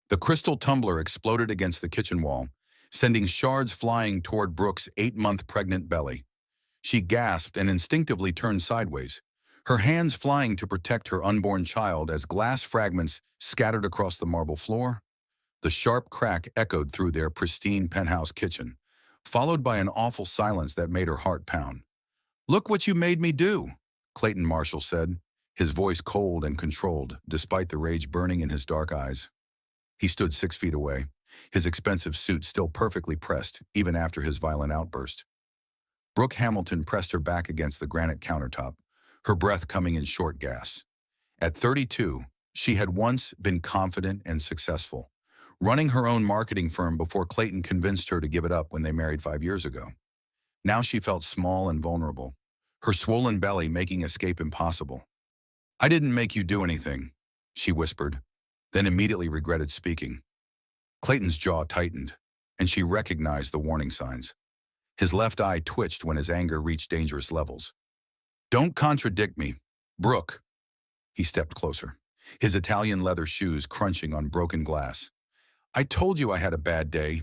The crystal tumbler exploded against the kitchen wall, sending shards flying toward Brooke's 8-month pregnant belly. She gasped and instinctively turned sideways, her hands flying to protect her unborn child as glass fragments scattered across the marble floor. The sharp crack echoed through their pristine penthouse kitchen, followed by an awful silence that made her heart pound. "Look what you made me do," Clayton Marshall said, his voice cold and controlled despite the rage burning in his dark eyes. He stood 6 feet away, his expensive suit still perfectly pressed even after his violent outburst. Brooke Hamilton pressed her back against the granite countertop, her breath coming in short gasps. At 32, she had once been confident and successful, running her own marketing firm before Clayton convinced her to give it up when they married 5 years ago. Now she felt small and vulnerable, her swollen belly making escape impossible. "I didn't make you do anything," she whispered, then immediately regretted speaking. Clayton's jaw tightened, and she recognized the warning signs. His left eye twitched when his anger reached dangerous levels. "Don't contradict me, Brooke." He stepped closer, his Italian leather shoes crunching on broken glass. "I told you I had a bad day.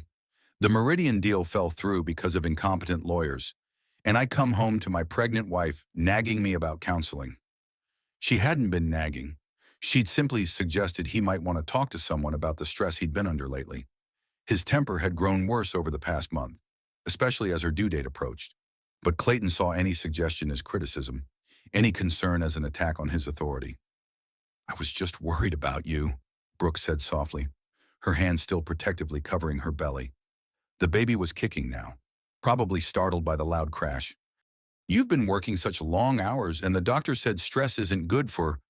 The Meridian deal fell through because of incompetent lawyers, and I come home to my pregnant wife nagging me about counseling." She hadn't been nagging. She'd simply suggested he might want to talk to someone about the stress he'd been under lately. His temper had grown worse over the past month, especially as her due date approached. But Clayton saw any suggestion as criticism, any concern as an attack on his authority. "I was just worried about you," Brooke said softly, her hand still protectively covering her belly. The baby was kicking now, probably startled by the loud crash. "You've been working such long hours, and the doctor said stress isn't good for—"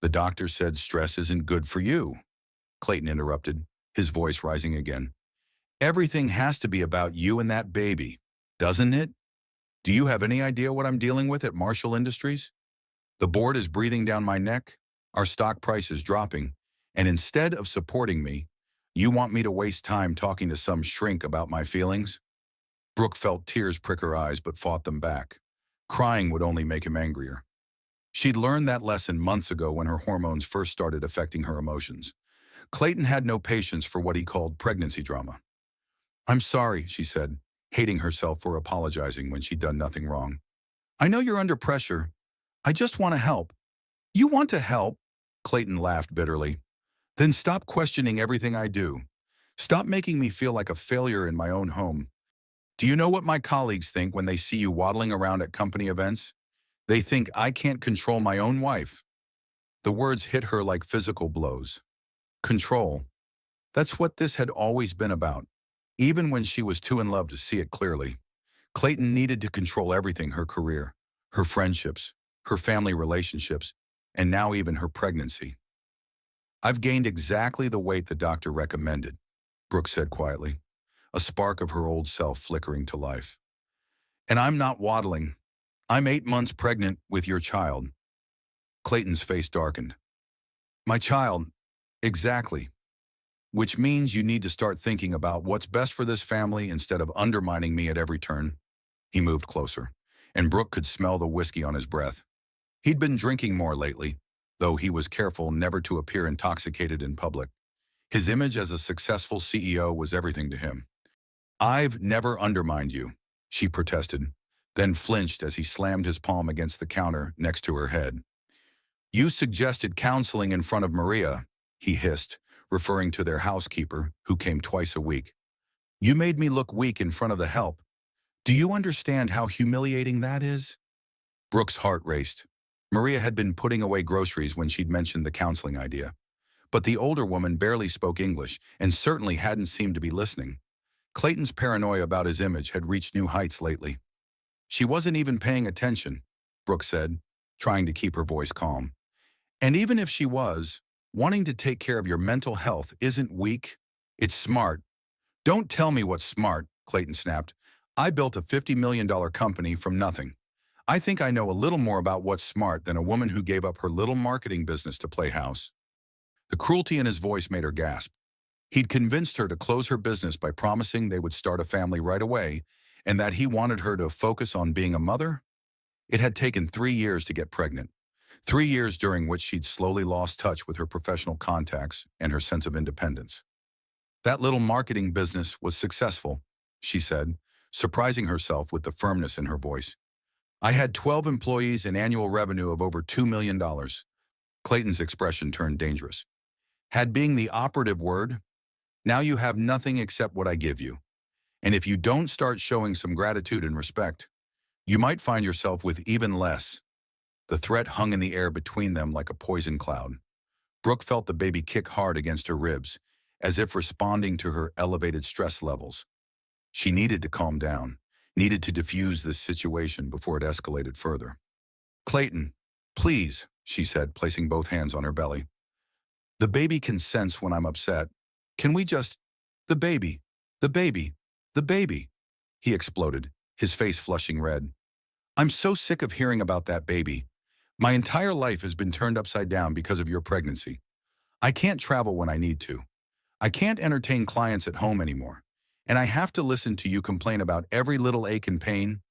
"The doctor said stress isn't good for you," Clayton interrupted, his voice rising again. "Everything has to be about you and that baby, doesn't it? Do you have any idea what I'm dealing with at Marshall Industries? The board is breathing down my neck, our stock price is dropping, and instead of supporting me, you want me to waste time talking to some shrink about my feelings?" Brooke felt tears prick her eyes but fought them back. Crying would only make him angrier. She'd learned that lesson months ago when her hormones first started affecting her emotions. Clayton had no patience for what he called pregnancy drama. "I'm sorry," she said, hating herself for apologizing when she'd done nothing wrong. "I know you're under pressure. I just want to help." "You want to help?" Clayton laughed bitterly. "Then stop questioning everything I do. Stop making me feel like a failure in my own home. Do you know what my colleagues think when they see you waddling around at company events? They think I can't control my own wife." The words hit her like physical blows. Control. That's what this had always been about, even when she was too in love to see it clearly. Clayton needed to control everything: her career, her friendships, her family relationships, and now even her pregnancy. "I've gained exactly the weight the doctor recommended," Brooke said quietly, a spark of her old self flickering to life. "And I'm not waddling. I'm 8 months pregnant with your child." Clayton's face darkened. "My child, exactly. Which means you need to start thinking about what's best for this family instead of undermining me at every turn." He moved closer, and Brooke could smell the whiskey on his breath. He'd been drinking more lately, though he was careful never to appear intoxicated in public. His image as a successful CEO was everything to him. "I've never undermined you," she protested, then flinched as he slammed his palm against the counter next to her head. "You suggested counseling in front of Maria," he hissed, referring to their housekeeper, who came twice a week. "You made me look weak in front of the help. Do you understand how humiliating that is?" Brooke's heart raced. Maria had been putting away groceries when she'd mentioned the counseling idea. But the older woman barely spoke English and certainly hadn't seemed to be listening. Clayton's paranoia about his image had reached new heights lately. "She wasn't even paying attention," Brooke said, trying to keep her voice calm. "And even if she was, wanting to take care of your mental health isn't weak. It's smart." "Don't tell me what's smart," Clayton snapped. "I built a $50 million company from nothing. I think I know a little more about what's smart than a woman who gave up her little marketing business to play house." The cruelty in his voice made her gasp. He'd convinced her to close her business by promising they would start a family right away, and that he wanted her to focus on being a mother? It had taken 3 years to get pregnant, 3 years during which she'd slowly lost touch with her professional contacts and her sense of independence. That little marketing business was successful, she said, surprising herself with the firmness in her voice. I had 12 employees and annual revenue of over $2 million. Clayton's expression turned dangerous. Had being the operative word, now you have nothing except what I give you. And if you don't start showing some gratitude and respect, you might find yourself with even less. The threat hung in the air between them like a poison cloud. Brooke felt the baby kick hard against her ribs, as if responding to her elevated stress levels. She needed to calm down, needed to diffuse this situation before it escalated further. Clayton, please, she said, placing both hands on her belly. The baby can sense when I'm upset. Can we just... The baby, the baby, the baby, he exploded, his face flushing red. I'm so sick of hearing about that baby. My entire life has been turned upside down because of your pregnancy. I can't travel when I need to. I can't entertain clients at home anymore. And I have to listen to you complain about every little ache and pain.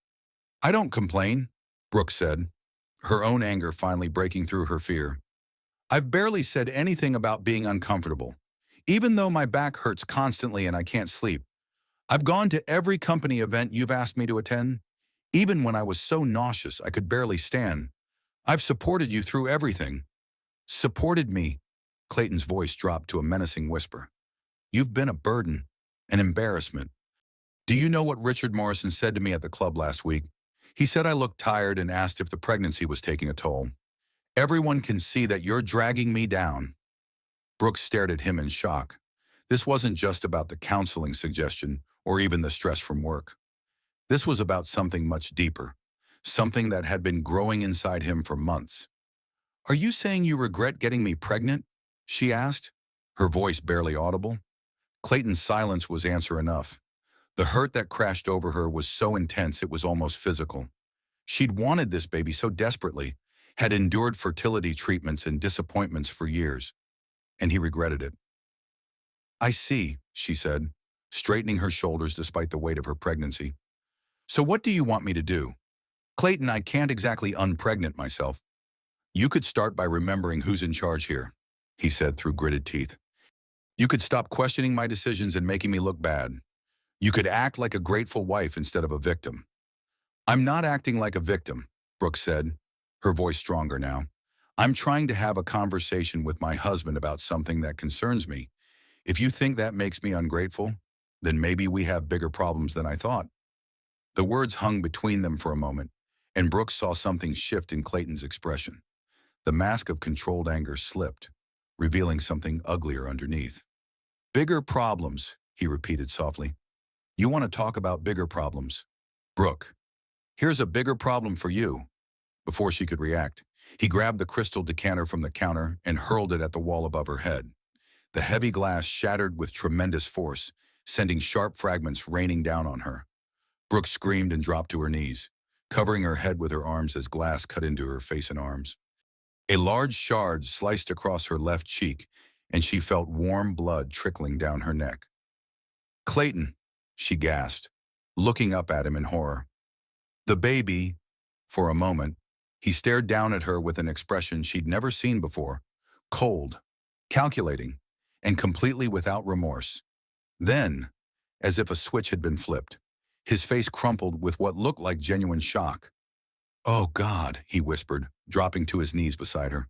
I don't complain, Brooke said, her own anger finally breaking through her fear. I've barely said anything about being uncomfortable. Even though my back hurts constantly and I can't sleep, I've gone to every company event you've asked me to attend, even when I was so nauseous I could barely stand. I've supported you through everything. Supported me. Clayton's voice dropped to a menacing whisper. You've been a burden, an embarrassment. Do you know what Richard Morrison said to me at the club last week? He said I looked tired and asked if the pregnancy was taking a toll. Everyone can see that you're dragging me down. Brooke stared at him in shock. This wasn't just about the counseling suggestion or even the stress from work. This was about something much deeper, something that had been growing inside him for months. Are you saying you regret getting me pregnant? She asked, her voice barely audible. Clayton's silence was answer enough. The hurt that crashed over her was so intense it was almost physical. She'd wanted this baby so desperately, had endured fertility treatments and disappointments for years, and he regretted it. I see, she said, straightening her shoulders despite the weight of her pregnancy. So what do you want me to do? Clayton, I can't exactly unpregnant myself. You could start by remembering who's in charge here, he said through gritted teeth. You could stop questioning my decisions and making me look bad. You could act like a grateful wife instead of a victim. I'm not acting like a victim, Brooke said, her voice stronger now. I'm trying to have a conversation with my husband about something that concerns me. If you think that makes me ungrateful, then maybe we have bigger problems than I thought. The words hung between them for a moment, and Brooke saw something shift in Clayton's expression. The mask of controlled anger slipped, revealing something uglier underneath. Bigger problems, he repeated softly. You want to talk about bigger problems? Brooke, here's a bigger problem for you. Before she could react, he grabbed the crystal decanter from the counter and hurled it at the wall above her head. The heavy glass shattered with tremendous force, sending sharp fragments raining down on her. Brooke screamed and dropped to her knees, covering her head with her arms as glass cut into her face and arms. A large shard sliced across her left cheek, and she felt warm blood trickling down her neck. Clayton, she gasped, looking up at him in horror. The baby, for a moment, he stared down at her with an expression she'd never seen before, cold, calculating, and completely without remorse. Then, as if a switch had been flipped, his face crumpled with what looked like genuine shock. Oh, God, he whispered, dropping to his knees beside her.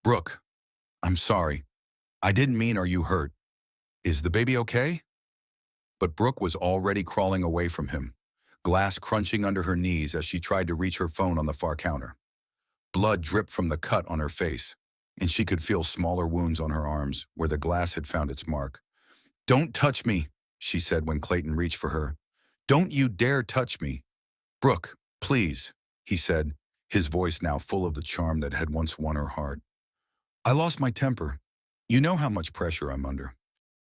Brooke, I'm sorry. I didn't mean, are you hurt? Is the baby okay? But Brooke was already crawling away from him, glass crunching under her knees as she tried to reach her phone on the far counter. Blood dripped from the cut on her face, and she could feel smaller wounds on her arms where the glass had found its mark. Don't touch me, she said when Clayton reached for her. Don't you dare touch me. Brooke, please, he said, his voice now full of the charm that had once won her heart. I lost my temper. You know how much pressure I'm under.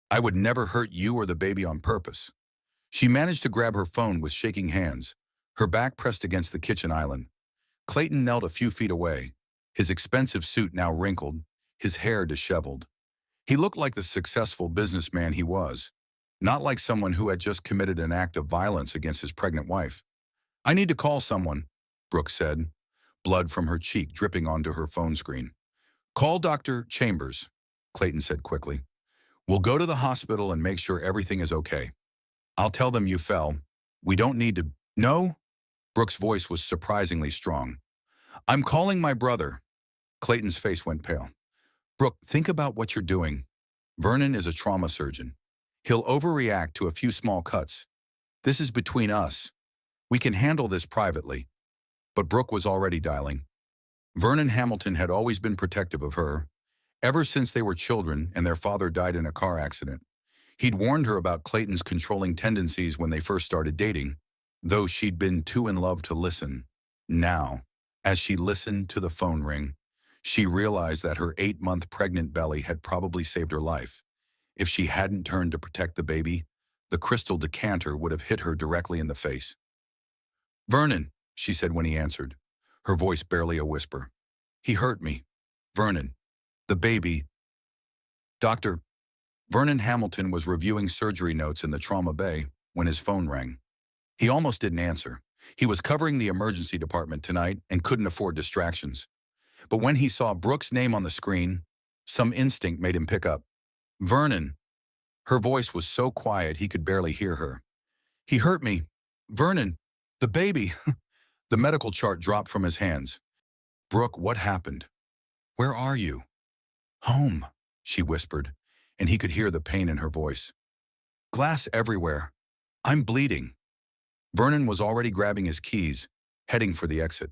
I would never hurt you or the baby on purpose. She managed to grab her phone with shaking hands, her back pressed against the kitchen island. Clayton knelt a few feet away, his expensive suit now wrinkled, his hair disheveled. He looked like the successful businessman he was, not like someone who had just committed an act of violence against his pregnant wife. I need to call someone, Brooke said, blood from her cheek dripping onto her phone screen. Call Dr. Chambers, Clayton said quickly. We'll go to the hospital and make sure everything is okay. I'll tell them you fell. We don't need to. No? Brooke's voice was surprisingly strong. I'm calling my brother. Clayton's face went pale. Brooke, think about what you're doing. Vernon is a trauma surgeon. He'll overreact to a few small cuts. This is between us. We can handle this privately. But Brooke was already dialing. Vernon Hamilton had always been protective of her, ever since they were children and their father died in a car accident. He'd warned her about Clayton's controlling tendencies when they first started dating, though she'd been too in love to listen. Now, as she listened to the phone ring, she realized that her 8-month pregnant belly had probably saved her life. If she hadn't turned to protect the baby, the crystal decanter would have hit her directly in the face. Vernon, she said when he answered, her voice barely a whisper. He hurt me. Vernon. The baby. Doctor. Vernon Hamilton was reviewing surgery notes in the trauma bay when his phone rang. He almost didn't answer. He was covering the emergency department tonight and couldn't afford distractions. But when he saw Brooke's name on the screen, some instinct made him pick up. Vernon. Her voice was so quiet he could barely hear her. He hurt me. Vernon. The baby. The medical chart dropped from his hands. Brooke, what happened? Where are you? Home, she whispered, and he could hear the pain in her voice. Glass everywhere. I'm bleeding. Vernon was already grabbing his keys, heading for the exit.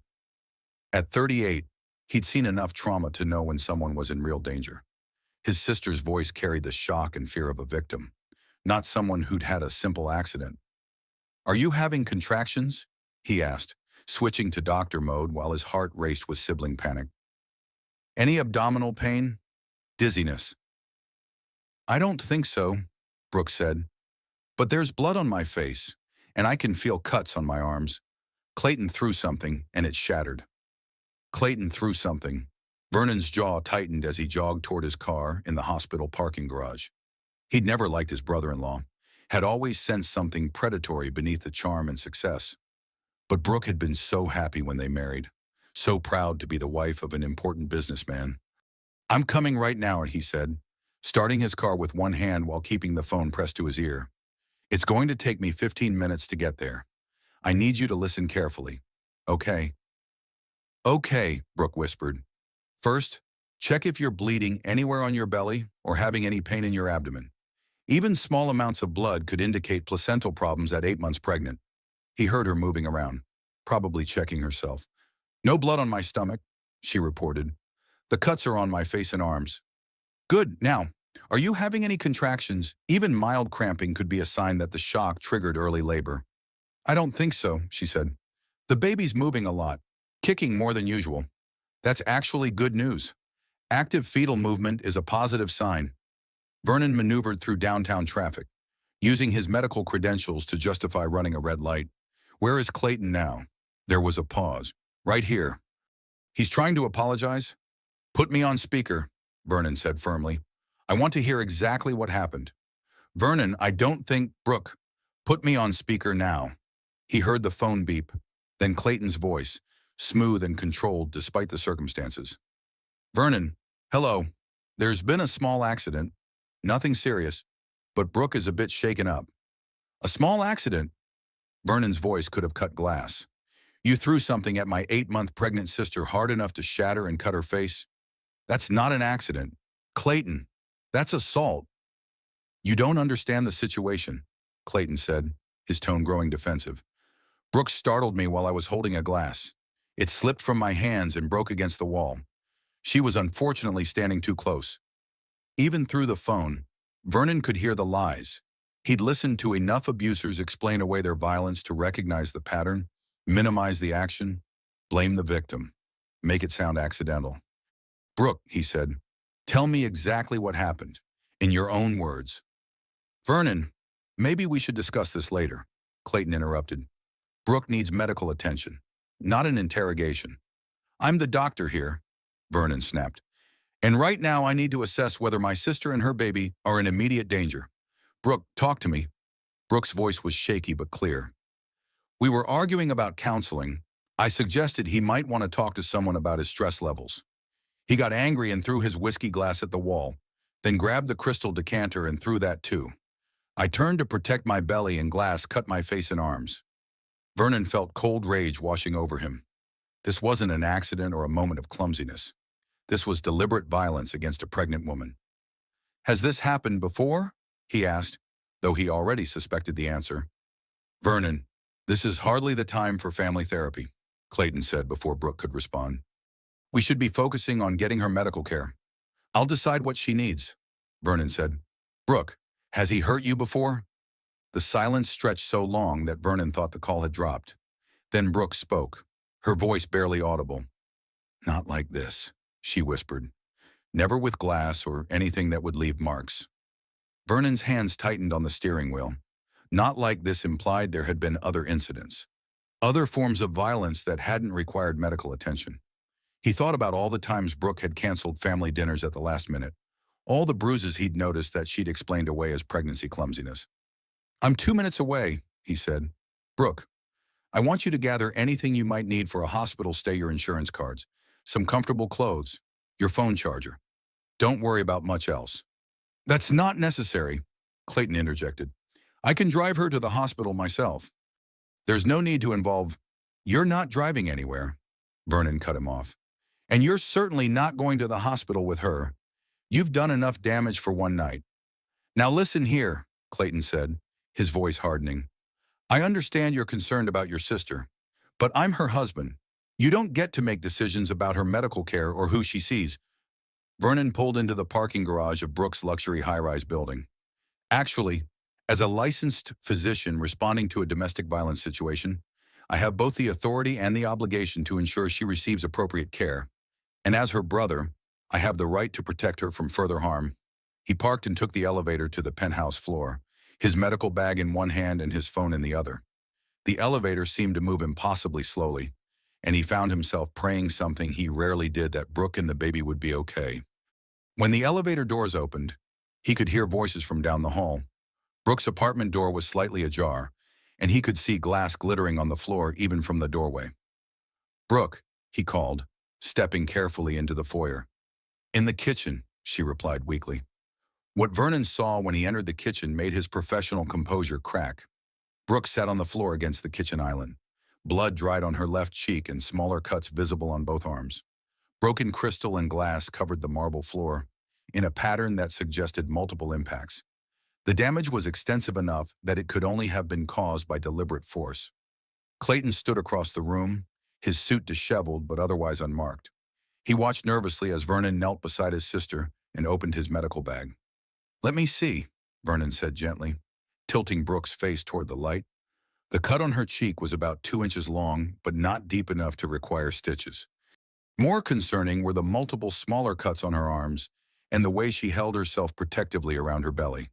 At 38, he'd seen enough trauma to know when someone was in real danger. His sister's voice carried the shock and fear of a victim, not someone who'd had a simple accident. Are you having contractions? He asked, switching to doctor mode while his heart raced with sibling panic. Any abdominal pain? Dizziness? I don't think so, Brooke said. But there's blood on my face, and I can feel cuts on my arms. Clayton threw something, and it shattered. Clayton threw something. Vernon's jaw tightened as he jogged toward his car in the hospital parking garage. He'd never liked his brother-in-law, had always sensed something predatory beneath the charm and success. But Brooke had been so happy when they married, so proud to be the wife of an important businessman. I'm coming right now, he said, starting his car with one hand while keeping the phone pressed to his ear. It's going to take me 15 minutes to get there. I need you to listen carefully. Okay? Okay, Brooke whispered. First, check if you're bleeding anywhere on your belly or having any pain in your abdomen. Even small amounts of blood could indicate placental problems at 8 months pregnant. He heard her moving around, probably checking herself. No blood on my stomach, she reported. The cuts are on my face and arms. Good. Now, are you having any contractions? Even mild cramping could be a sign that the shock triggered early labor. I don't think so, she said. The baby's moving a lot, kicking more than usual. That's actually good news. Active fetal movement is a positive sign. Vernon maneuvered through downtown traffic, using his medical credentials to justify running a red light. Where is Clayton now? There was a pause. Right here. He's trying to apologize? Put me on speaker, Vernon said firmly. I want to hear exactly what happened. Vernon, I don't think... Brooke, put me on speaker now. He heard the phone beep, then Clayton's voice, smooth and controlled despite the circumstances. Vernon, hello. There's been a small accident. Nothing serious, but Brooke is a bit shaken up. A small accident? Vernon's voice could have cut glass. You threw something at my 8-month pregnant sister hard enough to shatter and cut her face? That's not an accident. Clayton, that's assault. You don't understand the situation, Clayton said, his tone growing defensive. Brooke startled me while I was holding a glass. It slipped from my hands and broke against the wall. She was unfortunately standing too close. Even through the phone, Vernon could hear the lies. He'd listened to enough abusers explain away their violence to recognize the pattern, minimize the action, blame the victim, make it sound accidental. Brooke, he said, tell me exactly what happened, in your own words. Vernon, maybe we should discuss this later, Clayton interrupted. Brooke needs medical attention, not an interrogation. I'm the doctor here, Vernon snapped. And right now I need to assess whether my sister and her baby are in immediate danger. Brooke, talk to me. Brooke's voice was shaky but clear. We were arguing about counseling. I suggested he might want to talk to someone about his stress levels. He got angry and threw his whiskey glass at the wall, Then grabbed the crystal decanter and threw that too. I turned to protect my belly and glass cut my face and arms. Vernon felt cold rage washing over him. This wasn't an accident or a moment of clumsiness. This was deliberate violence against a pregnant woman. "Has this happened before?" he asked, though he already suspected the answer. "Vernon, this is hardly the time for family therapy," Clayton said before Brooke could respond. "We should be focusing on getting her medical care. I'll decide what she needs," Vernon said. "Brooke, has he hurt you before?" The silence stretched so long that Vernon thought the call had dropped. Then Brooke spoke, her voice barely audible. "Not like this," she whispered. "Never with glass or anything that would leave marks." Vernon's hands tightened on the steering wheel. Not like this implied there had been other incidents. Other forms of violence that hadn't required medical attention. He thought about all the times Brooke had canceled family dinners at the last minute. All the bruises he'd noticed that she'd explained away as pregnancy clumsiness. "I'm 2 minutes away," he said. "Brooke, I want you to gather anything you might need for a hospital stay, your insurance cards, some comfortable clothes, your phone charger. Don't worry about much else." "That's not necessary," Clayton interjected. "I can drive her to the hospital myself." "There's no need to involve—" "You're not driving anywhere," Vernon cut him off. "And you're certainly not going to the hospital with her. You've done enough damage for one night." "Now listen here," Clayton said, his voice hardening. "I understand you're concerned about your sister, but I'm her husband. You don't get to make decisions about her medical care or who she sees." Vernon pulled into the parking garage of Brooke's luxury high-rise building. "Actually, as a licensed physician responding to a domestic violence situation, I have both the authority and the obligation to ensure she receives appropriate care. And as her brother, I have the right to protect her from further harm." He parked and took the elevator to the penthouse floor, his medical bag in one hand and his phone in the other. The elevator seemed to move impossibly slowly, and he found himself praying something he rarely did, that Brooke and the baby would be okay. When the elevator doors opened, he could hear voices from down the hall. Brooke's apartment door was slightly ajar, and he could see glass glittering on the floor even from the doorway. "Brooke," he called, stepping carefully into the foyer. "In the kitchen," she replied weakly. What Vernon saw when he entered the kitchen made his professional composure crack. Brooke sat on the floor against the kitchen island. Blood dried on her left cheek and smaller cuts visible on both arms. Broken crystal and glass covered the marble floor, in a pattern that suggested multiple impacts. The damage was extensive enough that it could only have been caused by deliberate force. Clayton stood across the room, his suit disheveled but otherwise unmarked. He watched nervously as Vernon knelt beside his sister and opened his medical bag. "Let me see," Vernon said gently, tilting Brooke's face toward the light. The cut on her cheek was about 2 inches long, but not deep enough to require stitches. More concerning were the multiple smaller cuts on her arms and the way she held herself protectively around her belly.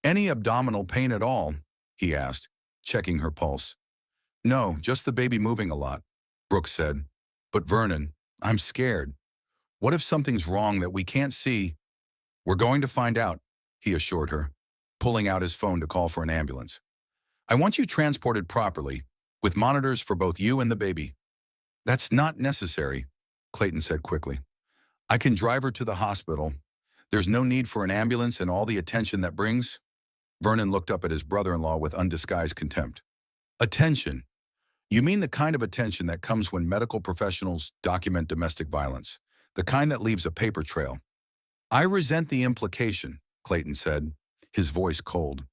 "Any abdominal pain at all?" he asked, checking her pulse. "No, just the baby moving a lot," Brooke said. "But Vernon, I'm scared. What if something's wrong that we can't see?" "We're going to find out," he assured her, pulling out his phone to call for an ambulance. "I want you transported properly, with monitors for both you and the baby." "That's not necessary," Clayton said quickly. "I can drive her to the hospital. There's no need for an ambulance and all the attention that brings." Vernon looked up at his brother-in-law with undisguised contempt. "Attention? You mean the kind of attention that comes when medical professionals document domestic violence, the kind that leaves a paper trail?" "I resent the implication," Clayton said, his voice cold.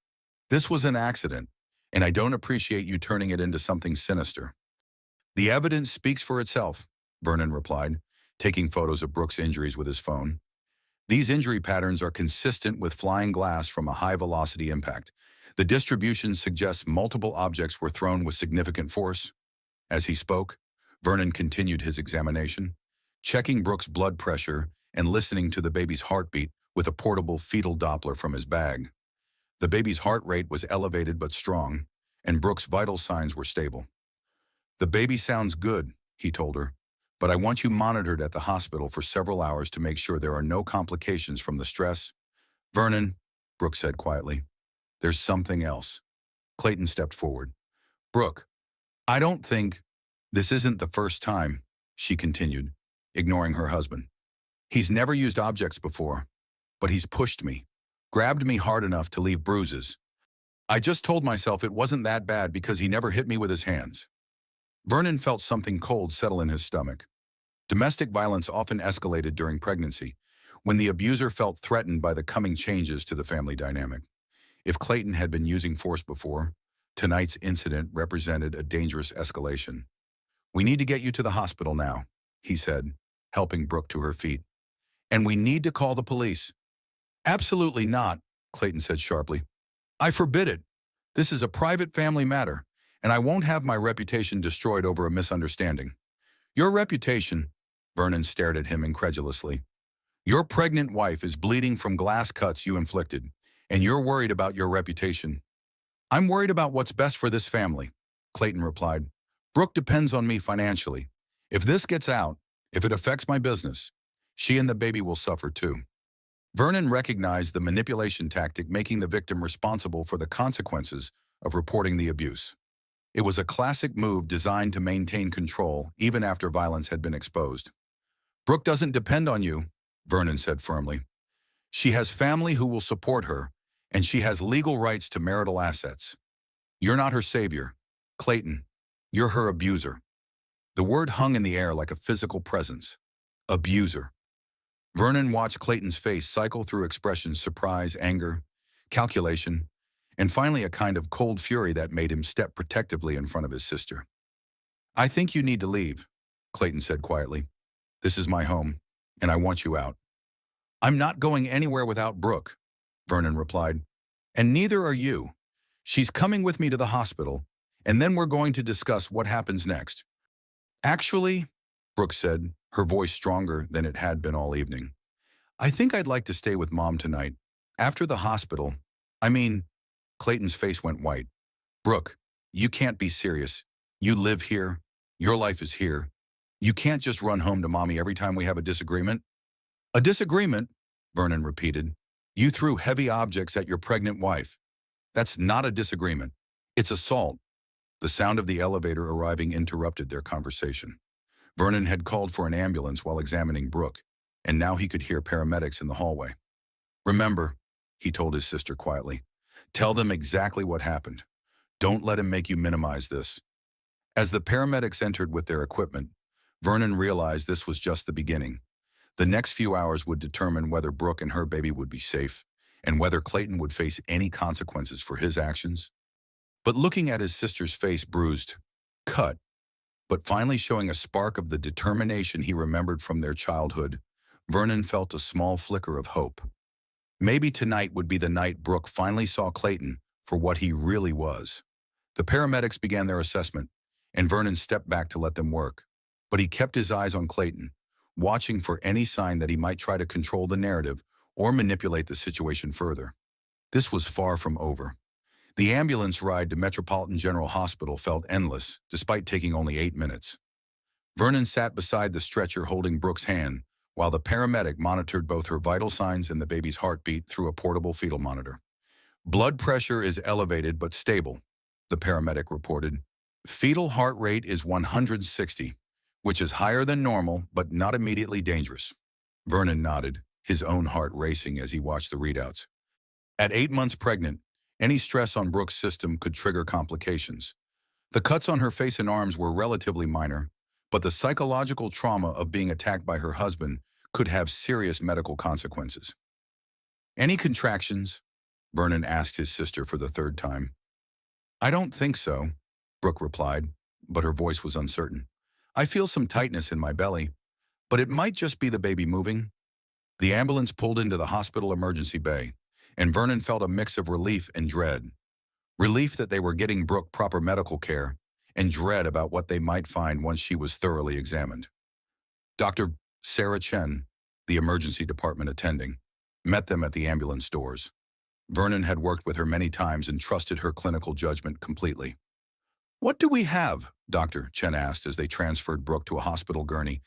"This was an accident, and I don't appreciate you turning it into something sinister." "The evidence speaks for itself," Vernon replied, taking photos of Brooke's injuries with his phone. "These injury patterns are consistent with flying glass from a high-velocity impact. The distribution suggests multiple objects were thrown with significant force." As he spoke, Vernon continued his examination, checking Brooke's blood pressure and listening to the baby's heartbeat with a portable fetal Doppler from his bag. The baby's heart rate was elevated but strong, and Brooke's vital signs were stable. "The baby sounds good," he told her, "but I want you monitored at the hospital for several hours to make sure there are no complications from the stress." "Vernon," Brooke said quietly, "there's something else." Clayton stepped forward. "Brooke, I don't think—" "This isn't the first time," she continued, ignoring her husband. "He's never used objects before. but he's pushed me, grabbed me hard enough to leave bruises. I just told myself it wasn't that bad because he never hit me with his hands. Vernon felt something cold settle in his stomach. Domestic violence often escalated during pregnancy, when the abuser felt threatened by the coming changes to the family dynamic. If Clayton had been using force before, tonight's incident represented a dangerous escalation. "We need to get you to the hospital now," he said, helping Brooke to her feet. "And we need to call the police." "Absolutely not," Clayton said sharply. "I forbid it. This is a private family matter, and I won't have my reputation destroyed over a misunderstanding." "Your reputation?" Vernon stared at him incredulously. "Your pregnant wife is bleeding from glass cuts you inflicted, and you're worried about your reputation." "I'm worried about what's best for this family," Clayton replied. "Brooke depends on me financially. If this gets out, if it affects my business, she and the baby will suffer too." Vernon recognized the manipulation tactic, making the victim responsible for the consequences of reporting the abuse. It was a classic move designed to maintain control even after violence had been exposed. "Brooke doesn't depend on you," Vernon said firmly. "She has family who will support her, and she has legal rights to marital assets. You're not her savior, Clayton. You're her abuser." The word hung in the air like a physical presence. Abuser. Vernon watched Clayton's face cycle through expressions: surprise, anger, calculation, and finally a kind of cold fury that made him step protectively in front of his sister. "I think you need to leave," Clayton said quietly. "This is my home, and I want you out." "I'm not going anywhere without Brooke," Vernon replied. "And neither are you. She's coming with me to the hospital, and then we're going to discuss what happens next." "Actually," Brooke said, her voice stronger than it had been all evening, "I think I'd like to stay with Mom tonight. After the hospital, I mean—" Clayton's face went white. "Brooke, you can't be serious. You live here. Your life is here. You can't just run home to Mommy every time we have a disagreement." "A disagreement?" Vernon repeated. "You threw heavy objects at your pregnant wife. That's not a disagreement. It's assault." The sound of the elevator arriving interrupted their conversation. Vernon had called for an ambulance while examining Brooke, and now he could hear paramedics in the hallway. "Remember," he told his sister quietly, "tell them exactly what happened. Don't let him make you minimize this." As the paramedics entered with their equipment, Vernon realized this was just the beginning. The next few hours would determine whether Brooke and her baby would be safe, and whether Clayton would face any consequences for his actions. But looking at his sister's face bruised, cut, but finally showing a spark of the determination he remembered from their childhood, Vernon felt a small flicker of hope. Maybe tonight would be the night Brooke finally saw Clayton for what he really was. The paramedics began their assessment, and Vernon stepped back to let them work. But he kept his eyes on Clayton, watching for any sign that he might try to control the narrative or manipulate the situation further. This was far from over. The ambulance ride to Metropolitan General Hospital felt endless, despite taking only 8 minutes. Vernon sat beside the stretcher holding Brooke's hand, while the paramedic monitored both her vital signs and the baby's heartbeat through a portable fetal monitor. "Blood pressure is elevated but stable," the paramedic reported. "Fetal heart rate is 160, which is higher than normal but not immediately dangerous." Vernon nodded, his own heart racing as he watched the readouts. At 8 months pregnant, any stress on Brooke's system could trigger complications. The cuts on her face and arms were relatively minor, but the psychological trauma of being attacked by her husband could have serious medical consequences. "Any contractions?" Vernon asked his sister for the third time. "I don't think so," Brooke replied, but her voice was uncertain. "I feel some tightness in my belly, but it might just be the baby moving." The ambulance pulled into the hospital emergency bay, and Vernon felt a mix of relief and dread. Relief that they were getting Brooke proper medical care, and dread about what they might find once she was thoroughly examined. Dr. Sarah Chen, the emergency department attending, met them at the ambulance doors. Vernon had worked with her many times and trusted her clinical judgment completely. "What do we have?" Dr. Chen asked as they transferred Brooke to a hospital gurney.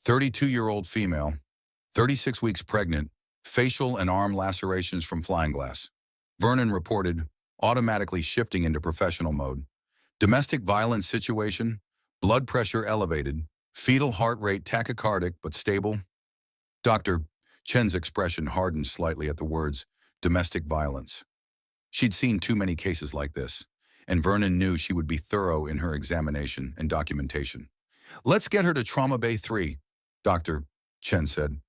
32-year-old female, 36 weeks pregnant, facial and arm lacerations from flying glass. Vernon reported, automatically shifting into professional mode. "Domestic violence situation, blood pressure elevated, fetal heart rate tachycardic but stable." Dr. Chen's expression hardened slightly at the words, domestic violence. She'd seen too many cases like this, and Vernon knew she would be thorough in her examination and documentation. Let's get her to Trauma Bay 3, Dr. Chen said.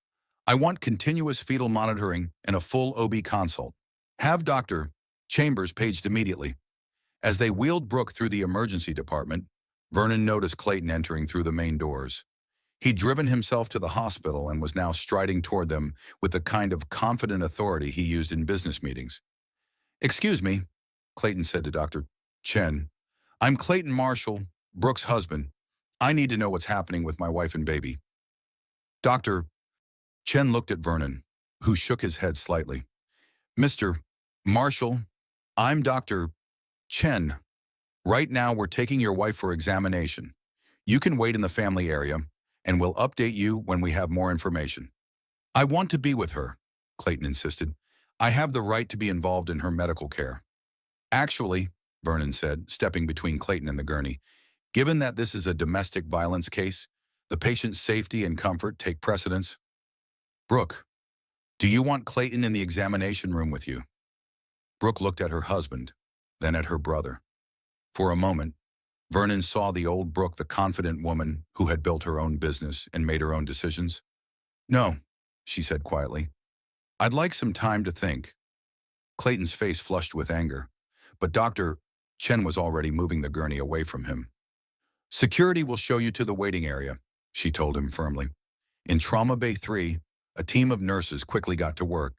I want continuous fetal monitoring and a full OB consult. Have Dr. Chambers paged immediately. As they wheeled Brooke through the emergency department, Vernon noticed Clayton entering through the main doors. He'd driven himself to the hospital and was now striding toward them with the kind of confident authority he used in business meetings. Excuse me, Clayton said to Dr. Chen. I'm Clayton Marshall, Brooke's husband. I need to know what's happening with my wife and baby. Dr. Chen looked at Vernon, who shook his head slightly. Mr. Marshall, I'm Dr. Chen. Right now, we're taking your wife for examination. You can wait in the family area, and we'll update you when we have more information. I want to be with her, Clayton insisted. I have the right to be involved in her medical care. Actually, Vernon said, stepping between Clayton and the gurney, given that this is a domestic violence case, the patient's safety and comfort take precedence. Brooke, do you want Clayton in the examination room with you? Brooke looked at her husband, then at her brother. For a moment, Vernon saw the old Brooke, the confident woman who had built her own business and made her own decisions. No, she said quietly. I'd like some time to think. Clayton's face flushed with anger, but Dr. Chen was already moving the gurney away from him. Security will show you to the waiting area, she told him firmly. In Trauma Bay 3, a team of nurses quickly got to work.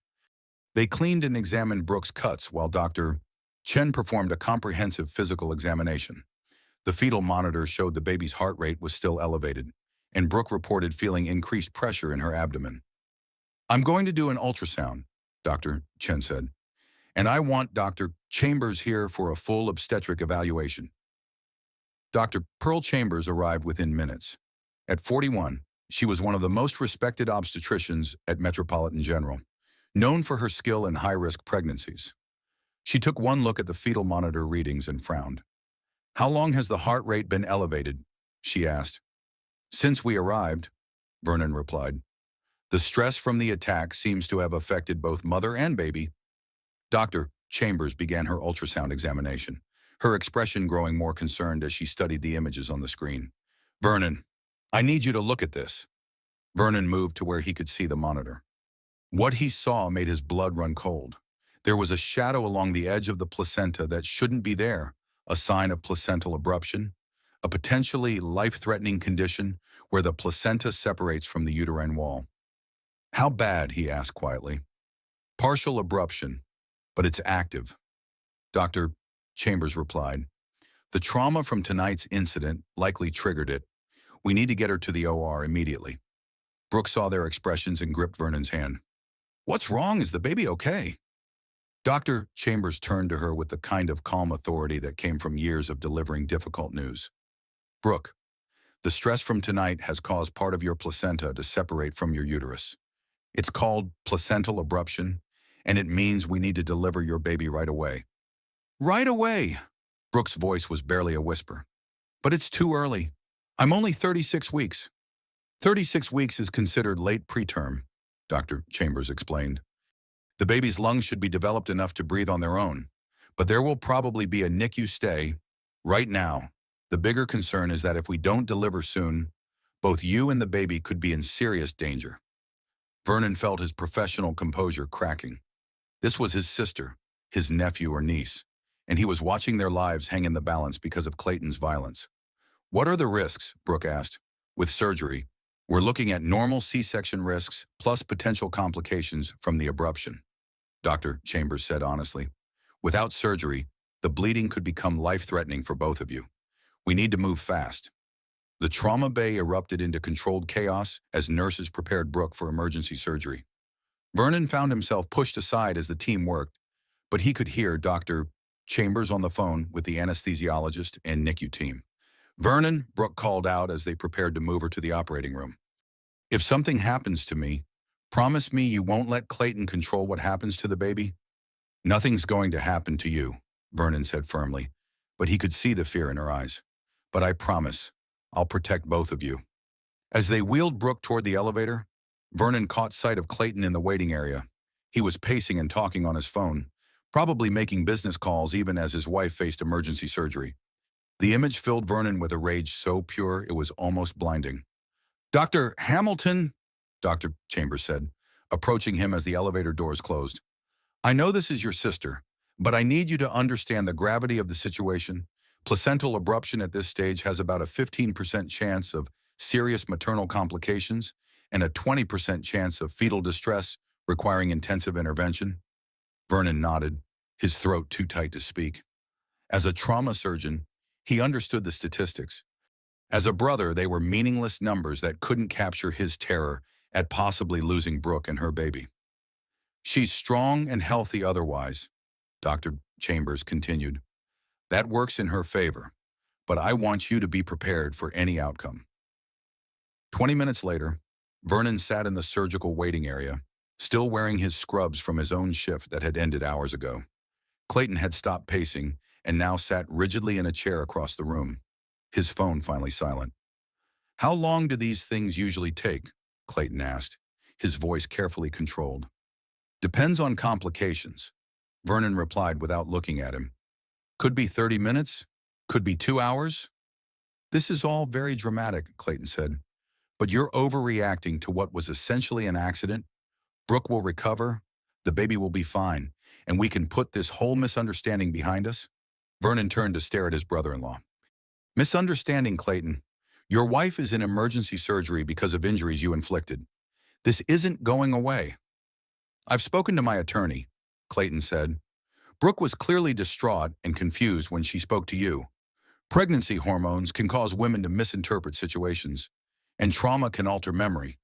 They cleaned and examined Brooke's cuts while Dr. Chen performed a comprehensive physical examination. The fetal monitor showed the baby's heart rate was still elevated, and Brooke reported feeling increased pressure in her abdomen. I'm going to do an ultrasound, Dr. Chen said, and I want Dr. Chambers here for a full obstetric evaluation. Dr. Pearl Chambers arrived within minutes. At 41, she was one of the most respected obstetricians at Metropolitan General, known for her skill in high-risk pregnancies. She took one look at the fetal monitor readings and frowned. How long has the heart rate been elevated? She asked. Since we arrived, Vernon replied. The stress from the attack seems to have affected both mother and baby. Dr. Chambers began her ultrasound examination, her expression growing more concerned as she studied the images on the screen. Vernon, I need you to look at this. Vernon moved to where he could see the monitor. What he saw made his blood run cold. There was a shadow along the edge of the placenta that shouldn't be there, a sign of placental abruption, a potentially life-threatening condition where the placenta separates from the uterine wall. How bad, he asked quietly. Partial abruption, but it's active. Dr. Chambers replied. The trauma from tonight's incident likely triggered it. We need to get her to the OR immediately. Brooke saw their expressions and gripped Vernon's hand. What's wrong? Is the baby okay? Dr. Chambers turned to her with the kind of calm authority that came from years of delivering difficult news. Brooke, the stress from tonight has caused part of your placenta to separate from your uterus. It's called placental abruption, and it means we need to deliver your baby right away. Right away! Brooke's voice was barely a whisper. But it's too early. I'm only 36 weeks. 36 weeks is considered late preterm, Dr. Chambers explained. The baby's lungs should be developed enough to breathe on their own, but there will probably be a NICU stay. Right now, the bigger concern is that if we don't deliver soon, both you and the baby could be in serious danger. Vernon felt his professional composure cracking. This was his sister, his nephew or niece, and he was watching their lives hang in the balance because of Clayton's violence. What are the risks? Brooke asked. With surgery, we're looking at normal C-section risks plus potential complications from the abruption, Dr. Chambers said honestly. Without surgery, the bleeding could become life-threatening for both of you. We need to move fast. The trauma bay erupted into controlled chaos as nurses prepared Brooke for emergency surgery. Vernon found himself pushed aside as the team worked, but he could hear Dr. Chambers on the phone with the anesthesiologist and NICU team. Vernon, Brooke called out as they prepared to move her to the operating room. If something happens to me, promise me you won't let Clayton control what happens to the baby? Nothing's going to happen to you, Vernon said firmly, but he could see the fear in her eyes. But I promise, I'll protect both of you. As they wheeled Brooke toward the elevator, Vernon caught sight of Clayton in the waiting area. He was pacing and talking on his phone, probably making business calls even as his wife faced emergency surgery. The image filled Vernon with a rage so pure it was almost blinding. "Dr. Hamilton," Dr. Chambers said, approaching him as the elevator doors closed. "I know this is your sister, but I need you to understand the gravity of the situation. Placental abruption at this stage has about a 15% chance of serious maternal complications and a 20% chance of fetal distress requiring intensive intervention." Vernon nodded, his throat too tight to speak. As a trauma surgeon, he understood the statistics. As a brother, they were meaningless numbers that couldn't capture his terror at possibly losing Brooke and her baby. "She's strong and healthy otherwise," Dr. Chambers continued. "That works in her favor, but I want you to be prepared for any outcome." 20 minutes later, Vernon sat in the surgical waiting area, still wearing his scrubs from his own shift that had ended hours ago. Clayton had stopped pacing and now sat rigidly in a chair across the room, his phone finally silent. "How long do these things usually take?" Clayton asked, his voice carefully controlled. "Depends on complications," Vernon replied without looking at him. "Could be 30 minutes, could be 2 hours." "This is all very dramatic," Clayton said, "but you're overreacting to what was essentially an accident. Brooke will recover, the baby will be fine, and we can put this whole misunderstanding behind us." Vernon turned to stare at his brother-in-law. "Misunderstanding, Clayton. Your wife is in emergency surgery because of injuries you inflicted. This isn't going away." "I've spoken to my attorney," Clayton said. "Brooke was clearly distraught and confused when she spoke to you. Pregnancy hormones can cause women to misinterpret situations, and trauma can alter memory.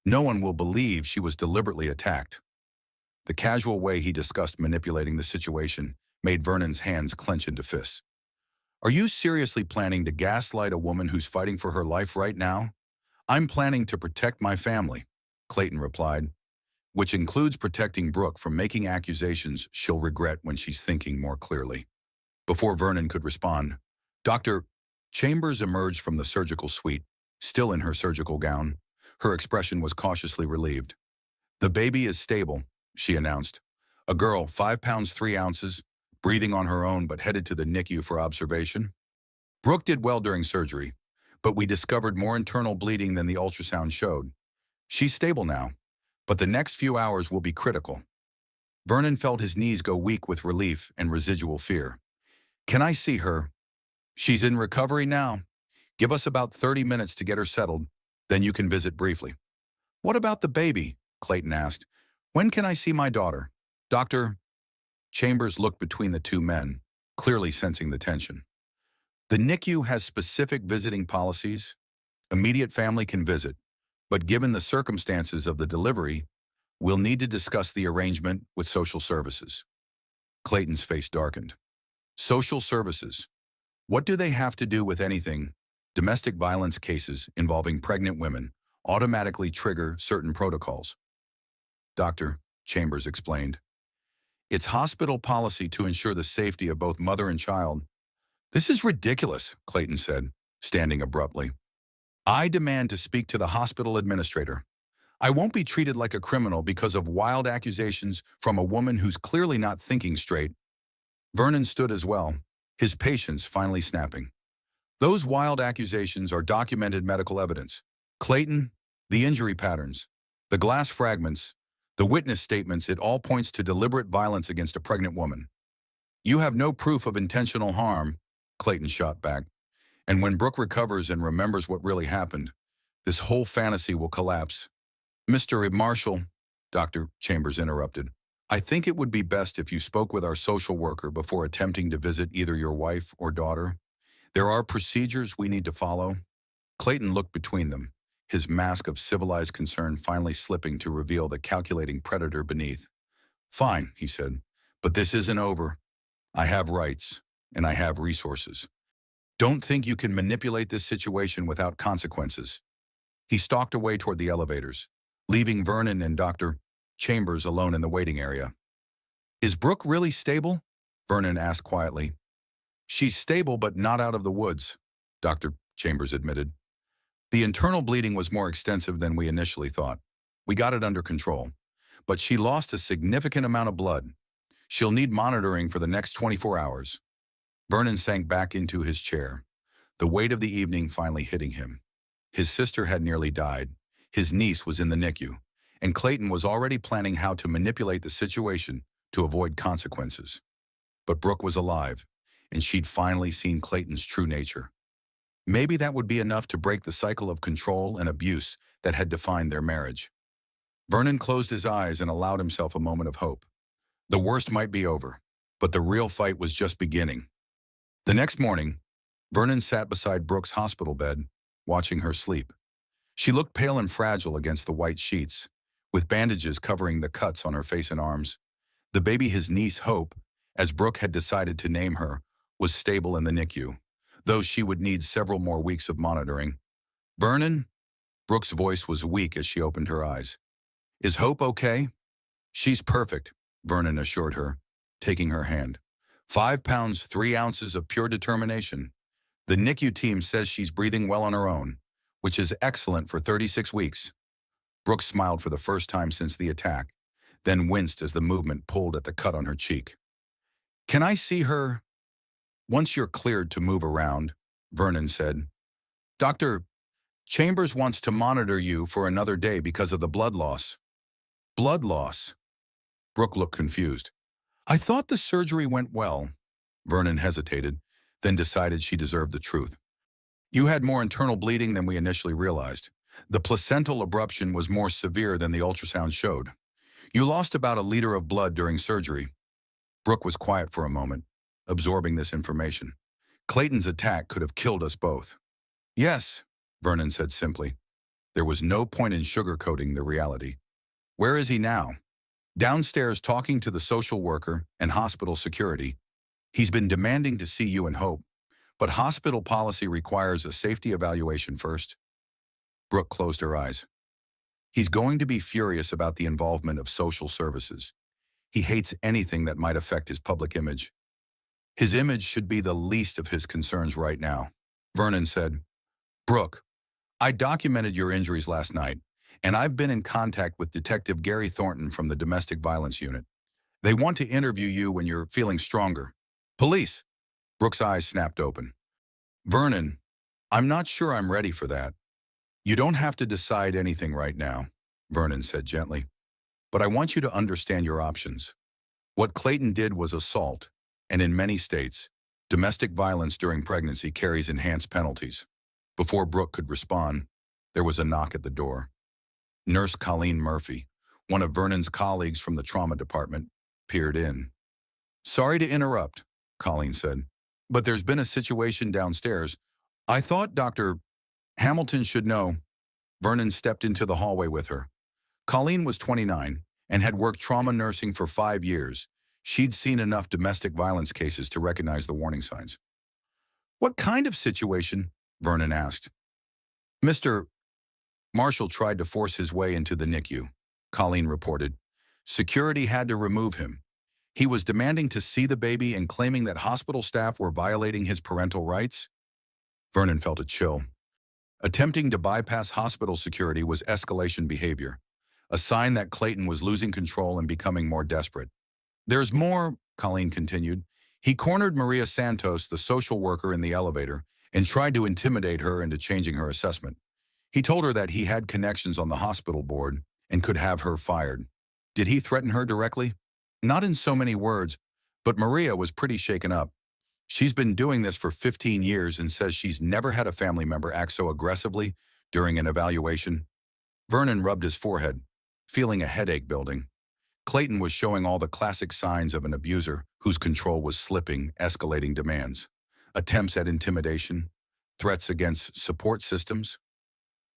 No one will believe she was deliberately attacked." The casual way he discussed manipulating the situation made Vernon's hands clench into fists. "Are you seriously planning to gaslight a woman who's fighting for her life right now?" "I'm planning to protect my family," Clayton replied, "which includes protecting Brooke from making accusations she'll regret when she's thinking more clearly." Before Vernon could respond, Dr. Chambers emerged from the surgical suite, still in her surgical gown. Her expression was cautiously relieved. "The baby is stable," she announced. "A girl, 5 pounds 3 ounces, breathing on her own but headed to the NICU for observation. Brooke did well during surgery, but we discovered more internal bleeding than the ultrasound showed. She's stable now, but the next few hours will be critical." Vernon felt his knees go weak with relief and residual fear. "Can I see her?" "She's in recovery now. Give us about 30 minutes to get her settled, then you can visit briefly." "What about the baby?" Clayton asked. "When can I see my daughter?" Dr. Chambers looked between the two men, clearly sensing the tension. "The NICU has specific visiting policies. Immediate family can visit, but given the circumstances of the delivery, we'll need to discuss the arrangement with social services." Clayton's face darkened. "Social services? What do they have to do with anything?" "Domestic violence cases involving pregnant women automatically trigger certain protocols," Dr. Chambers explained. "It's hospital policy to ensure the safety of both mother and child." "This is ridiculous," Clayton said, standing abruptly. "I demand to speak to the hospital administrator. I won't be treated like a criminal because of wild accusations from a woman who's clearly not thinking straight." Vernon stood as well, his patience finally snapping. "Those wild accusations are documented medical evidence. Clayton, the injury patterns, the glass fragments, the witness statements, it all points to deliberate violence against a pregnant woman." "You have no proof of intentional harm," Clayton shot back. "And when Brooke recovers and remembers what really happened, this whole fantasy will collapse." "Mr. Marshall," Dr. Chambers interrupted, "I think it would be best if you spoke with our social worker before attempting to visit either your wife or daughter. There are procedures we need to follow." Clayton looked between them, his mask of civilized concern finally slipping to reveal the calculating predator beneath. "Fine," he said, "but this isn't over. I have rights, and I have resources. Don't think you can manipulate this situation without consequences." He stalked away toward the elevators, leaving Vernon and Dr. Chambers alone in the waiting area. "Is Brooke really stable?" Vernon asked quietly. "She's stable but not out of the woods," Dr. Chambers admitted. "The internal bleeding was more extensive than we initially thought. We got it under control. But she lost a significant amount of blood. She'll need monitoring for the next 24 hours. Vernon sank back into his chair, the weight of the evening finally hitting him. His sister had nearly died. His niece was in the NICU, and Clayton was already planning how to manipulate the situation to avoid consequences. But Brooke was alive, and she'd finally seen Clayton's true nature. Maybe that would be enough to break the cycle of control and abuse that had defined their marriage. Vernon closed his eyes and allowed himself a moment of hope. The worst might be over, but the real fight was just beginning. The next morning, Vernon sat beside Brooke's hospital bed, watching her sleep. She looked pale and fragile against the white sheets, with bandages covering the cuts on her face and arms. The baby his niece Hope, as Brooke had decided to name her, was stable in the NICU, though she would need several more weeks of monitoring. "Vernon?" Brooke's voice was weak as she opened her eyes. "Is Hope okay?" "She's perfect," Vernon assured her, taking her hand. 5 pounds, 3 ounces of pure determination. The NICU team says she's breathing well on her own, which is excellent for 36 weeks. Brooke smiled for the first time since the attack, then winced as the movement pulled at the cut on her cheek. "Can I see her?" "Once you're cleared to move around," Vernon said. "Dr. Chambers wants to monitor you for another day because of the blood loss." "Blood loss?" Brooke looked confused. "I thought the surgery went well." Vernon hesitated, then decided she deserved the truth. "You had more internal bleeding than we initially realized. The placental abruption was more severe than the ultrasound showed. You lost about 1 liter of blood during surgery." Brooke was quiet for a moment, absorbing this information. "Clayton's attack could have killed us both." "Yes," Vernon said simply. There was no point in sugarcoating the reality. "Where is he now?" "Downstairs talking to the social worker and hospital security. He's been demanding to see you and Hope, but hospital policy requires a safety evaluation first." Brooke closed her eyes. "He's going to be furious about the involvement of social services. He hates anything that might affect his public image. His image should be the least of his concerns right now." Vernon said, "Brooke, I documented your injuries last night, and I've been in contact with Detective Gary Thornton from the Domestic Violence Unit. They want to interview you when you're feeling stronger." "Police!" Brooke's eyes snapped open. "Vernon, I'm not sure I'm ready for that." "You don't have to decide anything right now," Vernon said gently. "But I want you to understand your options. What Clayton did was assault, and in many states, domestic violence during pregnancy carries enhanced penalties." Before Brooke could respond, there was a knock at the door. Nurse Colleen Murphy, one of Vernon's colleagues from the trauma department, peered in. "Sorry to interrupt," Colleen said, "but there's been a situation downstairs. I thought Dr. Hamilton should know." Vernon stepped into the hallway with her. Colleen was 29 and had worked trauma nursing for 5 years. She'd seen enough domestic violence cases to recognize the warning signs. "What kind of situation?" Vernon asked. "Mr. Marshall tried to force his way into the NICU," Colleen reported. "Security had to remove him. He was demanding to see the baby and claiming that hospital staff were violating his parental rights." Vernon felt a chill. Attempting to bypass hospital security was escalation behavior, a sign that Clayton was losing control and becoming more desperate. "There's more," Colleen continued. "He cornered Maria Santos, the social worker, in the elevator and tried to intimidate her into changing her assessment. He told her that he had connections on the hospital board and could have her fired." "Did he threaten her directly?" "Not in so many words, but Maria was pretty shaken up. She's been doing this for 15 years and says she's never had a family member act so aggressively during an evaluation." Vernon rubbed his forehead, feeling a headache building. Clayton was showing all the classic signs of an abuser whose control was slipping, escalating demands, attempts at intimidation, threats against support systems.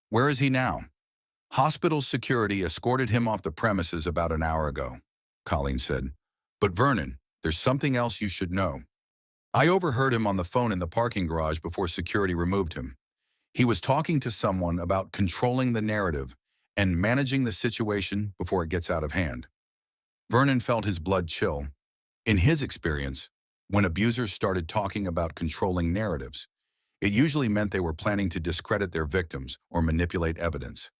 "Where is he now?" "Hospital security escorted him off the premises about an hour ago," Colleen said. "But Vernon, there's something else you should know. I overheard him on the phone in the parking garage before security removed him. He was talking to someone about controlling the narrative and managing the situation before it gets out of hand." Vernon felt his blood chill. In his experience, when abusers started talking about controlling narratives, it usually meant they were planning to discredit their victims or manipulate evidence.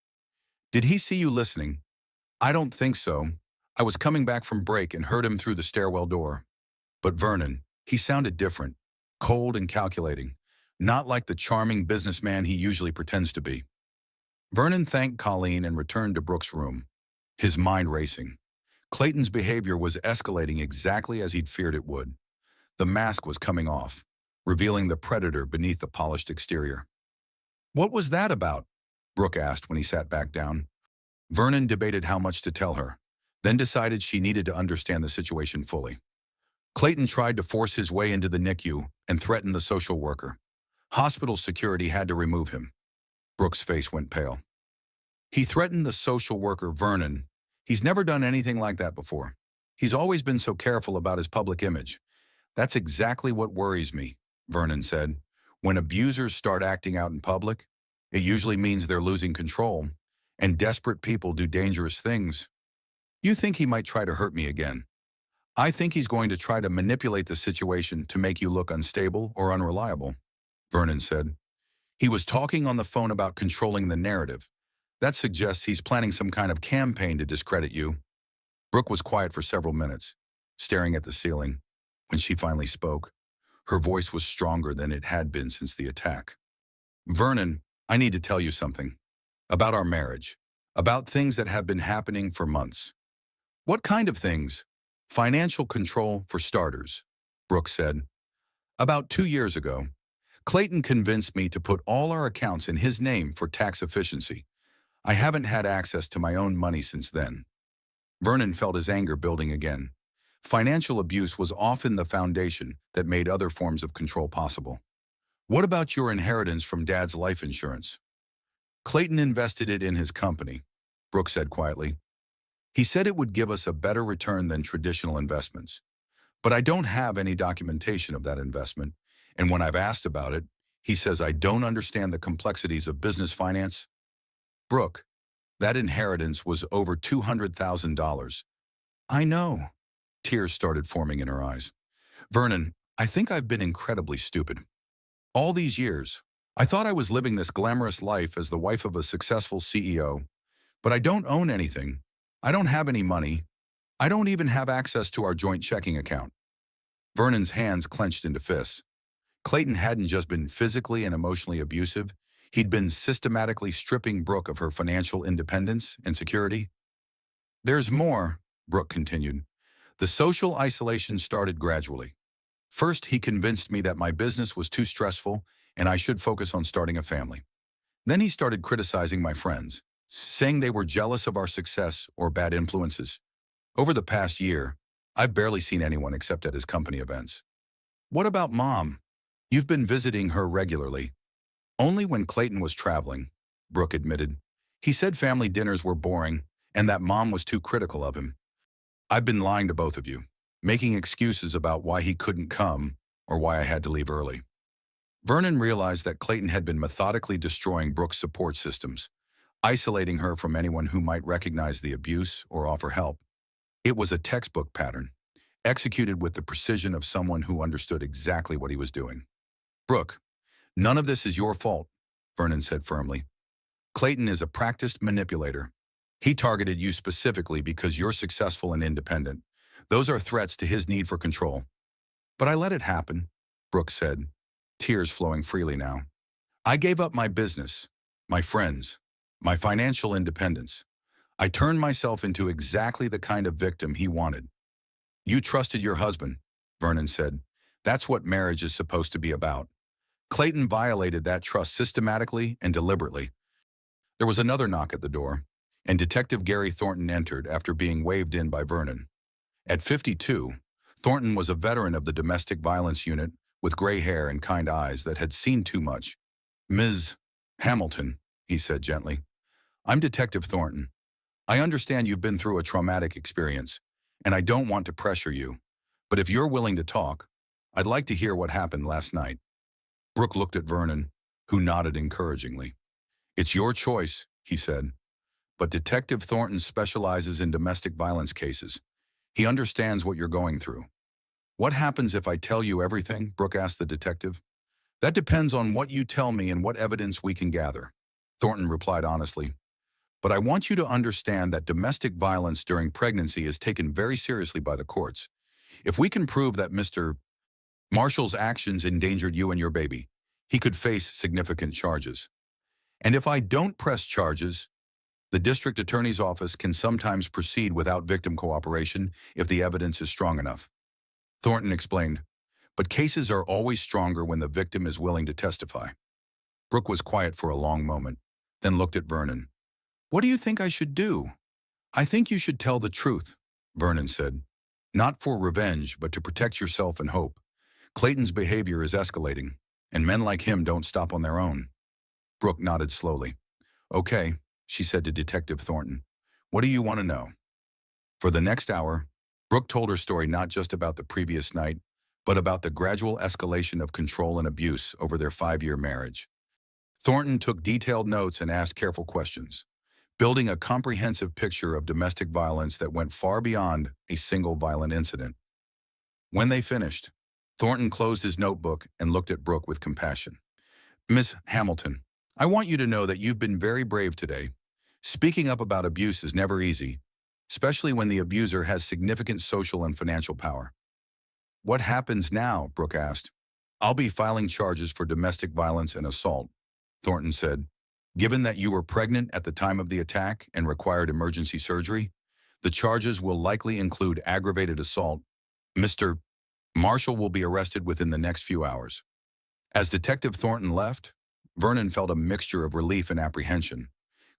Did he see you listening? I don't think so. I was coming back from break and heard him through the stairwell door. But Vernon, he sounded different, cold and calculating, not like the charming businessman he usually pretends to be. Vernon thanked Colleen and returned to Brooke's room, his mind racing. Clayton's behavior was escalating exactly as he'd feared it would. The mask was coming off, revealing the predator beneath the polished exterior. What was that about? Brooke asked when he sat back down. Vernon debated how much to tell her, then decided she needed to understand the situation fully. Clayton tried to force his way into the NICU and threatened the social worker. Hospital security had to remove him. Brooke's face went pale. He threatened the social worker, Vernon. He's never done anything like that before. He's always been so careful about his public image. That's exactly what worries me, Vernon said. When abusers start acting out in public, it usually means they're losing control, and desperate people do dangerous things. You think he might try to hurt me again? I think he's going to try to manipulate the situation to make you look unstable or unreliable, Vernon said. He was talking on the phone about controlling the narrative. That suggests he's planning some kind of campaign to discredit you. Brooke was quiet for several minutes, staring at the ceiling. When she finally spoke, her voice was stronger than it had been since the attack. Vernon, I need to tell you something. About our marriage. About things that have been happening for months. What kind of things? Financial control, for starters, Brooke said. About 2 years ago, Clayton convinced me to put all our accounts in his name for tax efficiency. I haven't had access to my own money since then. Vernon felt his anger building again. Financial abuse was often the foundation that made other forms of control possible. What about your inheritance from Dad's life insurance? Clayton invested it in his company, Brooke said quietly. He said it would give us a better return than traditional investments. But I don't have any documentation of that investment, and when I've asked about it, he says I don't understand the complexities of business finance. Brooke, that inheritance was over $200,000. I know. Tears started forming in her eyes. Vernon, I think I've been incredibly stupid. All these years, I thought I was living this glamorous life as the wife of a successful CEO, but I don't own anything. I don't have any money. I don't even have access to our joint checking account. Vernon's hands clenched into fists. Clayton hadn't just been physically and emotionally abusive. He'd been systematically stripping Brooke of her financial independence and security. There's more, Brooke continued. The social isolation started gradually. First, he convinced me that my business was too stressful and I should focus on starting a family. Then he started criticizing my friends, saying they were jealous of our success or bad influences. Over the past year, I've barely seen anyone except at his company events. What about Mom? You've been visiting her regularly. Only when Clayton was traveling, Brooke admitted. He said family dinners were boring and that Mom was too critical of him. I've been lying to both of you, making excuses about why he couldn't come or why I had to leave early. Vernon realized that Clayton had been methodically destroying Brooke's support systems, isolating her from anyone who might recognize the abuse or offer help. It was a textbook pattern, executed with the precision of someone who understood exactly what he was doing. Brooke, none of this is your fault, Vernon said firmly. Clayton is a practiced manipulator. He targeted you specifically because you're successful and independent. Those are threats to his need for control. But I let it happen, Brooke said, tears flowing freely now. I gave up my business, my friends, my financial independence. I turned myself into exactly the kind of victim he wanted. You trusted your husband, Vernon said. That's what marriage is supposed to be about. Clayton violated that trust systematically and deliberately. There was another knock at the door, and Detective Gary Thornton entered after being waved in by Vernon. At 52, Thornton was a veteran of the domestic violence unit with gray hair and kind eyes that had seen too much. Ms. Hamilton, he said gently, I'm Detective Thornton. I understand you've been through a traumatic experience, and I don't want to pressure you, but if you're willing to talk, I'd like to hear what happened last night. Brooke looked at Vernon, who nodded encouragingly. It's your choice, he said, but Detective Thornton specializes in domestic violence cases. He understands what you're going through. What happens if I tell you everything? Brooke asked the detective. That depends on what you tell me and what evidence we can gather, Thornton replied honestly. But I want you to understand that domestic violence during pregnancy is taken very seriously by the courts. If we can prove that Mr. Marshall's actions endangered you and your baby, he could face significant charges. And if I don't press charges, the district attorney's office can sometimes proceed without victim cooperation if the evidence is strong enough. Thornton explained, but cases are always stronger when the victim is willing to testify. Brooke was quiet for a long moment, then looked at Vernon. What do you think I should do? I think you should tell the truth, Vernon said. Not for revenge, but to protect yourself and hope. Clayton's behavior is escalating, and men like him don't stop on their own. Brooke nodded slowly. Okay, she said to Detective Thornton. What do you want to know? For the next hour, Brooke told her story not just about the previous night, but about the gradual escalation of control and abuse over their 5-year marriage. Thornton took detailed notes and asked careful questions, building a comprehensive picture of domestic violence that went far beyond a single violent incident. When they finished, Thornton closed his notebook and looked at Brooke with compassion. Miss Hamilton, I want you to know that you've been very brave today. Speaking up about abuse is never easy, especially when the abuser has significant social and financial power. What happens now? Brooke asked. I'll be filing charges for domestic violence and assault, Thornton said. Given that you were pregnant at the time of the attack and required emergency surgery, the charges will likely include aggravated assault. Mr. Marshall will be arrested within the next few hours. As Detective Thornton left, Vernon felt a mixture of relief and apprehension.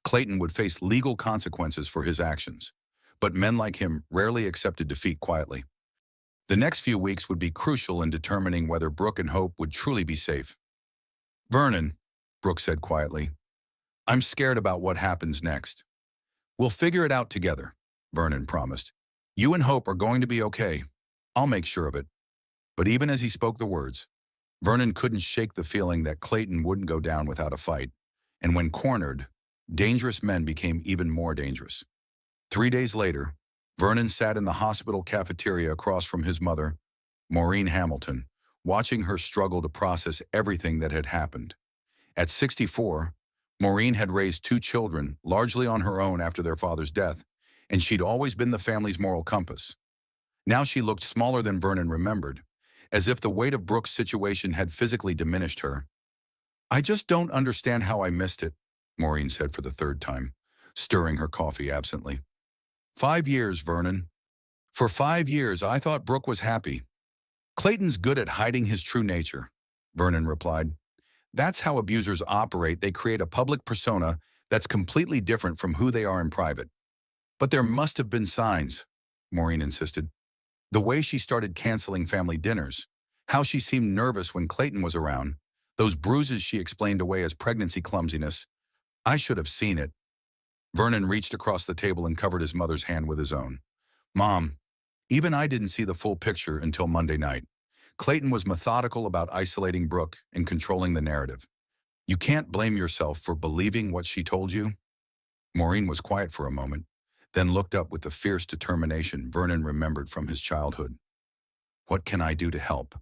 Clayton would face legal consequences for his actions, but men like him rarely accepted defeat quietly. The next few weeks would be crucial in determining whether Brooke and Hope would truly be safe. Vernon, Brooke said quietly, I'm scared about what happens next. We'll figure it out together, Vernon promised. You and Hope are going to be okay. I'll make sure of it. But even as he spoke the words, Vernon couldn't shake the feeling that Clayton wouldn't go down without a fight. And when cornered, dangerous men became even more dangerous. 3 days later, Vernon sat in the hospital cafeteria across from his mother, Maureen Hamilton, watching her struggle to process everything that had happened. At 64, Maureen had raised 2 children, largely on her own after their father's death, and she'd always been the family's moral compass. Now she looked smaller than Vernon remembered, as if the weight of Brooke's situation had physically diminished her. I just don't understand how I missed it, Maureen said for the 3rd time, stirring her coffee absently. 5 years, Vernon. For 5 years, I thought Brooke was happy. Clayton's good at hiding his true nature, Vernon replied. That's how abusers operate. They create a public persona that's completely different from who they are in private. But there must have been signs, Maureen insisted. The way she started canceling family dinners, how she seemed nervous when Clayton was around, those bruises she explained away as pregnancy clumsiness. I should have seen it. Vernon reached across the table and covered his mother's hand with his own. Mom, even I didn't see the full picture until Monday night. Clayton was methodical about isolating Brooke and controlling the narrative. You can't blame yourself for believing what she told you. Maureen was quiet for a moment, then looked up with the fierce determination Vernon remembered from his childhood. What can I do to help?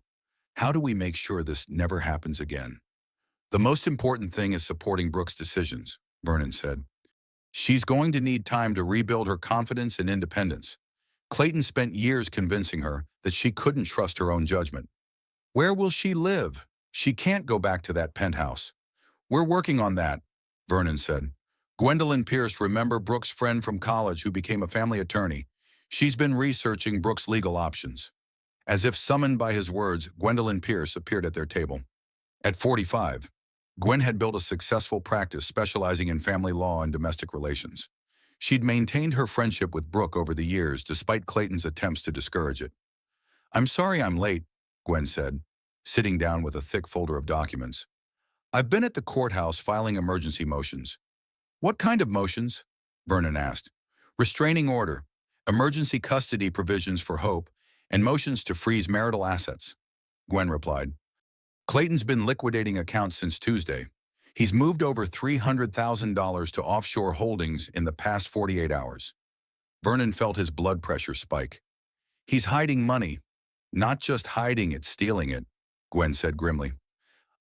How do we make sure this never happens again? The most important thing is supporting Brooke's decisions, Vernon said. She's going to need time to rebuild her confidence and independence. Clayton spent years convincing her that she couldn't trust her own judgment. Where will she live? She can't go back to that penthouse. We're working on that, Vernon said. Gwendolyn Pierce, remember Brooke's friend from college who became a family attorney? She's been researching Brooke's legal options. As if summoned by his words, Gwendolyn Pierce appeared at their table. At 45, Gwen had built a successful practice specializing in family law and domestic relations. She'd maintained her friendship with Brooke over the years despite Clayton's attempts to discourage it. I'm sorry I'm late, Gwen said, sitting down with a thick folder of documents. I've been at the courthouse filing emergency motions. What kind of motions? Vernon asked. Restraining order, emergency custody provisions for Hope, and motions to freeze marital assets, Gwen replied. Clayton's been liquidating accounts since Tuesday. He's moved over $300,000 to offshore holdings in the past 48 hours. Vernon felt his blood pressure spike. He's hiding money. Not just hiding it, stealing it, Gwen said grimly.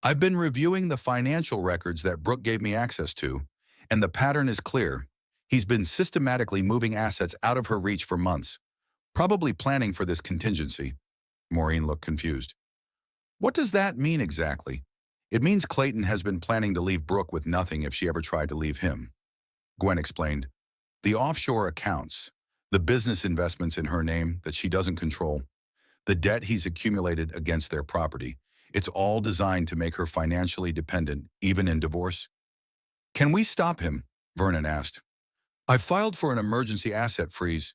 I've been reviewing the financial records that Brooke gave me access to, and the pattern is clear. He's been systematically moving assets out of her reach for months, probably planning for this contingency. Maureen looked confused. What does that mean exactly? It means Clayton has been planning to leave Brooke with nothing if she ever tried to leave him. Gwen explained. The offshore accounts, the business investments in her name that she doesn't control, the debt he's accumulated against their property, it's all designed to make her financially dependent, even in divorce. Can we stop him? Vernon asked. I've filed for an emergency asset freeze,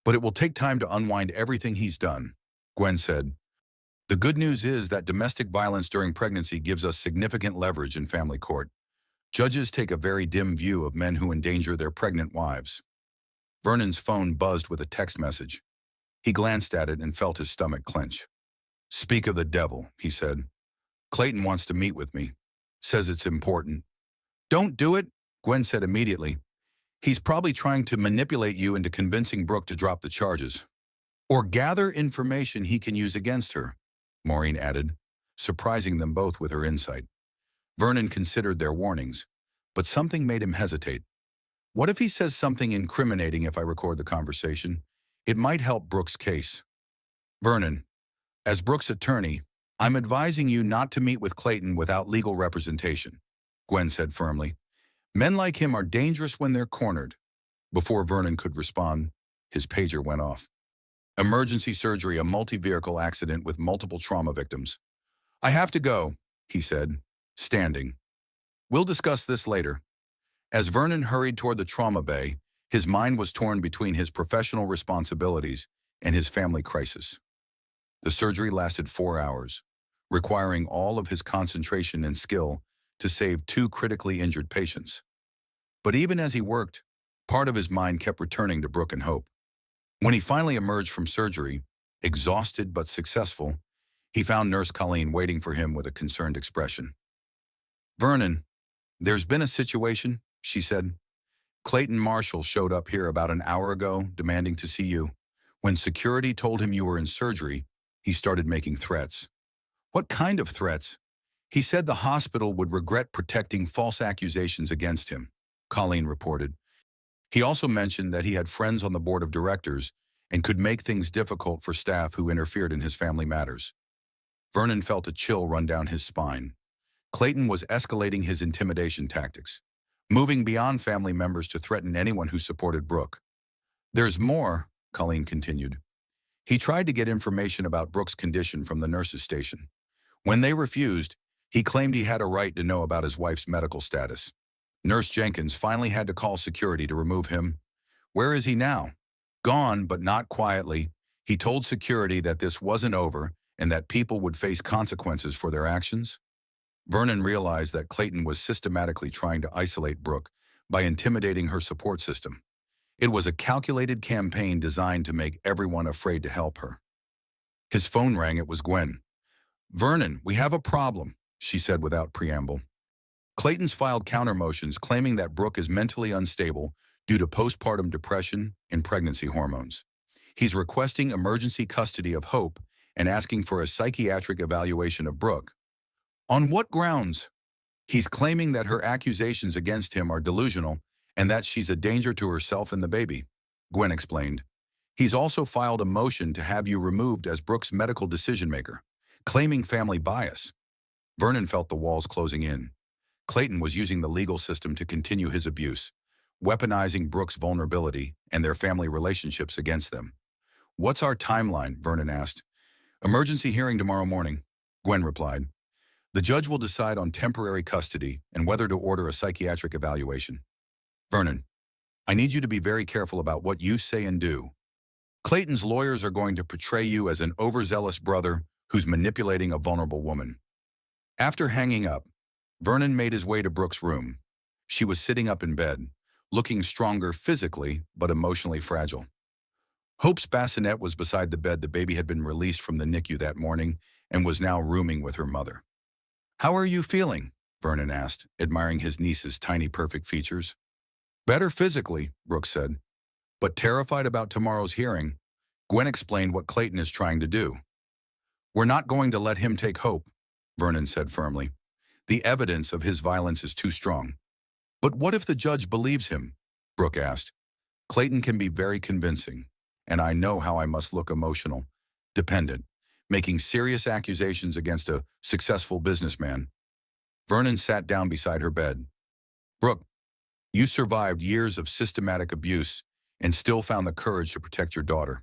but it will take time to unwind everything he's done, Gwen said. The good news is that domestic violence during pregnancy gives us significant leverage in family court. Judges take a very dim view of men who endanger their pregnant wives. Vernon's phone buzzed with a text message. He glanced at it and felt his stomach clench. Speak of the devil, he said. Clayton wants to meet with me. Says it's important. Don't do it, Gwen said immediately. He's probably trying to manipulate you into convincing Brooke to drop the charges. Or gather information he can use against her, Maureen added, surprising them both with her insight. Vernon considered their warnings, but something made him hesitate. What if he says something incriminating if I record the conversation? It might help Brooke's case. Vernon, as Brooke's attorney, I'm advising you not to meet with Clayton without legal representation, Gwen said firmly. Men like him are dangerous when they're cornered. Before Vernon could respond, his pager went off. Emergency surgery, a multi-vehicle accident with multiple trauma victims. I have to go, he said, standing. We'll discuss this later. As Vernon hurried toward the trauma bay, his mind was torn between his professional responsibilities and his family crisis. The surgery lasted 4 hours, requiring all of his concentration and skill to save 2 critically injured patients. But even as he worked, part of his mind kept returning to Brooke and Hope. When he finally emerged from surgery, exhausted but successful, he found Nurse Colleen waiting for him with a concerned expression. Vernon, there's been a situation, she said. Clayton Marshall showed up here about an hour ago, demanding to see you. When security told him you were in surgery, he started making threats. What kind of threats? He said the hospital would regret protecting false accusations against him, Colleen reported. He also mentioned that he had friends on the board of directors and could make things difficult for staff who interfered in his family matters. Vernon felt a chill run down his spine. Clayton was escalating his intimidation tactics, moving beyond family members to threaten anyone who supported Brooke. There's more, Colleen continued. He tried to get information about Brooke's condition from the nurses' station. When they refused, he claimed he had a right to know about his wife's medical status. Nurse Jenkins finally had to call security to remove him. Where is he now? Gone, but not quietly. He told security that this wasn't over and that people would face consequences for their actions. Vernon realized that Clayton was systematically trying to isolate Brooke by intimidating her support system. It was a calculated campaign designed to make everyone afraid to help her. His phone rang. It was Gwen. Vernon, we have a problem, she said without preamble. Clayton's filed counter-motions claiming that Brooke is mentally unstable due to postpartum depression and pregnancy hormones. He's requesting emergency custody of Hope and asking for a psychiatric evaluation of Brooke. On what grounds? He's claiming that her accusations against him are delusional and that she's a danger to herself and the baby, Gwen explained. He's also filed a motion to have you removed as Brooke's medical decision-maker, claiming family bias. Vernon felt the walls closing in. Clayton was using the legal system to continue his abuse, weaponizing Brooke's vulnerability and their family relationships against them. What's our timeline? Vernon asked. Emergency hearing tomorrow morning, Gwen replied. The judge will decide on temporary custody and whether to order a psychiatric evaluation. Vernon, I need you to be very careful about what you say and do. Clayton's lawyers are going to portray you as an overzealous brother who's manipulating a vulnerable woman. After hanging up, Vernon made his way to Brooke's room. She was sitting up in bed, looking stronger physically but emotionally fragile. Hope's bassinet was beside the bed. The baby had been released from the NICU that morning and was now rooming with her mother. How are you feeling? Vernon asked, admiring his niece's tiny perfect features. Better physically, Brooke said, but terrified about tomorrow's hearing. Gwen explained what Clayton is trying to do. We're not going to let him take Hope, Vernon said firmly. The evidence of his violence is too strong. But what if the judge believes him? Brooke asked. Clayton can be very convincing, and I know how I must look emotional, dependent, making serious accusations against a successful businessman. Vernon sat down beside her bed. Brooke, you survived years of systematic abuse and still found the courage to protect your daughter.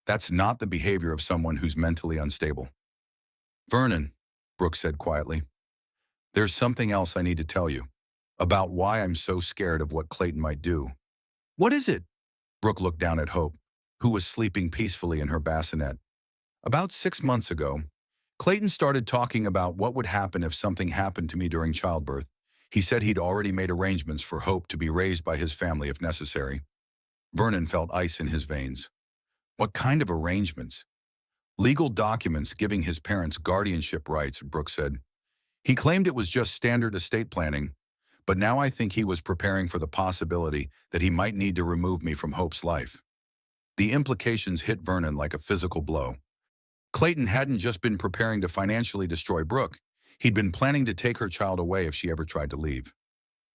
That's not the behavior of someone who's mentally unstable. Vernon, Brooke said quietly, there's something else I need to tell you about why I'm so scared of what Clayton might do. What is it? Brooke looked down at Hope, who was sleeping peacefully in her bassinet. About 6 months ago, Clayton started talking about what would happen if something happened to me during childbirth. He said he'd already made arrangements for Hope to be raised by his family if necessary. Vernon felt ice in his veins. What kind of arrangements? Legal documents giving his parents guardianship rights, Brooke said. He claimed it was just standard estate planning, but now I think he was preparing for the possibility that he might need to remove me from Hope's life. The implications hit Vernon like a physical blow. Clayton hadn't just been preparing to financially destroy Brooke. He'd been planning to take her child away if she ever tried to leave.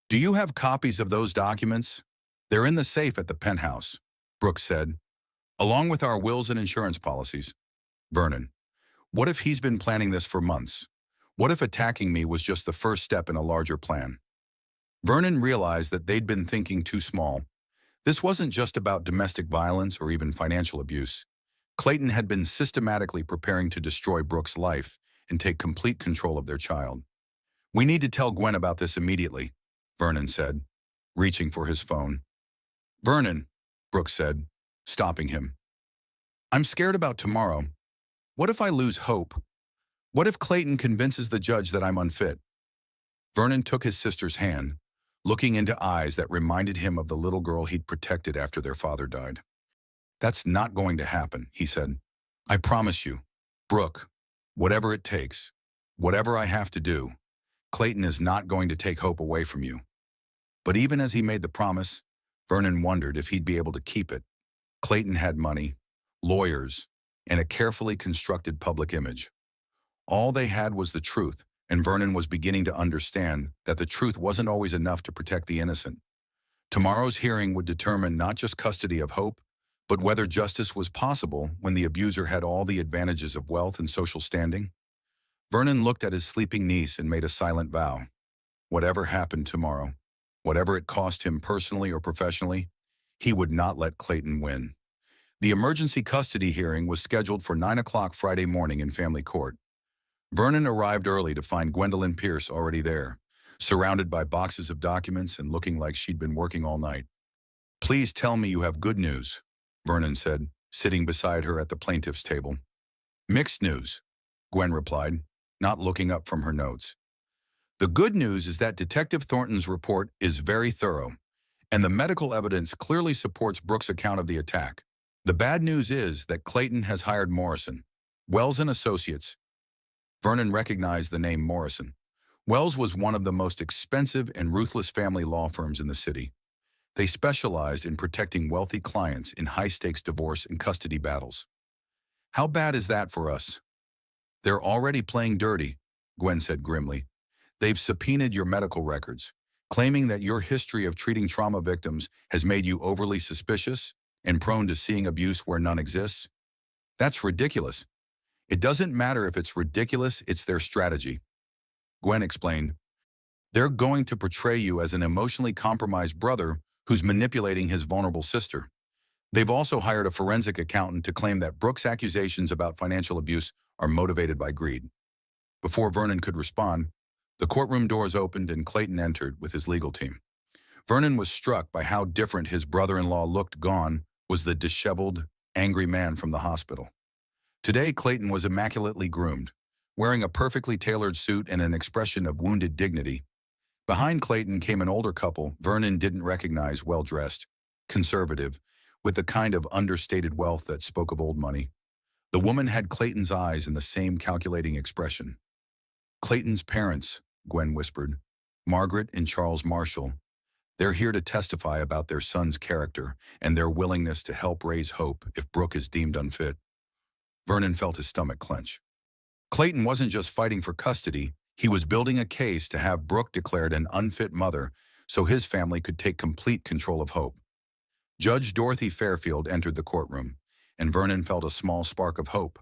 Do you have copies of those documents? They're in the safe at the penthouse, Brooke said, along with our wills and insurance policies. Vernon, what if he's been planning this for months? What if attacking me was just the first step in a larger plan? Vernon realized that they'd been thinking too small. This wasn't just about domestic violence or even financial abuse. Clayton had been systematically preparing to destroy Brooke's life and take complete control of their child. We need to tell Gwen about this immediately, Vernon said, reaching for his phone. Vernon, Brooke said, stopping him. I'm scared about tomorrow. What if I lose hope? What if Clayton convinces the judge that I'm unfit? Vernon took his sister's hand, looking into eyes that reminded him of the little girl he'd protected after their father died. That's not going to happen, he said. I promise you, Brooke, whatever it takes, whatever I have to do, Clayton is not going to take hope away from you. But even as he made the promise, Vernon wondered if he'd be able to keep it. Clayton had money, lawyers, and a carefully constructed public image. All they had was the truth, and Vernon was beginning to understand that the truth wasn't always enough to protect the innocent. Tomorrow's hearing would determine not just custody of Hope, but whether justice was possible when the abuser had all the advantages of wealth and social standing. Vernon looked at his sleeping niece and made a silent vow. Whatever happened tomorrow, whatever it cost him personally or professionally, he would not let Clayton win. The emergency custody hearing was scheduled for 9 o'clock Friday morning in family court. Vernon arrived early to find Gwendolyn Pierce already there, surrounded by boxes of documents and looking like she'd been working all night. Please tell me you have good news, Vernon said, sitting beside her at the plaintiff's table. Mixed news, Gwen replied, not looking up from her notes. The good news is that Detective Thornton's report is very thorough, and the medical evidence clearly supports Brooke's account of the attack. The bad news is that Clayton has hired Morrison, Wells and Associates. Vernon recognized the name Morrison. Wells was one of the most expensive and ruthless family law firms in the city. They specialized in protecting wealthy clients in high-stakes divorce and custody battles. How bad is that for us? They're already playing dirty, Gwen said grimly. They've subpoenaed your medical records, claiming that your history of treating trauma victims has made you overly suspicious and prone to seeing abuse where none exists. That's ridiculous. It doesn't matter if it's ridiculous, it's their strategy. Gwen explained. They're going to portray you as an emotionally compromised brother who's manipulating his vulnerable sister. They've also hired a forensic accountant to claim that Brooke's accusations about financial abuse are motivated by greed. Before Vernon could respond, the courtroom doors opened and Clayton entered with his legal team. Vernon was struck by how different his brother-in-law looked. Gone was the disheveled, angry man from the hospital. Today, Clayton was immaculately groomed, wearing a perfectly tailored suit and an expression of wounded dignity. Behind Clayton came an older couple Vernon didn't recognize, well-dressed, conservative, with the kind of understated wealth that spoke of old money. The woman had Clayton's eyes and the same calculating expression. Clayton's parents, Gwen whispered, Margaret and Charles Marshall. They're here to testify about their son's character and their willingness to help raise Hope if Brooke is deemed unfit. Vernon felt his stomach clench. Clayton wasn't just fighting for custody, he was building a case to have Brooke declared an unfit mother so his family could take complete control of Hope. Judge Dorothy Fairfield entered the courtroom, and Vernon felt a small spark of hope.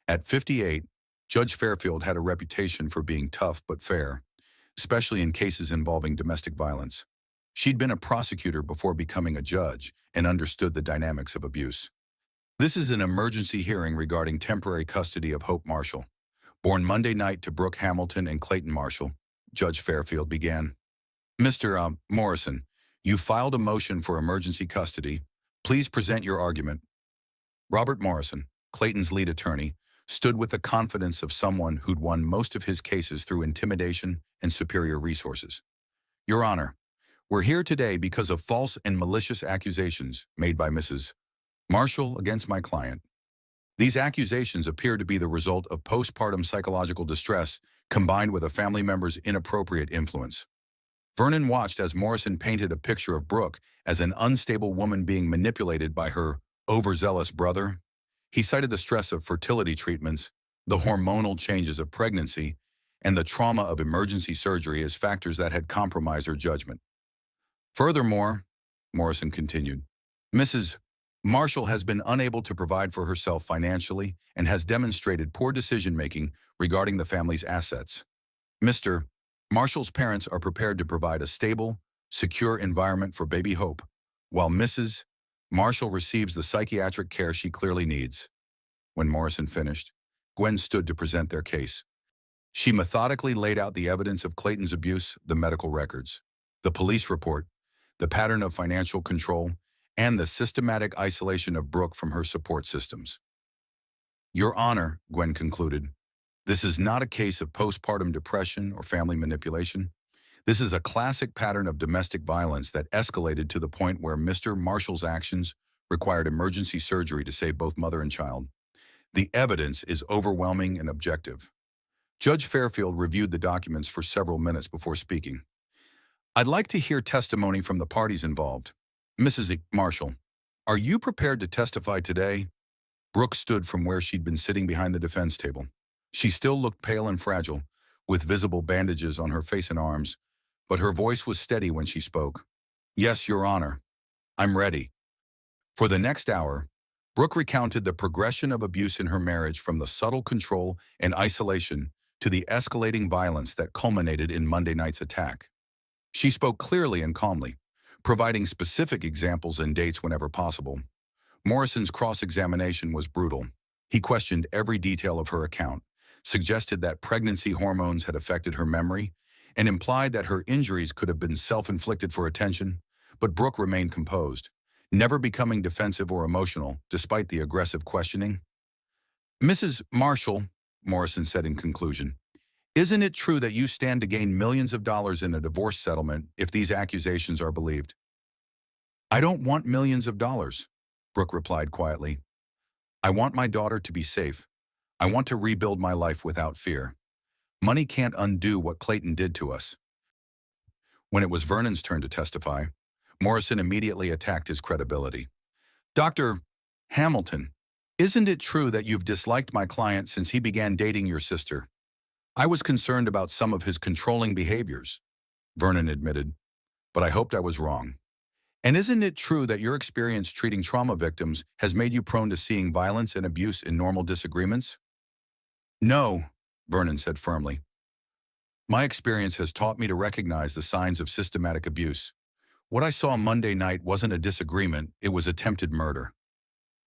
At 58, Judge Fairfield had a reputation for being tough but fair, especially in cases involving domestic violence. She'd been a prosecutor before becoming a judge and understood the dynamics of abuse. This is an emergency hearing regarding temporary custody of Hope Marshall. Born Monday night to Brooke Hamilton and Clayton Marshall, Judge Fairfield began. Mr. Morrison, you filed a motion for emergency custody. Please present your argument. Robert Morrison, Clayton's lead attorney, stood with the confidence of someone who'd won most of his cases through intimidation and superior resources. Your Honor, we're here today because of false and malicious accusations made by Mrs. Marshall against my client. These accusations appear to be the result of postpartum psychological distress combined with a family member's inappropriate influence. Vernon watched as Morrison painted a picture of Brooke as an unstable woman being manipulated by her overzealous brother. He cited the stress of fertility treatments, the hormonal changes of pregnancy, and the trauma of emergency surgery as factors that had compromised her judgment. Furthermore, Morrison continued, Mrs. Marshall has been unable to provide for herself financially and has demonstrated poor decision-making regarding the family's assets. Mr. Marshall's parents are prepared to provide a stable, secure environment for baby Hope, while Mrs. Marshall receives the psychiatric care she clearly needs. When Morrison finished, Gwen stood to present their case. She methodically laid out the evidence of Clayton's abuse, the medical records, the police report, the pattern of financial control, and the systematic isolation of Brooke from her support systems. Your Honor, Gwen concluded, this is not a case of postpartum depression or family manipulation. This is a classic pattern of domestic violence that escalated to the point where Mr. Marshall's actions required emergency surgery to save both mother and child. The evidence is overwhelming and objective. Judge Fairfield reviewed the documents for several minutes before speaking. I'd like to hear testimony from the parties involved. Mrs. Marshall, are you prepared to testify today? Brooke stood from where she'd been sitting behind the defense table. She still looked pale and fragile, with visible bandages on her face and arms, but her voice was steady when she spoke. Yes, Your Honor. I'm ready. For the next hour, Brooke recounted the progression of abuse in her marriage from the subtle control and isolation to the escalating violence that culminated in Monday night's attack. She spoke clearly and calmly, providing specific examples and dates whenever possible. Morrison's cross-examination was brutal. He questioned every detail of her account, suggested that pregnancy hormones had affected her memory, and implied that her injuries could have been self-inflicted for attention, but Brooke remained composed, never becoming defensive or emotional despite the aggressive questioning. Mrs. Marshall, Morrison said in conclusion, isn't it true that you stand to gain millions of dollars in a divorce settlement if these accusations are believed? I don't want millions of dollars, Brooke replied quietly. I want my daughter to be safe. I want to rebuild my life without fear. Money can't undo what Clayton did to us. When it was Vernon's turn to testify, Morrison immediately attacked his credibility. Dr. Hamilton, isn't it true that you've disliked my client since he began dating your sister? I was concerned about some of his controlling behaviors, Vernon admitted, but I hoped I was wrong. And isn't it true that your experience treating trauma victims has made you prone to seeing violence and abuse in normal disagreements? No, Vernon said firmly. My experience has taught me to recognize the signs of systematic abuse. What I saw Monday night wasn't a disagreement, it was attempted murder.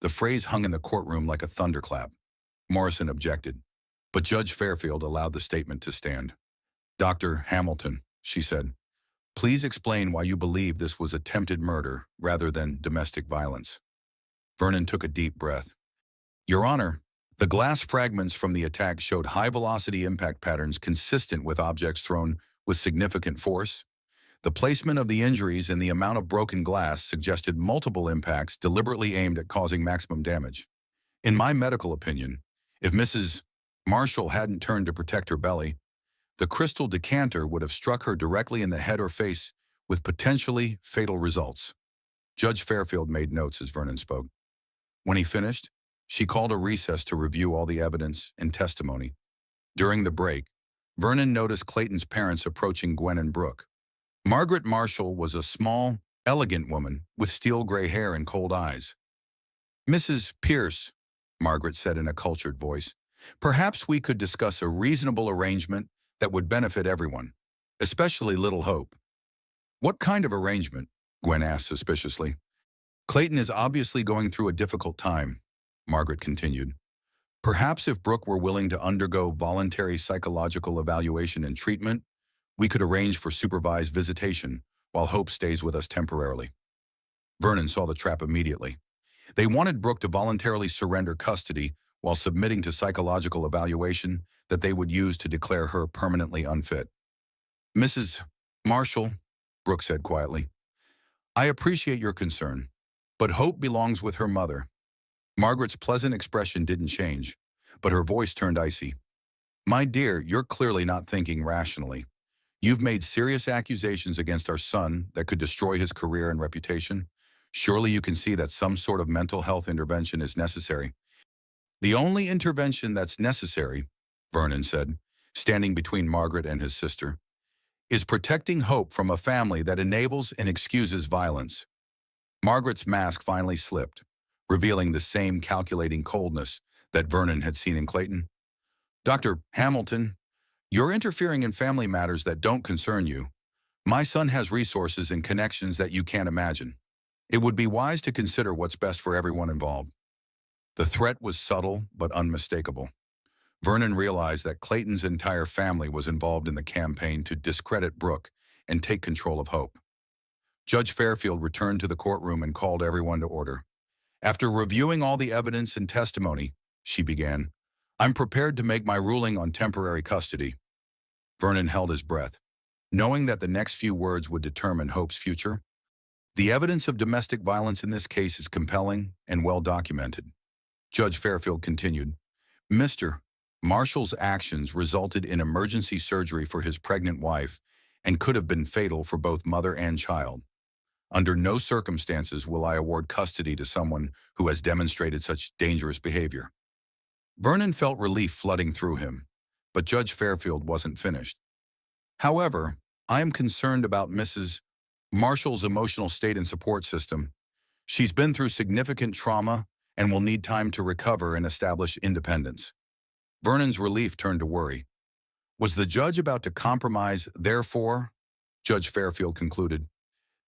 The phrase hung in the courtroom like a thunderclap. Morrison objected, but Judge Fairfield allowed the statement to stand. Dr. Hamilton, she said, please explain why you believe this was attempted murder rather than domestic violence. Vernon took a deep breath. Your Honor, the glass fragments from the attack showed high-velocity impact patterns consistent with objects thrown with significant force. The placement of the injuries and the amount of broken glass suggested multiple impacts deliberately aimed at causing maximum damage. In my medical opinion, if Mrs. Marshall hadn't turned to protect her belly, the crystal decanter would have struck her directly in the head or face with potentially fatal results. Judge Fairfield made notes as Vernon spoke. When he finished, she called a recess to review all the evidence and testimony. During the break, Vernon noticed Clayton's parents approaching Gwen and Brooke. Margaret Marshall was a small, elegant woman with steel gray hair and cold eyes. "Mrs. Pierce," Margaret said in a cultured voice, "perhaps we could discuss a reasonable arrangement that would benefit everyone, especially little Hope." "What kind of arrangement?" Gwen asked suspiciously. "Clayton is obviously going through a difficult time," Margaret continued. "Perhaps if Brooke were willing to undergo voluntary psychological evaluation and treatment, we could arrange for supervised visitation while Hope stays with us temporarily." Vernon saw the trap immediately. They wanted Brooke to voluntarily surrender custody while submitting to psychological evaluation that they would use to declare her permanently unfit. "Mrs. Marshall," Brooke said quietly, "I appreciate your concern, but Hope belongs with her mother." Margaret's pleasant expression didn't change, but her voice turned icy. "My dear, you're clearly not thinking rationally. You've made serious accusations against our son that could destroy his career and reputation. Surely you can see that some sort of mental health intervention is necessary." "The only intervention that's necessary," Vernon said, standing between Margaret and his sister, "is protecting Hope from a family that enables and excuses violence." Margaret's mask finally slipped, revealing the same calculating coldness that Vernon had seen in Clayton. "Dr. Hamilton, you're interfering in family matters that don't concern you. My son has resources and connections that you can't imagine. It would be wise to consider what's best for everyone involved." The threat was subtle but unmistakable. Vernon realized that Clayton's entire family was involved in the campaign to discredit Brooke and take control of Hope. Judge Fairfield returned to the courtroom and called everyone to order. "After reviewing all the evidence and testimony," she began, "I'm prepared to make my ruling on temporary custody." Vernon held his breath, knowing that the next few words would determine Hope's future. "The evidence of domestic violence in this case is compelling and well documented." Judge Fairfield continued, "Mr. Marshall's actions resulted in emergency surgery for his pregnant wife and could have been fatal for both mother and child. Under no circumstances will I award custody to someone who has demonstrated such dangerous behavior." Vernon felt relief flooding through him, but Judge Fairfield wasn't finished. "However, I am concerned about Mrs. Marshall's emotional state and support system. She's been through significant trauma and will need time to recover and establish independence." Vernon's relief turned to worry. Was the judge about to compromise, therefore? Judge Fairfield concluded,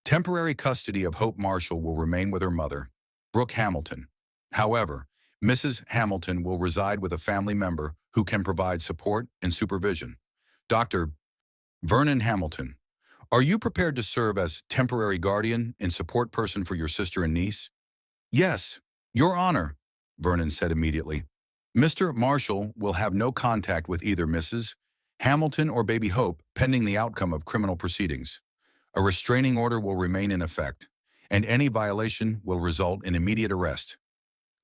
"Temporary custody of Hope Marshall will remain with her mother, Brooke Hamilton. However, Mrs. Hamilton will reside with a family member who can provide support and supervision. Dr. Vernon Hamilton, are you prepared to serve as temporary guardian and support person for your sister and niece?" "Yes, Your Honor," Vernon said immediately. "Mr. Marshall will have no contact with either Mrs. Hamilton or baby Hope pending the outcome of criminal proceedings. A restraining order will remain in effect, and any violation will result in immediate arrest."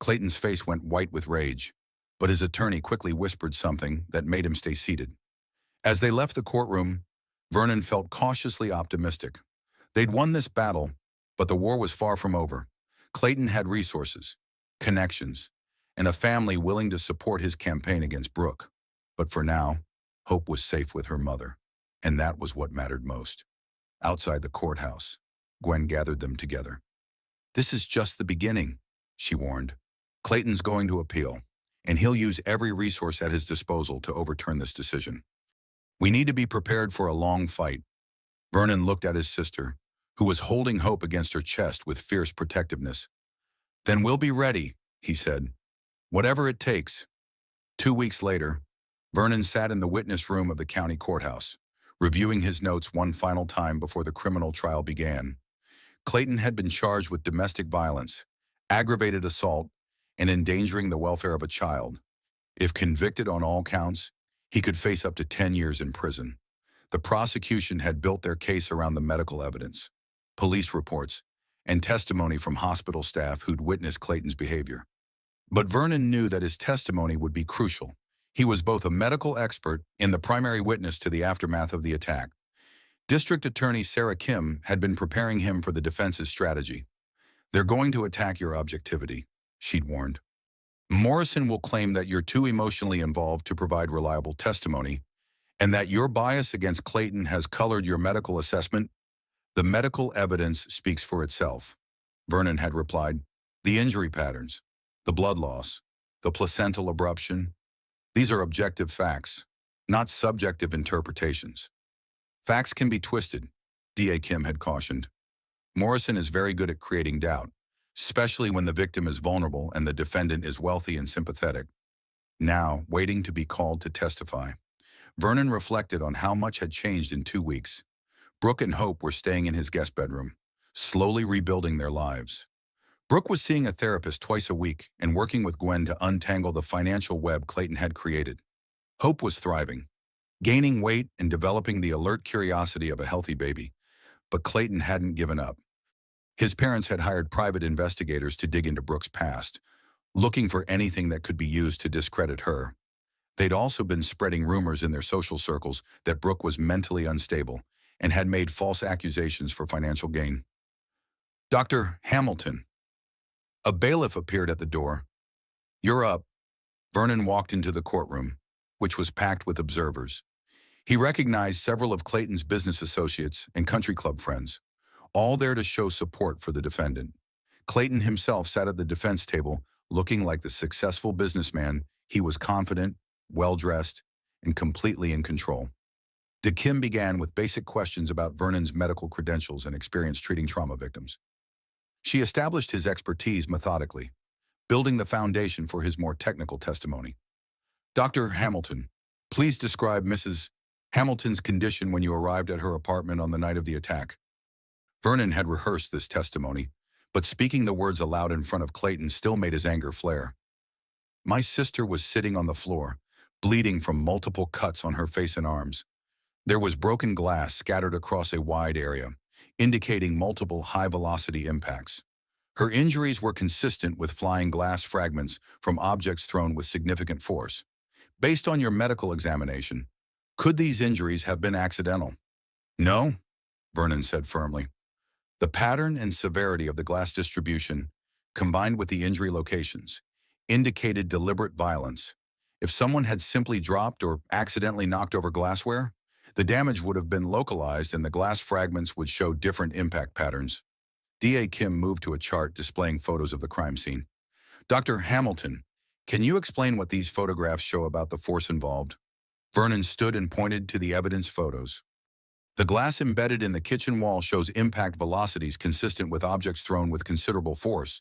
Clayton's face went white with rage, but his attorney quickly whispered something that made him stay seated. As they left the courtroom, Vernon felt cautiously optimistic. They'd won this battle, but the war was far from over. Clayton had resources, connections, and a family willing to support his campaign against Brooke. But for now, Hope was safe with her mother, and that was what mattered most. Outside the courthouse, Gwen gathered them together. "This is just the beginning," she warned. "Clayton's going to appeal, and he'll use every resource at his disposal to overturn this decision. We need to be prepared for a long fight." Vernon looked at his sister, who was holding Hope against her chest with fierce protectiveness. "Then we'll be ready," he said. "Whatever it takes." 2 weeks later, Vernon sat in the witness room of the county courthouse, reviewing his notes one final time before the criminal trial began. Clayton had been charged with domestic violence, aggravated assault, and endangering the welfare of a child. If convicted on all counts, he could face up to 10 years in prison. The prosecution had built their case around the medical evidence, police reports, and testimony from hospital staff who'd witnessed Clayton's behavior. But Vernon knew that his testimony would be crucial. He was both a medical expert and the primary witness to the aftermath of the attack. District Attorney Sarah Kim had been preparing him for the defense's strategy. "They're going to attack your objectivity," she'd warned. "Morrison will claim that you're too emotionally involved to provide reliable testimony, and that your bias against Clayton has colored your medical assessment The medical evidence speaks for itself, Vernon had replied. The injury patterns, the blood loss, the placental abruption, these are objective facts, not subjective interpretations. Facts can be twisted, D.A. Kim had cautioned. Morrison is very good at creating doubt, especially when the victim is vulnerable and the defendant is wealthy and sympathetic. Now, waiting to be called to testify, Vernon reflected on how much had changed in 2 weeks. Brooke and Hope were staying in his guest bedroom, slowly rebuilding their lives. Brooke was seeing a therapist twice a week and working with Gwen to untangle the financial web Clayton had created. Hope was thriving, gaining weight and developing the alert curiosity of a healthy baby. But Clayton hadn't given up. His parents had hired private investigators to dig into Brooke's past, looking for anything that could be used to discredit her. They'd also been spreading rumors in their social circles that Brooke was mentally unstable and had made false accusations for financial gain. Dr. Hamilton. A bailiff appeared at the door. You're up. Vernon walked into the courtroom, which was packed with observers. He recognized several of Clayton's business associates and country club friends, all there to show support for the defendant. Clayton himself sat at the defense table, looking like the successful businessman. He was confident, well-dressed, and completely in control. Kim began with basic questions about Vernon's medical credentials and experience treating trauma victims. She established his expertise methodically, building the foundation for his more technical testimony. Dr. Hamilton, please describe Mrs. Hamilton's condition when you arrived at her apartment on the night of the attack. Vernon had rehearsed this testimony, but speaking the words aloud in front of Clayton still made his anger flare. My sister was sitting on the floor, bleeding from multiple cuts on her face and arms. There was broken glass scattered across a wide area, indicating multiple high-velocity impacts. Her injuries were consistent with flying glass fragments from objects thrown with significant force. Based on your medical examination, could these injuries have been accidental? No, Vernon said firmly. The pattern and severity of the glass distribution, combined with the injury locations, indicated deliberate violence. If someone had simply dropped or accidentally knocked over glassware, the damage would have been localized and the glass fragments would show different impact patterns. D.A. Kim moved to a chart displaying photos of the crime scene. Dr. Hamilton, can you explain what these photographs show about the force involved? Vernon stood and pointed to the evidence photos. The glass embedded in the kitchen wall shows impact velocities consistent with objects thrown with considerable force.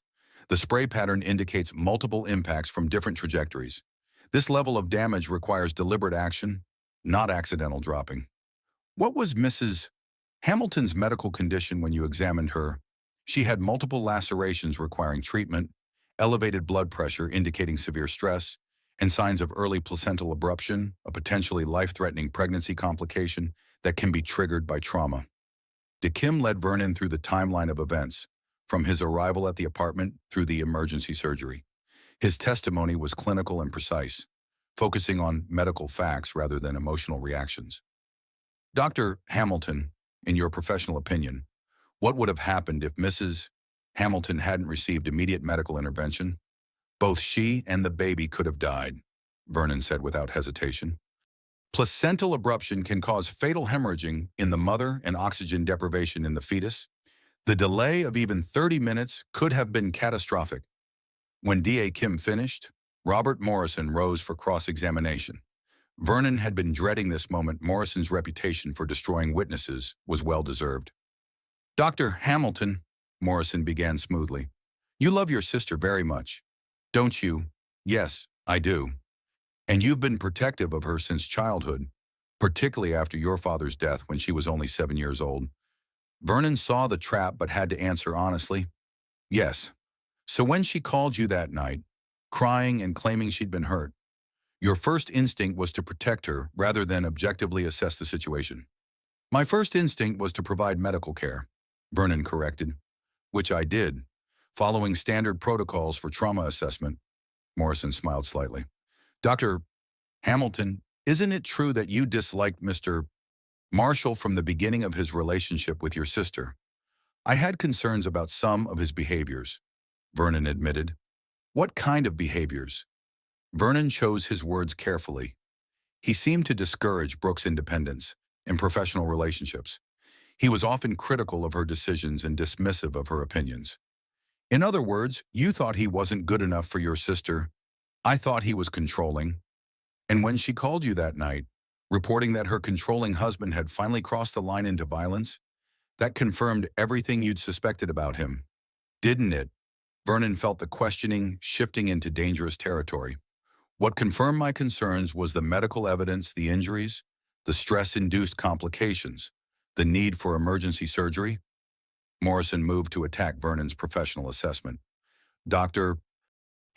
The spray pattern indicates multiple impacts from different trajectories. This level of damage requires deliberate action, not accidental dropping. What was Mrs. Hamilton's medical condition when you examined her? She had multiple lacerations requiring treatment, elevated blood pressure indicating severe stress, and signs of early placental abruption, a potentially life-threatening pregnancy complication that can be triggered by trauma. Kim led Vernon through the timeline of events, from his arrival at the apartment through the emergency surgery. His testimony was clinical and precise, focusing on medical facts rather than emotional reactions. Dr. Hamilton, in your professional opinion, what would have happened if Mrs. Hamilton hadn't received immediate medical intervention? Both she and the baby could have died, Vernon said without hesitation. Placental abruption can cause fatal hemorrhaging in the mother and oxygen deprivation in the fetus. The delay of even 30 minutes could have been catastrophic. When D.A. Kim finished, Robert Morrison rose for cross-examination. Vernon had been dreading this moment. Morrison's reputation for destroying witnesses was well-deserved. Dr. Hamilton, Morrison began smoothly, you love your sister very much, don't you? Yes, I do. And you've been protective of her since childhood, particularly after your father's death when she was only 7 years old. Vernon saw the trap but had to answer honestly. Yes. So when she called you that night, crying and claiming she'd been hurt, your first instinct was to protect her rather than objectively assess the situation. My first instinct was to provide medical care, Vernon corrected, which I did, following standard protocols for trauma assessment. Morrison smiled slightly. Dr. Hamilton, isn't it true that you disliked Mr. Marshall from the beginning of his relationship with your sister? I had concerns about some of his behaviors, Vernon admitted. What kind of behaviors? Vernon chose his words carefully. He seemed to discourage Brooke's independence in professional relationships. He was often critical of her decisions and dismissive of her opinions. In other words, you thought he wasn't good enough for your sister. I thought he was controlling. And when she called you that night, reporting that her controlling husband had finally crossed the line into violence, that confirmed everything you'd suspected about him, didn't it? Vernon felt the questioning shifting into dangerous territory. What confirmed my concerns was the medical evidence, the injuries, the stress-induced complications, the need for emergency surgery. Morrison moved to attack Vernon's professional assessment. Dr.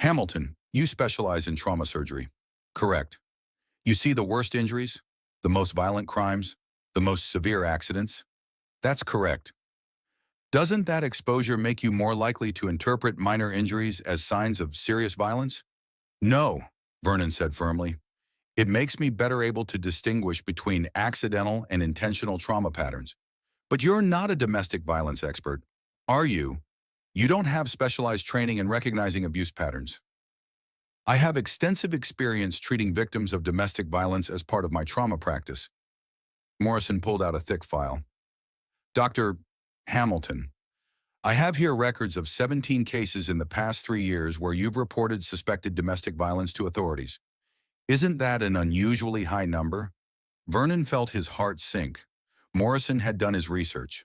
Hamilton, you specialize in trauma surgery. Correct. You see the worst injuries, the most violent crimes, the most severe accidents? That's correct. Doesn't that exposure make you more likely to interpret minor injuries as signs of serious violence? No, Vernon said firmly. It makes me better able to distinguish between accidental and intentional trauma patterns. But you're not a domestic violence expert, are you? You don't have specialized training in recognizing abuse patterns. I have extensive experience treating victims of domestic violence as part of my trauma practice. Morrison pulled out a thick file. Dr. Hamilton, I have here records of 17 cases in the past 3 years where you've reported suspected domestic violence to authorities. Isn't that an unusually high number? Vernon felt his heart sink. Morrison had done his research.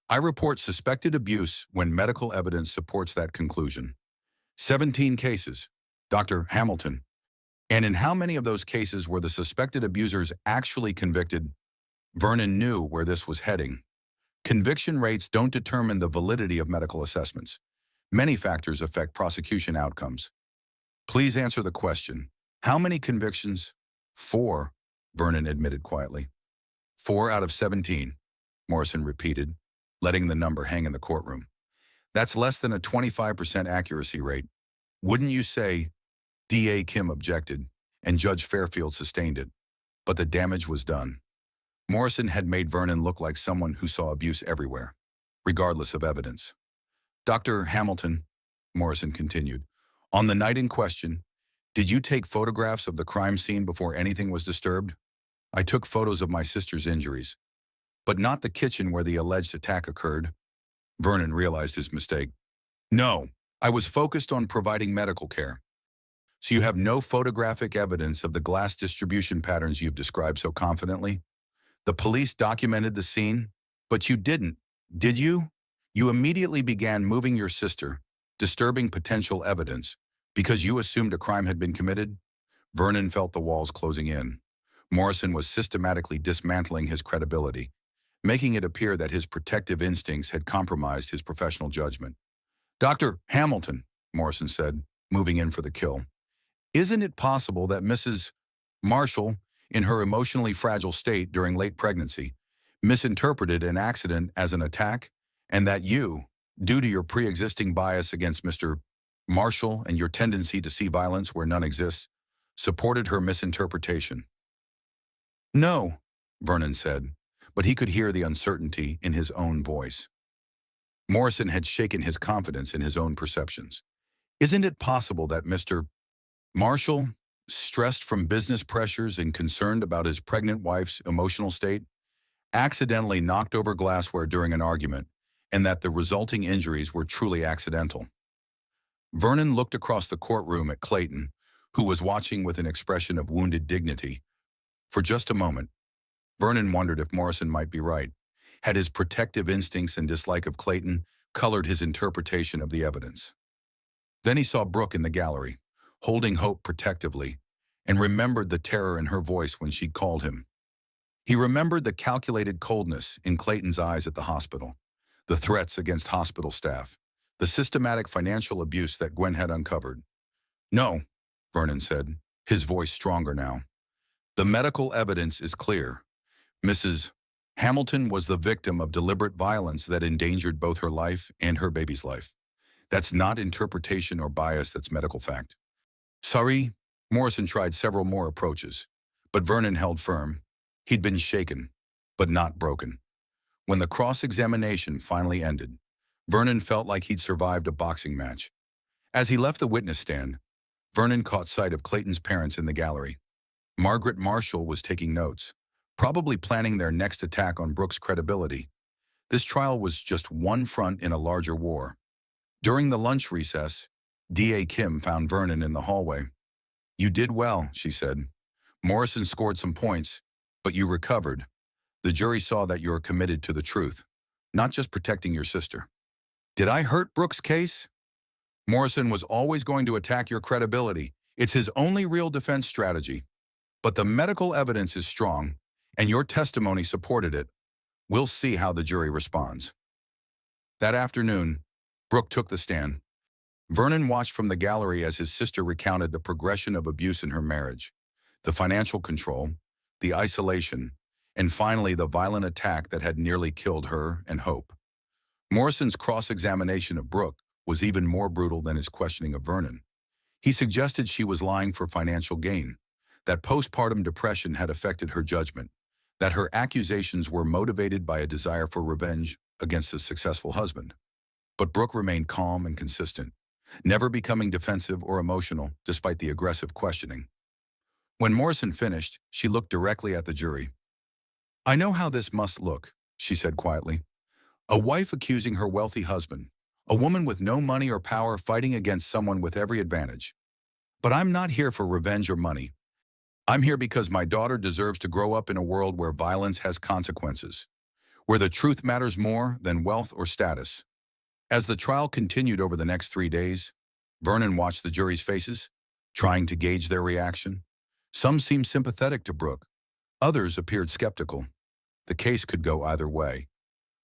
I report suspected abuse when medical evidence supports that conclusion. 17 cases, Dr. Hamilton. And in how many of those cases were the suspected abusers actually convicted? Vernon knew where this was heading. Conviction rates don't determine the validity of medical assessments. Many factors affect prosecution outcomes. Please answer the question. How many convictions? 4, Vernon admitted quietly. 4 out of 17, Morrison repeated, letting the number hang in the courtroom. That's less than a 25% accuracy rate. Wouldn't you say? D.A. Kim objected, and Judge Fairfield sustained it. But the damage was done. Morrison had made Vernon look like someone who saw abuse everywhere, regardless of evidence. Dr. Hamilton, Morrison continued, on the night in question, did you take photographs of the crime scene before anything was disturbed? I took photos of my sister's injuries, but not the kitchen where the alleged attack occurred. Vernon realized his mistake. No, I was focused on providing medical care. So you have no photographic evidence of the glass distribution patterns you've described so confidently? The police documented the scene, but you didn't, did you? You immediately began moving your sister, disturbing potential evidence, because you assumed a crime had been committed? Vernon felt the walls closing in. Morrison was systematically dismantling his credibility, making it appear that his protective instincts had compromised his professional judgment. Dr. Hamilton, Morrison said, moving in for the kill. Isn't it possible that Mrs. Marshall, in her emotionally fragile state during late pregnancy, misinterpreted an accident as an attack, and that you, due to your pre-existing bias against Mr. Marshall and your tendency to see violence where none exists, supported her misinterpretation? No, Vernon said, but he could hear the uncertainty in his own voice. Morrison had shaken his confidence in his own perceptions. Isn't it possible that Mr. Marshall, stressed from business pressures and concerned about his pregnant wife's emotional state, accidentally knocked over glassware during an argument, and that the resulting injuries were truly accidental? Vernon looked across the courtroom at Clayton, who was watching with an expression of wounded dignity. For just a moment, Vernon wondered if Morrison might be right. Had his protective instincts and dislike of Clayton colored his interpretation of the evidence? Then he saw Brooke in the gallery, holding Hope protectively, and remembered the terror in her voice when she called him. He remembered the calculated coldness in Clayton's eyes at the hospital, the threats against hospital staff, the systematic financial abuse that Gwen had uncovered. No, Vernon said, his voice stronger now. The medical evidence is clear. Mrs. Hamilton was the victim of deliberate violence that endangered both her life and her baby's life. That's not interpretation or bias, that's medical fact. Sorry, Morrison tried several more approaches, but Vernon held firm. He'd been shaken, but not broken. When the cross-examination finally ended, Vernon felt like he'd survived a boxing match. As he left the witness stand, Vernon caught sight of Clayton's parents in the gallery. Margaret Marshall was taking notes, probably planning their next attack on Brooke's credibility. This trial was just one front in a larger war. During the lunch recess, D.A. Kim found Vernon in the hallway. "You did well," she said. "Morrison scored some points, but you recovered. The jury saw that you're committed to the truth, not just protecting your sister." "Did I hurt Brooks' case?" "Morrison was always going to attack your credibility. It's his only real defense strategy. But the medical evidence is strong, and your testimony supported it. We'll see how the jury responds." That afternoon, Brooke took the stand. Vernon watched from the gallery as his sister recounted the progression of abuse in her marriage, the financial control, the isolation, and finally the violent attack that had nearly killed her and Hope. Morrison's cross-examination of Brooke was even more brutal than his questioning of Vernon. He suggested she was lying for financial gain, that postpartum depression had affected her judgment, that her accusations were motivated by a desire for revenge against a successful husband. But Brooke remained calm and consistent, never becoming defensive or emotional despite the aggressive questioning. When Morrison finished, she looked directly at the jury. "I know how this must look," she said quietly. "A wife accusing her wealthy husband, a woman with no money or power fighting against someone with every advantage. But I'm not here for revenge or money. I'm here because my daughter deserves to grow up in a world where violence has consequences, where the truth matters more than wealth or status." As the trial continued over the next 3 days, Vernon watched the jury's faces, trying to gauge their reaction. Some seemed sympathetic to Brooke. Others appeared skeptical. The case could go either way.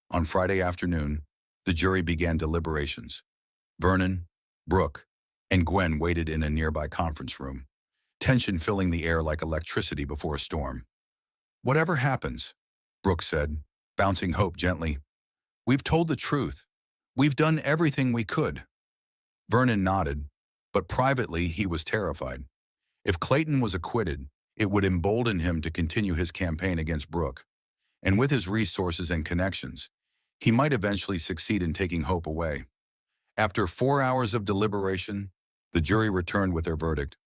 On Friday afternoon, the jury began deliberations. Vernon, Brooke, and Gwen waited in a nearby conference room, tension filling the air like electricity before a storm. "Whatever happens," Brooke said, bouncing Hope gently, "we've told the truth. We've done everything we could." Vernon nodded, but privately he was terrified. If Clayton was acquitted, it would embolden him to continue his campaign against Brooke. And with his resources and connections, he might eventually succeed in taking Hope away. After 4 hours of deliberation, the jury returned with their verdict.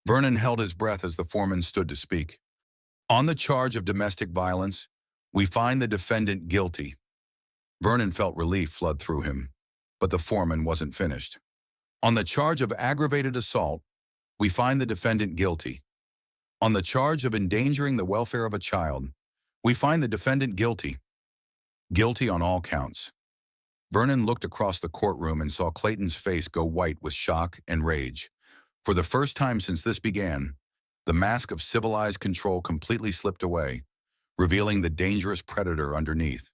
Vernon held his breath as the foreman stood to speak. "On the charge of domestic violence, we find the defendant guilty." Vernon felt relief flood through him, but the foreman wasn't finished. "On the charge of aggravated assault, we find the defendant guilty. On the charge of endangering the welfare of a child, we find the defendant guilty." Guilty on all counts. Vernon looked across the courtroom and saw Clayton's face go white with shock and rage. For the first time since this began, the mask of civilized control completely slipped away, revealing the dangerous predator underneath.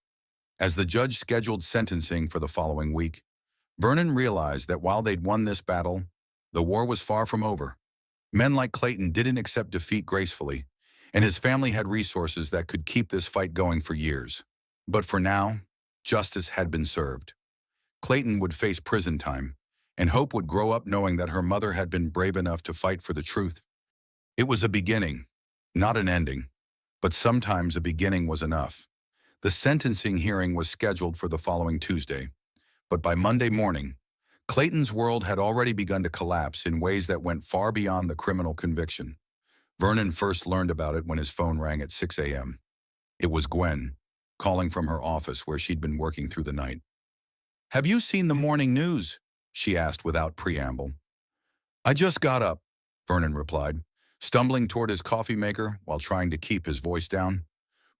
As the judge scheduled sentencing for the following week, Vernon realized that while they'd won this battle, the war was far from over. Men like Clayton didn't accept defeat gracefully, and his family had resources that could keep this fight going for years. But for now, justice had been served. Clayton would face prison time, and Hope would grow up knowing that her mother had been brave enough to fight for the truth. It was a beginning, not an ending, but sometimes a beginning was enough. The sentencing hearing was scheduled for the following Tuesday, but by Monday morning, Clayton's world had already begun to collapse in ways that went far beyond the criminal conviction. Vernon first learned about it when his phone rang at 6 a.m. It was Gwen, calling from her office where she'd been working through the night. "Have you seen the morning news?" she asked without preamble. "I just got up," Vernon replied, stumbling toward his coffee maker while trying to keep his voice down.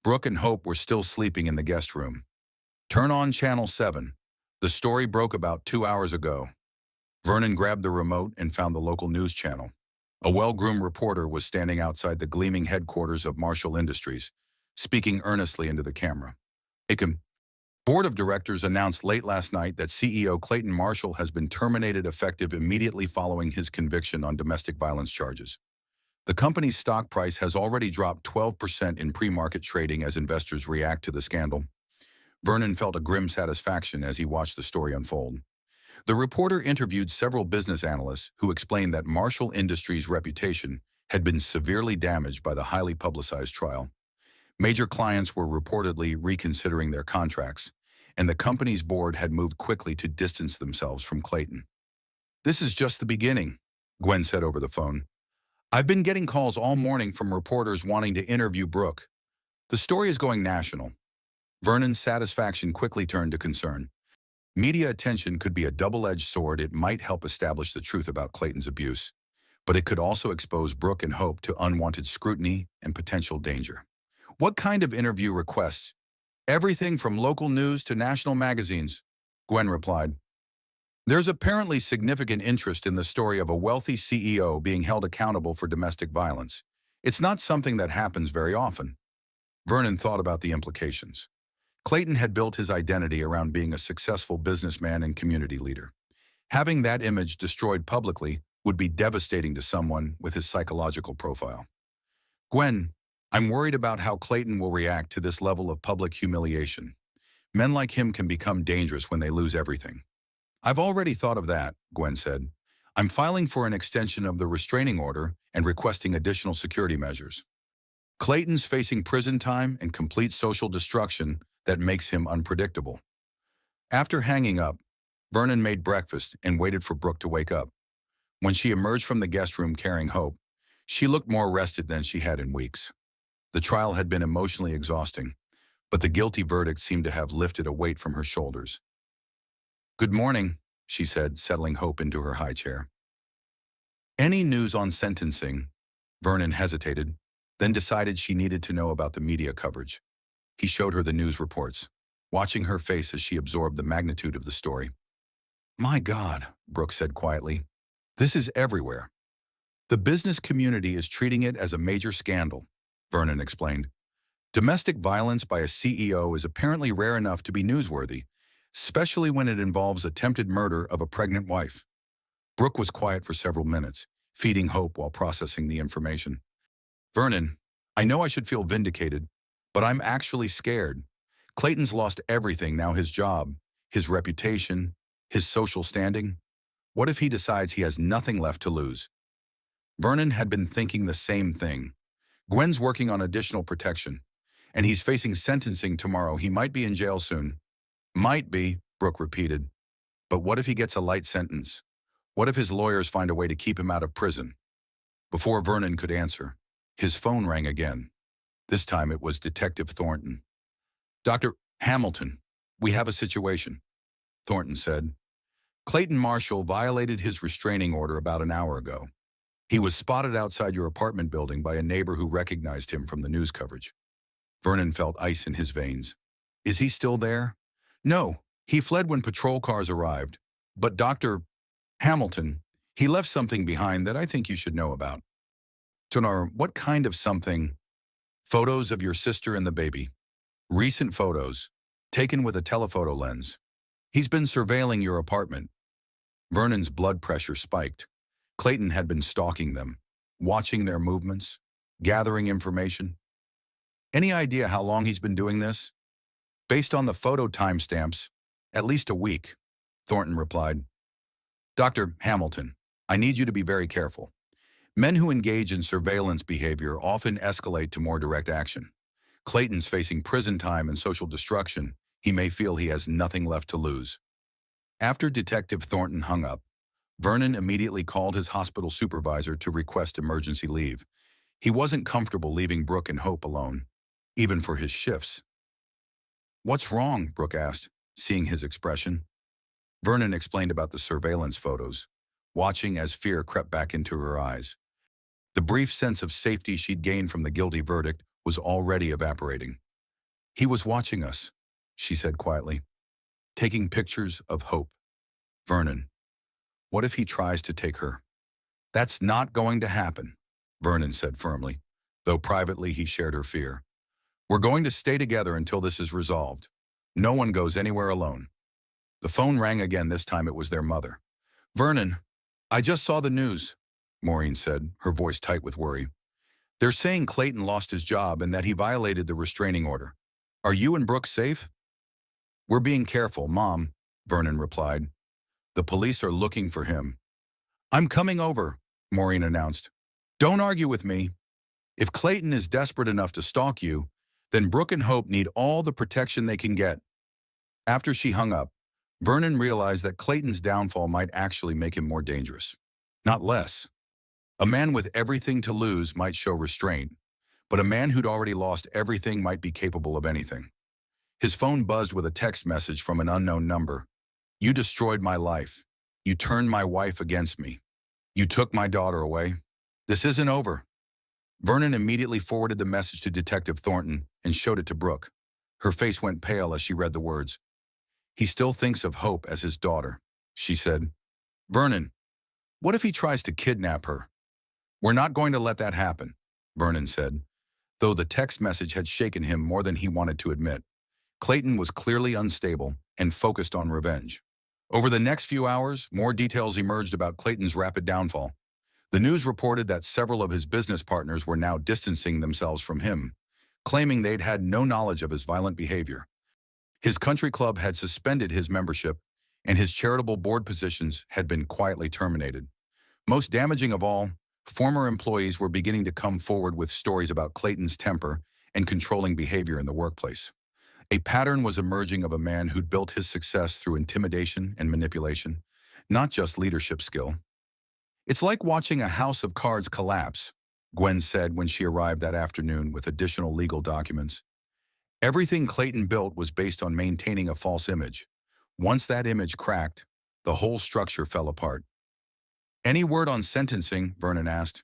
Brooke and Hope were still sleeping in the guest room. "Turn on Channel 7. The story broke about 2 hours ago." Vernon grabbed the remote and found the local news channel. A well-groomed reporter was standing outside the gleaming headquarters of Marshall Industries, speaking earnestly into the camera. "ICM. Board of Directors announced late last night that CEO Clayton Marshall has been terminated effective immediately following his conviction on domestic violence charges. The company's stock price has already dropped 12% in pre-market trading as investors react to the scandal." Vernon felt a grim satisfaction as he watched the story unfold. The reporter interviewed several business analysts who explained that Marshall Industries' reputation had been severely damaged by the highly publicized trial. Major clients were reportedly reconsidering their contracts, and the company's board had moved quickly to distance themselves from Clayton. "This is just the beginning," Gwen said over the phone. "I've been getting calls all morning from reporters wanting to interview Brooke. The story is going national." Vernon's satisfaction quickly turned to concern. Media attention could be a double-edged sword. It might help establish the truth about Clayton's abuse, but it could also expose Brooke and Hope to unwanted scrutiny and potential danger. What kind of interview requests? Everything from local news to national magazines, Gwen replied. There's apparently significant interest in the story of a wealthy CEO being held accountable for domestic violence. It's not something that happens very often. Vernon thought about the implications. Clayton had built his identity around being a successful businessman and community leader. Having that image destroyed publicly would be devastating to someone with his psychological profile. Gwen, I'm worried about how Clayton will react to this level of public humiliation. Men like him can become dangerous when they lose everything. I've already thought of that, Gwen said. I'm filing for an extension of the restraining order and requesting additional security measures. Clayton's facing prison time and complete social destruction that makes him unpredictable. After hanging up, Vernon made breakfast and waited for Brooke to wake up. When she emerged from the guest room carrying Hope, she looked more rested than she had in weeks. The trial had been emotionally exhausting, but the guilty verdict seemed to have lifted a weight from her shoulders. Good morning, she said, settling Hope into her high chair. Any news on sentencing? Vernon hesitated, then decided she needed to know about the media coverage. He showed her the news reports, watching her face as she absorbed the magnitude of the story. My God, Brooke said quietly, this is everywhere. The business community is treating it as a major scandal, Vernon explained. Domestic violence by a CEO is apparently rare enough to be newsworthy, especially when it involves attempted murder of a pregnant wife. Brooke was quiet for several minutes, feeding Hope while processing the information. Vernon, I know I should feel vindicated, but I'm actually scared. Clayton's lost everything now, his job, his reputation, his social standing. What if he decides he has nothing left to lose? Vernon had been thinking the same thing. Gwen's working on additional protection, and he's facing sentencing tomorrow. He might be in jail soon. Might be, Brooke repeated. But what if he gets a light sentence? What if his lawyers find a way to keep him out of prison? Before Vernon could answer, his phone rang again. This time it was Detective Thornton. Dr. Hamilton, we have a situation, Thornton said. Clayton Marshall violated his restraining order about an hour ago. He was spotted outside your apartment building by a neighbor who recognized him from the news coverage. Vernon felt ice in his veins. Is he still there? No, he fled when patrol cars arrived. But Dr. Hamilton, he left something behind that I think you should know about. Tonar, what kind of something? Photos of your sister and the baby. Recent photos, taken with a telephoto lens. He's been surveilling your apartment. Vernon's blood pressure spiked. Clayton had been stalking them, watching their movements, gathering information. Any idea how long he's been doing this? Based on the photo timestamps, at least a week, Thornton replied. Dr. Hamilton, I need you to be very careful. Men who engage in surveillance behavior often escalate to more direct action. Clayton's facing prison time and social destruction. He may feel he has nothing left to lose. After Detective Thornton hung up, Vernon immediately called his hospital supervisor to request emergency leave. He wasn't comfortable leaving Brooke and Hope alone, even for his shifts. What's wrong? Brooke asked, seeing his expression. Vernon explained about the surveillance photos, watching as fear crept back into her eyes. The brief sense of safety she'd gained from the guilty verdict was already evaporating. He was watching us, she said quietly, taking pictures of Hope. Vernon, what if he tries to take her? That's not going to happen, Vernon said firmly, though privately he shared her fear. We're going to stay together until this is resolved. No one goes anywhere alone. The phone rang again. This time it was their mother. Vernon, I just saw the news, Maureen said, her voice tight with worry. They're saying Clayton lost his job and that he violated the restraining order. Are you and Brooke safe? We're being careful, Mom, Vernon replied. The police are looking for him. I'm coming over, Maureen announced. Don't argue with me. If Clayton is desperate enough to stalk you, then Brooke and Hope need all the protection they can get. After she hung up, Vernon realized that Clayton's downfall might actually make him more dangerous, not less. A man with everything to lose might show restraint, but a man who'd already lost everything might be capable of anything. His phone buzzed with a text message from an unknown number. "You destroyed my life. You turned my wife against me. You took my daughter away. This isn't over." Vernon immediately forwarded the message to Detective Thornton and showed it to Brooke. Her face went pale as she read the words. "He still thinks of Hope as his daughter," she said. "Vernon, what if he tries to kidnap her?" "We're not going to let that happen," Vernon said, though the text message had shaken him more than he wanted to admit. Clayton was clearly unstable and focused on revenge. Over the next few hours, more details emerged about Clayton's rapid downfall. The news reported that several of his business partners were now distancing themselves from him, claiming they'd had no knowledge of his violent behavior. His country club had suspended his membership, and his charitable board positions had been quietly terminated. Most damaging of all, former employees were beginning to come forward with stories about Clayton's temper and controlling behavior in the workplace. A pattern was emerging of a man who'd built his success through intimidation and manipulation, not just leadership skill. "It's like watching a house of cards collapse," Gwen said when she arrived that afternoon with additional legal documents. Everything Clayton built was based on maintaining a false image. Once that image cracked, the whole structure fell apart. "Any word on sentencing?" Vernon asked.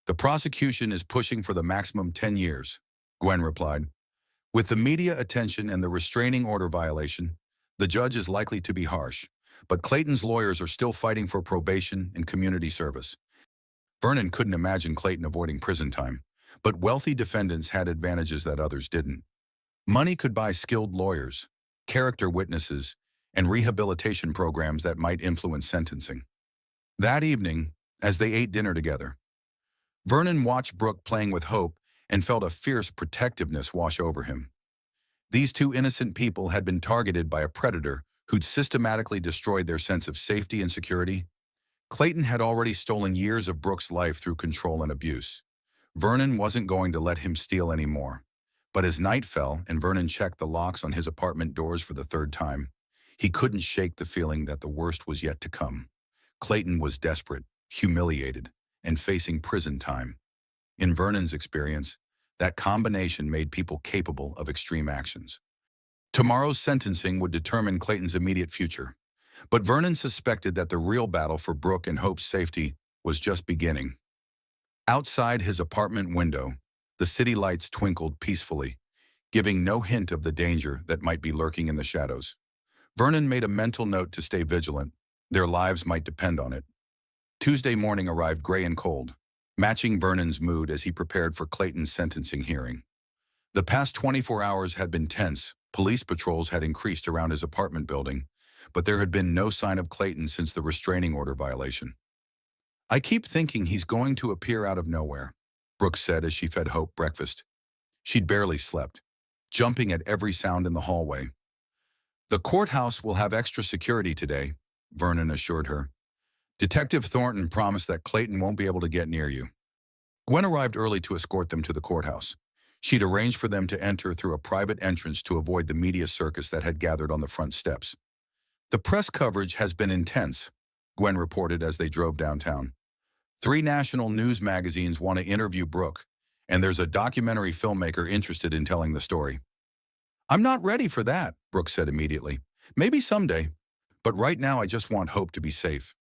"The prosecution is pushing for the maximum 10 years, Gwen replied. "With the media attention and the restraining order violation, the judge is likely to be harsh, but Clayton's lawyers are still fighting for probation and community service." Vernon couldn't imagine Clayton avoiding prison time, but wealthy defendants had advantages that others didn't. Money could buy skilled lawyers, character witnesses, and rehabilitation programs that might influence sentencing. That evening, as they ate dinner together, Vernon watched Brooke playing with Hope and felt a fierce protectiveness wash over him. These two innocent people had been targeted by a predator who'd systematically destroyed their sense of safety and security. Clayton had already stolen years of Brooke's life through control and abuse. Vernon wasn't going to let him steal any more. But as night fell and Vernon checked the locks on his apartment doors for the third time, he couldn't shake the feeling that the worst was yet to come. Clayton was desperate, humiliated, and facing prison time. In Vernon's experience, that combination made people capable of extreme actions. Tomorrow's sentencing would determine Clayton's immediate future, but Vernon suspected that the real battle for Brooke and Hope's safety was just beginning. Outside his apartment window, the city lights twinkled peacefully, giving no hint of the danger that might be lurking in the shadows. Vernon made a mental note to stay vigilant. Their lives might depend on it. Tuesday morning arrived gray and cold, matching Vernon's mood as he prepared for Clayton's sentencing hearing. The past 24 hours had been tense. Police patrols had increased around his apartment building, but there had been no sign of Clayton since the restraining order violation. "I keep thinking he's going to appear out of nowhere," Brooke said as she fed Hope breakfast. She'd barely slept, jumping at every sound in the hallway. "The courthouse will have extra security today," Vernon assured her. "Detective Thornton promised that Clayton won't be able to get near you." Gwen arrived early to escort them to the courthouse. She'd arranged for them to enter through a private entrance to avoid the media circus that had gathered on the front steps. "The press coverage has been intense," Gwen reported as they drove downtown. 3 national news magazines want to interview Brooke, and there's a documentary filmmaker interested in telling the story. "I'm not ready for that," Brooke said immediately. "Maybe someday, but right now I just want Hope to be safe."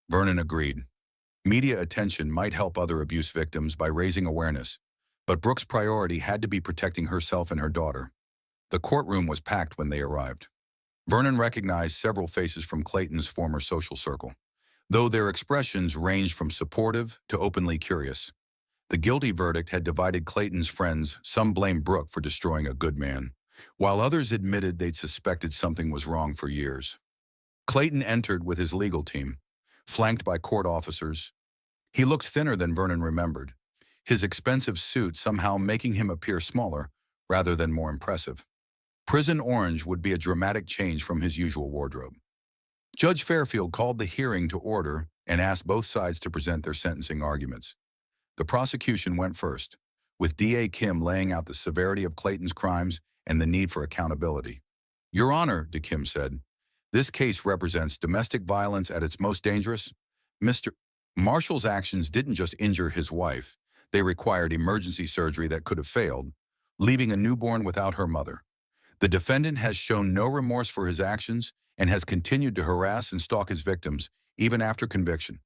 Vernon agreed. Media attention might help other abuse victims by raising awareness, but Brooke's priority had to be protecting herself and her daughter. The courtroom was packed when they arrived. Vernon recognized several faces from Clayton's former social circle, though their expressions ranged from supportive to openly curious. The guilty verdict had divided Clayton's friends. Some blamed Brooke for destroying a good man, while others admitted they'd suspected something was wrong for years. Clayton entered with his legal team, flanked by court officers. He looked thinner than Vernon remembered, his expensive suit somehow making him appear smaller rather than more impressive. Prison orange would be a dramatic change from his usual wardrobe. Judge Fairfield called the hearing to order and asked both sides to present their sentencing arguments. The prosecution went first, with D.A. Kim laying out the severity of Clayton's crimes and the need for accountability. "Your Honor," De Kim said, "this case represents domestic violence at its most dangerous. Mr. Marshall's actions didn't just injure his wife, they required emergency surgery that could have failed, leaving a newborn without her mother. The defendant has shown no remorse for his actions and has continued to harass and stalk his victims, even after conviction.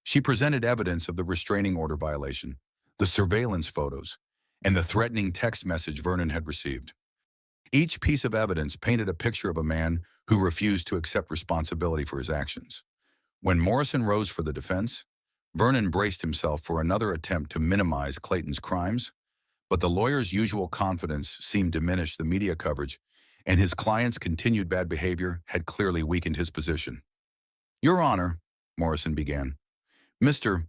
She presented evidence of the restraining order violation, the surveillance photos, and the threatening text message Vernon had received. Each piece of evidence painted a picture of a man who refused to accept responsibility for his actions. When Morrison rose for the defense, Vernon braced himself for another attempt to minimize Clayton's crimes, but the lawyer's usual confidence seemed to diminish the media coverage, and his client's continued bad behavior had clearly weakened his position. "Your Honor," Morrison began, "Mr.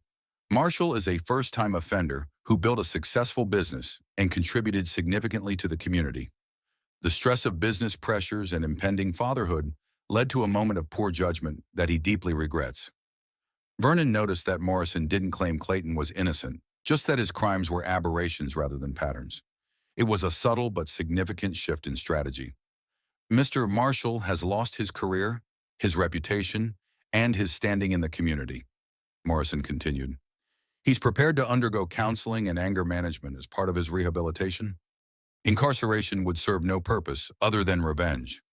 Marshall is a first-time offender who built a successful business and contributed significantly to the community. The stress of business pressures and impending fatherhood led to a moment of poor judgment that he deeply regrets." Vernon noticed that Morrison didn't claim Clayton was innocent, just that his crimes were aberrations rather than patterns. It was a subtle but significant shift in strategy. "Mr. Marshall has lost his career, his reputation, and his standing in the community," Morrison continued. "He's prepared to undergo counseling and anger management as part of his rehabilitation. Incarceration would serve no purpose other than revenge."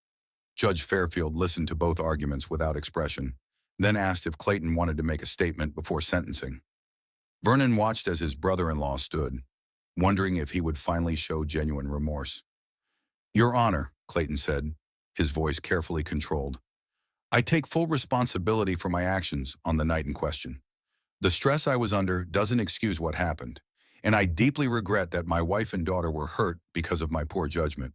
Judge Fairfield listened to both arguments without expression, then asked if Clayton wanted to make a statement before sentencing. Vernon watched as his brother-in-law stood, wondering if he would finally show genuine remorse. "Your Honor," Clayton said, his voice carefully controlled, "I take full responsibility for my actions on the night in question. The stress I was under doesn't excuse what happened, and I deeply regret that my wife and daughter were hurt because of my poor judgment."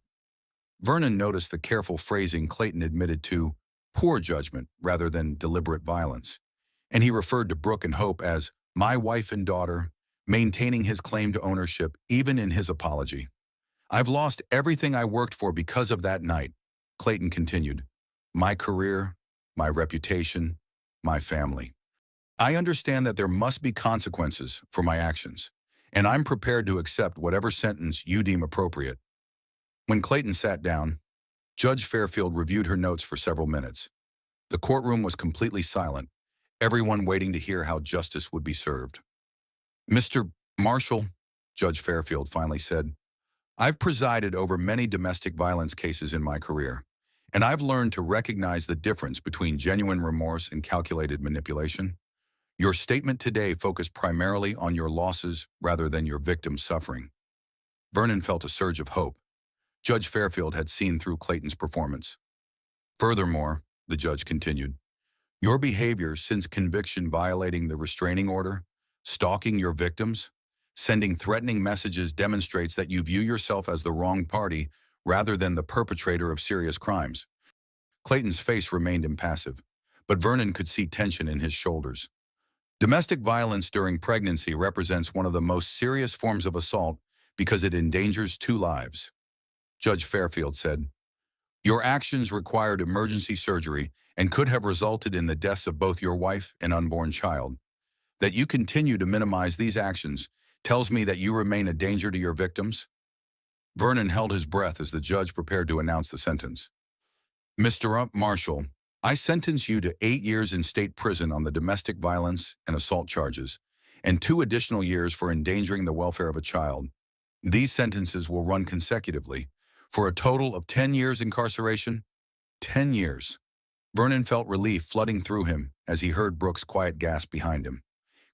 Vernon noticed the careful phrasing Clayton admitted to poor judgment rather than deliberate violence, and he referred to Brooke and Hope as my wife and daughter, maintaining his claim to ownership even in his apology. "I've lost everything I worked for because of that night," Clayton continued. "My career, my reputation, my family. I understand that there must be consequences for my actions, and I'm prepared to accept whatever sentence you deem appropriate." When Clayton sat down, Judge Fairfield reviewed her notes for several minutes. The courtroom was completely silent, everyone waiting to hear how justice would be served. "Mr. Marshall," Judge Fairfield finally said, "I've presided over many domestic violence cases in my career, and I've learned to recognize the difference between genuine remorse and calculated manipulation. Your statement today focused primarily on your losses rather than your victim's suffering." Vernon felt a surge of hope. Judge Fairfield had seen through Clayton's performance. "Furthermore," the judge continued, "your behavior since conviction violating the restraining order, stalking your victims, sending threatening messages demonstrates that you view yourself as the wrong party rather than the perpetrator of serious crimes." Clayton's face remained impassive, but Vernon could see tension in his shoulders. "Domestic violence during pregnancy represents one of the most serious forms of assault because it endangers two lives," Judge Fairfield said. "Your actions required emergency surgery and could have resulted in the deaths of both your wife and unborn child. That you continue to minimize these actions tells me that you remain a danger to your victims." Vernon held his breath as the judge prepared to announce the sentence. "Mr. Marshall, I sentence you to 8 years in state prison on the domestic violence and assault charges, and 2 additional years for endangering the welfare of a child. These sentences will run consecutively, for a total of 10 years incarceration." 10 years. Vernon felt relief flooding through him as he heard Brooke's quiet gasp behind him.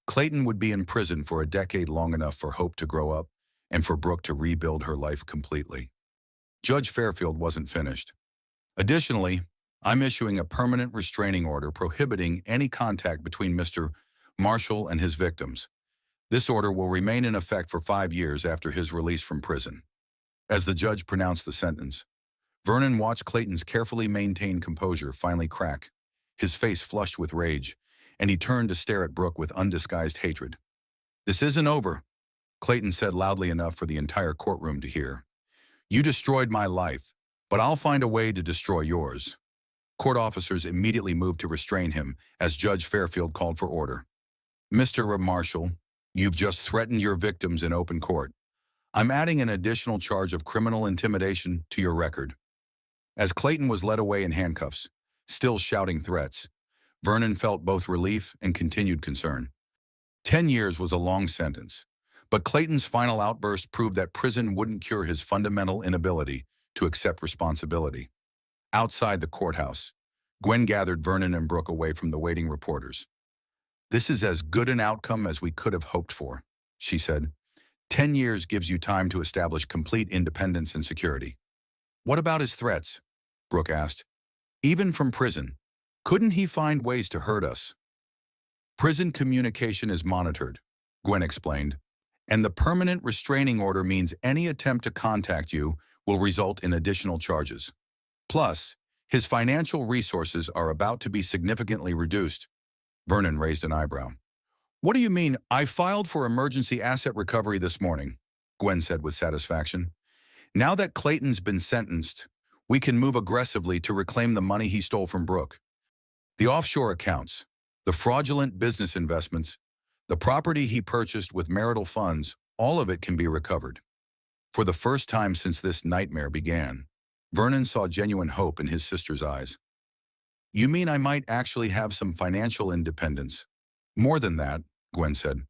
Clayton would be in prison for a decade, long enough for Hope to grow up and for Brooke to rebuild her life completely. Judge Fairfield wasn't finished. "Additionally, I'm issuing a permanent restraining order prohibiting any contact between Mr. Marshall and his victims. This order will remain in effect for 5 years after his release from prison." As the judge pronounced the sentence, Vernon watched Clayton's carefully maintained composure finally crack. His face flushed with rage, and he turned to stare at Brooke with undisguised hatred. "This isn't over," Clayton said loudly enough for the entire courtroom to hear. "You destroyed my life, but I'll find a way to destroy yours." Court officers immediately moved to restrain him as Judge Fairfield called for order. "Mr. Marshall, you've just threatened your victims in open court. I'm adding an additional charge of criminal intimidation to your record." As Clayton was led away in handcuffs, still shouting threats, Vernon felt both relief and continued concern. 10 years was a long sentence, but Clayton's final outburst proved that prison wouldn't cure his fundamental inability to accept responsibility. Outside the courthouse, Gwen gathered Vernon and Brooke away from the waiting reporters. "This is as good an outcome as we could have hoped for," she said. 10 years gives you time to establish complete independence and security." "What about his threats?" Brooke asked. "Even from prison, couldn't he find ways to hurt us?" "Prison communication is monitored," Gwen explained, "and the permanent restraining order means any attempt to contact you will result in additional charges. Plus, his financial resources are about to be significantly reduced." Vernon raised an eyebrow. "What do you mean? I filed for emergency asset recovery this morning," Gwen said with satisfaction. "Now that Clayton's been sentenced, we can move aggressively to reclaim the money he stole from Brooke. The offshore accounts, the fraudulent business investments, the property he purchased with marital funds, all of it can be recovered." For the first time since this nightmare began, Vernon saw genuine hope in his sister's eyes. "You mean I might actually have some financial independence?" "More than that," Gwen said.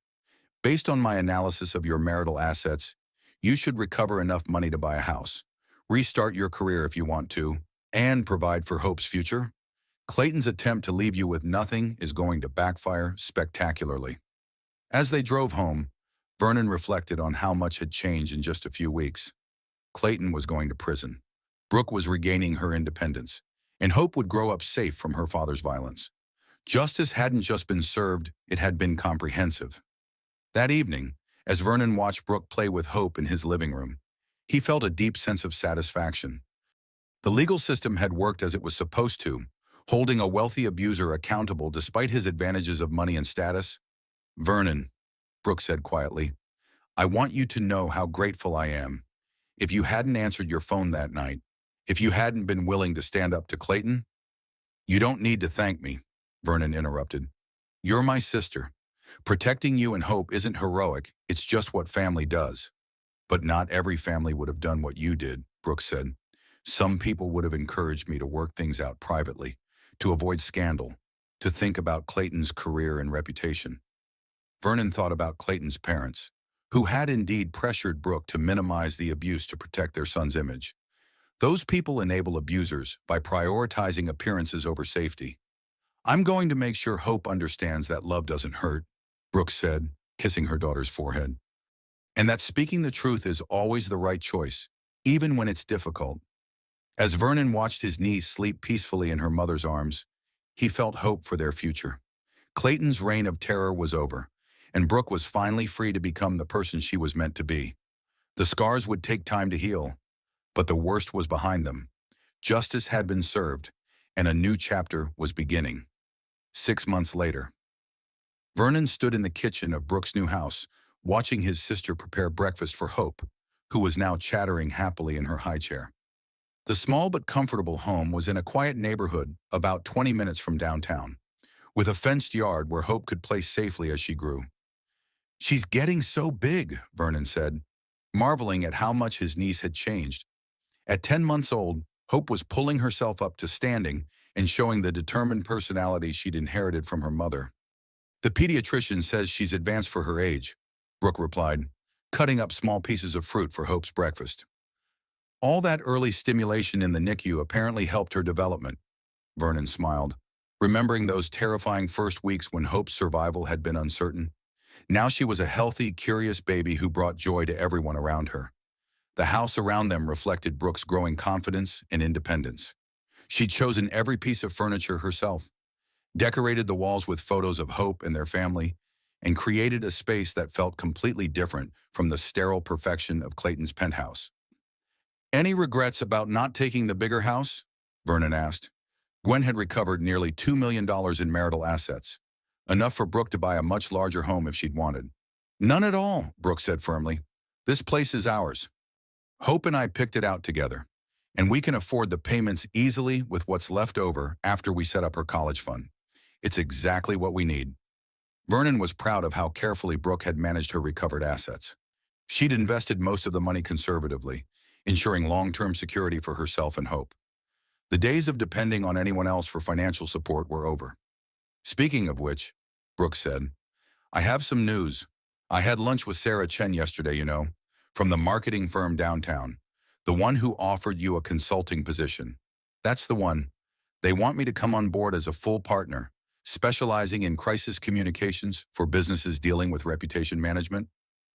"Based on my analysis of your marital assets, you should recover enough money to buy a house, restart your career if you want to, and provide for Hope's future. Clayton's attempt to leave you with nothing is going to backfire spectacularly." As they drove home, Vernon reflected on how much had changed in just a few weeks. Clayton was going to prison. Brooke was regaining her independence, and Hope would grow up safe from her father's violence. Justice hadn't just been served, it had been comprehensive. That evening, as Vernon watched Brooke play with Hope in his living room, he felt a deep sense of satisfaction. The legal system had worked as it was supposed to, holding a wealthy abuser accountable despite his advantages of money and status. "Vernon," Brooke said quietly, "I want you to know how grateful I am. If you hadn't answered your phone that night, if you hadn't been willing to stand up to Clayton—" "You don't need to thank me," Vernon interrupted. "You're my sister. Protecting you and Hope isn't heroic, it's just what family does." "But not every family would have done what you did," Brooke said. "Some people would have encouraged me to work things out privately, to avoid scandal, to think about Clayton's career and reputation." Vernon thought about Clayton's parents, who had indeed pressured Brooke to minimize the abuse to protect their son's image. Those people enable abusers by prioritizing appearances over safety. "I'm going to make sure Hope understands that love doesn't hurt," Brooke said, kissing her daughter's forehead. "And that speaking the truth is always the right choice, even when it's difficult." As Vernon watched his niece sleep peacefully in her mother's arms, he felt hope for their future. Clayton's reign of terror was over, and Brooke was finally free to become the person she was meant to be. The scars would take time to heal, but the worst was behind them. Justice had been served, and a new chapter was beginning. 6 months later, Vernon stood in the kitchen of Brooke's new house, watching his sister prepare breakfast for Hope, who was now chattering happily in her high chair. The small but comfortable home was in a quiet neighborhood about 20 minutes from downtown, with a fenced yard where Hope could play safely as she grew. "She's getting so big," Vernon said, marveling at how much his niece had changed. At 10 months old, Hope was pulling herself up to standing and showing the determined personality she'd inherited from her mother. "The pediatrician says she's advanced for her age," Brooke replied, cutting up small pieces of fruit for Hope's breakfast. "All that early stimulation in the NICU apparently helped her development," Vernon smiled, remembering those terrifying first weeks when Hope's survival had been uncertain. Now she was a healthy, curious baby who brought joy to everyone around her. The house around them reflected Brooke's growing confidence and independence. She'd chosen every piece of furniture herself, decorated the walls with photos of Hope and their family, and created a space that felt completely different from the sterile perfection of Clayton's penthouse. "Any regrets about not taking the bigger house?" Vernon asked. Gwen had recovered nearly $2 million in marital assets, enough for Brooke to buy a much larger home if she'd wanted. "None at all," Brooke said firmly. "This place is ours. Hope and I picked it out together, and we can afford the payments easily with what's left over after we set up her college fund. It's exactly what we need." Vernon was proud of how carefully Brooke had managed her recovered assets. She'd invested most of the money conservatively, ensuring long-term security for herself and Hope. The days of depending on anyone else for financial support were over. "Speaking of which," Brooke said, "I have some news. I had lunch with Sarah Chen yesterday, from the marketing firm downtown. The one who offered you a consulting position. That's the one. They want me to come on board as a full partner, specializing in crisis communications for businesses dealing with reputation management.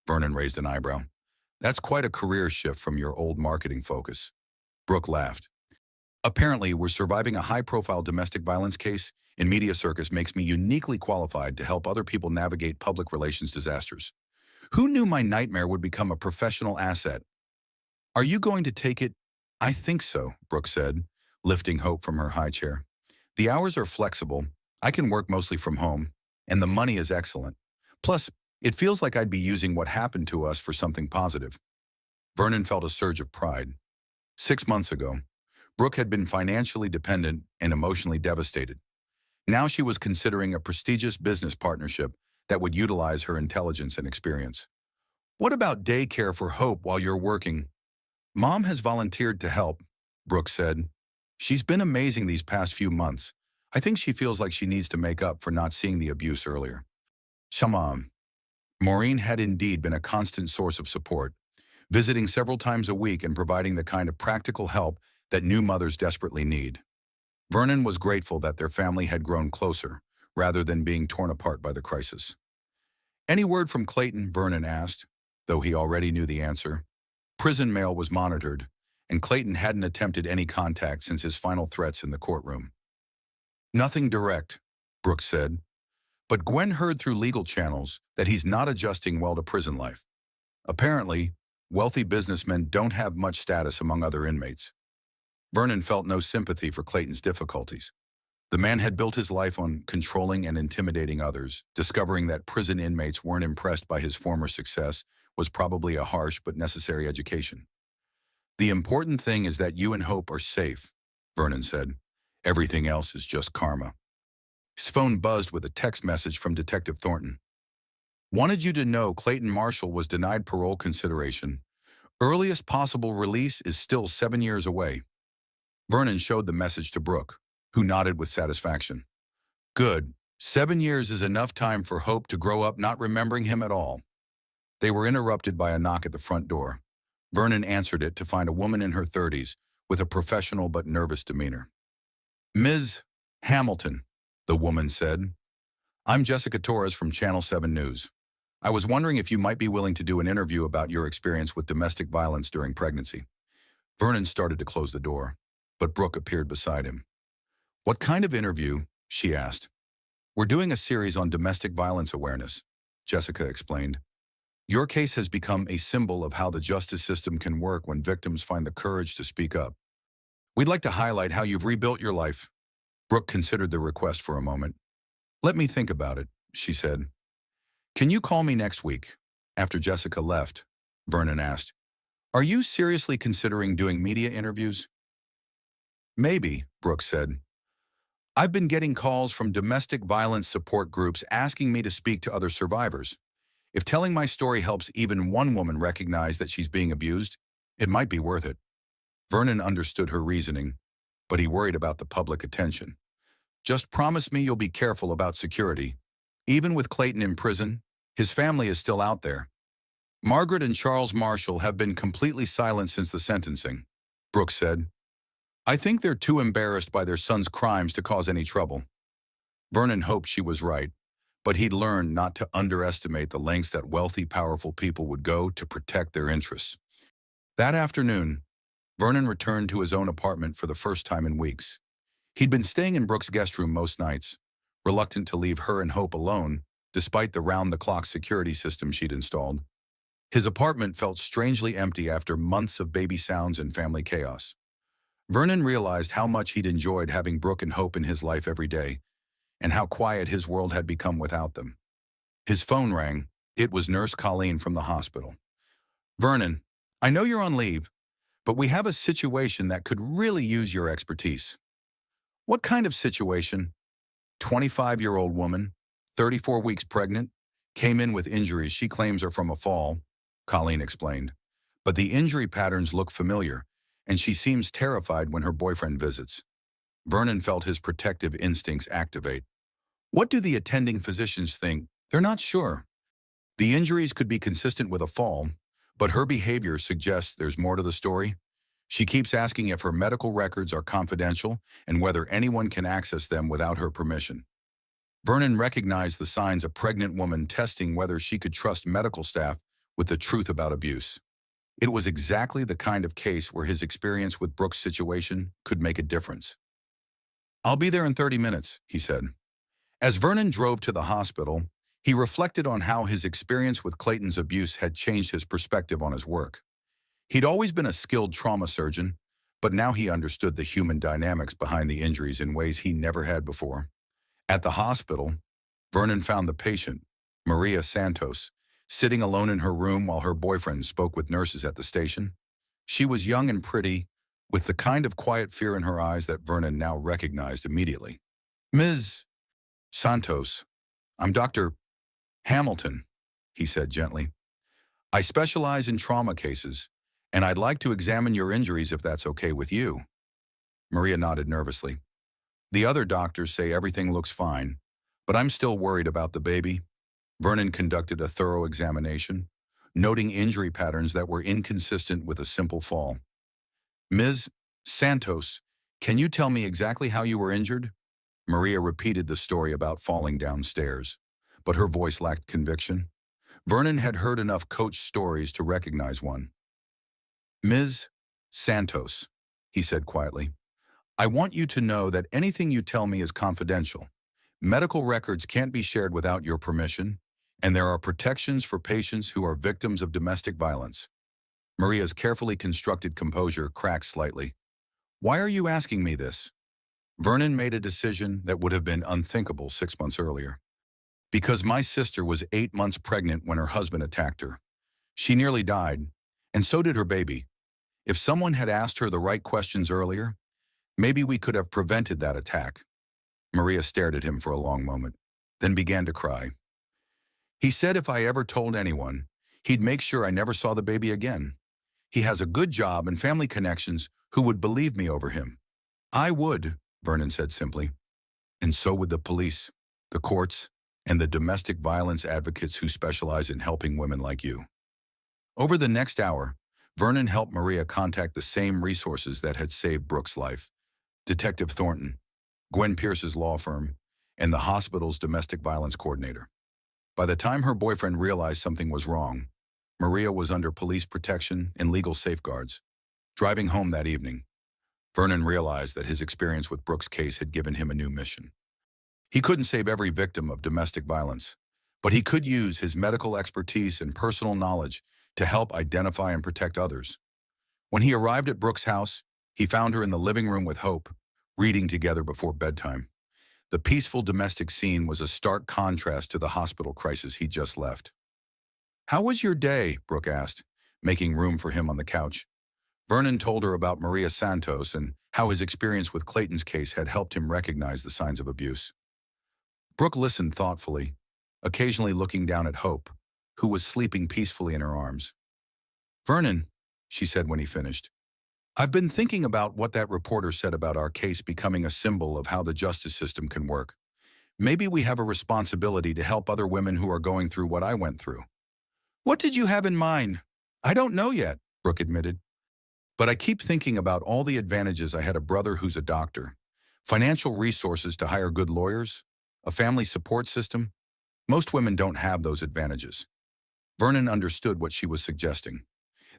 Vernon raised an eyebrow. That's quite a career shift from your old marketing focus. Brooke laughed. Apparently, we're surviving a high-profile domestic violence case, and Media Circus makes me uniquely qualified to help other people navigate public relations disasters. Who knew my nightmare would become a professional asset? Are you going to take it? I think so, Brooke said, lifting Hope from her high chair. The hours are flexible, I can work mostly from home, and the money is excellent. Plus, it feels like I'd be using what happened to us for something positive. Vernon felt a surge of pride. 6 months ago, Brooke had been financially dependent and emotionally devastated. Now she was considering a prestigious business partnership that would utilize her intelligence and experience. What about daycare for Hope while you're working? Mom has volunteered to help, Brooke said. She's been amazing these past few months. I think she feels like she needs to make up for not seeing the abuse earlier. Shamam. Maureen had indeed been a constant source of support, visiting several times a week and providing the kind of practical help that new mothers desperately need. Vernon was grateful that their family had grown closer, rather than being torn apart by the crisis. Any word from Clayton? Vernon asked, though he already knew the answer. Prison mail was monitored, and Clayton hadn't attempted any contact since his final threats in the courtroom. Nothing direct, Brooks said, but Gwen heard through legal channels that he's not adjusting well to prison life. Apparently, wealthy businessmen don't have much status among other inmates. Vernon felt no sympathy for Clayton's difficulties. The man had built his life on controlling and intimidating others. Discovering that prison inmates weren't impressed by his former success was probably a harsh but necessary education. The important thing is that you and Hope are safe, Vernon said. Everything else is just karma. His phone buzzed with a text message from Detective Thornton. Wanted you to know Clayton Marshall was denied parole consideration. Earliest possible release is still 7 years away. Vernon showed the message to Brooke, who nodded with satisfaction. Good. 7 years is enough time for Hope to grow up not remembering him at all. They were interrupted by a knock at the front door. Vernon answered it to find a woman in her 30s with a professional but nervous demeanor. Ms. Hamilton, the woman said. I'm Jessica Torres from Channel 7 News. I was wondering if you might be willing to do an interview about your experience with domestic violence during pregnancy. Vernon started to close the door, but Brooke appeared beside him. What kind of interview? She asked. We're doing a series on domestic violence awareness, Jessica explained. Your case has become a symbol of how the justice system can work when victims find the courage to speak up. We'd like to highlight how you've rebuilt your life. Brooke considered the request for a moment. Let me think about it, she said. Can you call me next week? After Jessica left, Vernon asked, Are you seriously considering doing media interviews? Maybe, Brooke said. I've been getting calls from domestic violence support groups asking me to speak to other survivors. If telling my story helps even one woman recognize that she's being abused, it might be worth it. Vernon understood her reasoning, but he worried about the public attention. Just promise me you'll be careful about security. Even with Clayton in prison, his family is still out there. Margaret and Charles Marshall have been completely silent since the sentencing, Brooke said. I think they're too embarrassed by their son's crimes to cause any trouble. Vernon hoped she was right, but he'd learned not to underestimate the lengths that wealthy, powerful people would go to protect their interests. That afternoon, Vernon returned to his own apartment for the first time in weeks. He'd been staying in Brooke's guest room most nights, reluctant to leave her and Hope alone, despite the round-the-clock security system she'd installed. His apartment felt strangely empty after months of baby sounds and family chaos. Vernon realized how much he'd enjoyed having Brooke and Hope in his life every day, and how quiet his world had become without them. His phone rang. It was Nurse Colleen from the hospital. Vernon, I know you're on leave, but we have a situation that could really use your expertise. What kind of situation? 25-year-old woman, 34 weeks pregnant, came in with injuries she claims are from a fall, Colleen explained. But the injury patterns look familiar, and she seems terrified when her boyfriend visits. Vernon felt his protective instincts activate. What do the attending physicians think? They're not sure. The injuries could be consistent with a fall, but her behavior suggests there's more to the story. She keeps asking if her medical records are confidential and whether anyone can access them without her permission. Vernon recognized the signs a pregnant woman testing whether she could trust medical staff with the truth about abuse. It was exactly the kind of case where his experience with Brooke's situation could make a difference. "I'll be there in 30 minutes, he said. As Vernon drove to the hospital, he reflected on how his experience with Clayton's abuse had changed his perspective on his work. He'd always been a skilled trauma surgeon, but now he understood the human dynamics behind the injuries in ways he never had before. At the hospital, Vernon found the patient, Maria Santos, sitting alone in her room while her boyfriend spoke with nurses at the station. She was young and pretty, with the kind of quiet fear in her eyes that Vernon now recognized immediately. "Ms. Santos, I'm Dr. Hamilton," he said gently. "I specialize in trauma cases, and I'd like to examine your injuries if that's okay with you." Maria nodded nervously. "The other doctors say everything looks fine, but I'm still worried about the baby." Vernon conducted a thorough examination, noting injury patterns that were inconsistent with a simple fall. "Ms. Santos, can you tell me exactly how you were injured?" Maria repeated the story about falling downstairs, but her voice lacked conviction. Vernon had heard enough coach stories to recognize one. "Ms. Santos," he said quietly, "I want you to know that anything you tell me is confidential. Medical records can't be shared without your permission, and there are protections for patients who are victims of domestic violence." Maria's carefully constructed composure cracked slightly. "Why are you asking me this?" Vernon made a decision that would have been unthinkable 6 months earlier. "Because my sister was 8 months pregnant when her husband attacked her. She nearly died, and so did her baby. If someone had asked her the right questions earlier, maybe we could have prevented that attack." Maria stared at him for a long moment, then began to cry. "He said if I ever told anyone, he'd make sure I never saw the baby again. He has a good job and family connections who would believe me over him." "I would," Vernon said simply. "And so would the police, the courts, and the domestic violence advocates who specialize in helping women like you." Over the next hour, Vernon helped Maria contact the same resources that had saved Brooke's life: Detective Thornton, Gwen Pierce's law firm, and the hospital's domestic violence coordinator. By the time her boyfriend realized something was wrong, Maria was under police protection and legal safeguards. Driving home that evening, Vernon realized that his experience with Brooke's case had given him a new mission. He couldn't save every victim of domestic violence, but he could use his medical expertise and personal knowledge to help identify and protect others. When he arrived at Brooke's house, he found her in the living room with Hope, reading together before bedtime. The peaceful domestic scene was a stark contrast to the hospital crisis he'd just left. "How was your day?" Brooke asked, making room for him on the couch. Vernon told her about Maria Santos and how his experience with Clayton's case had helped him recognize the signs of abuse. Brooke listened thoughtfully, occasionally looking down at Hope, who was sleeping peacefully in her arms. "Vernon," she said when he finished, "I've been thinking about what that reporter said about our case becoming a symbol of how the justice system can work. Maybe we have a responsibility to help other women who are going through what I went through." "What did you have in mind?" "I don't know yet," Brooke admitted. "But I keep thinking about all the advantages. I had a brother who's a doctor, financial resources to hire good lawyers, a family support system. Most women don't have those advantages." Vernon understood what she was suggesting.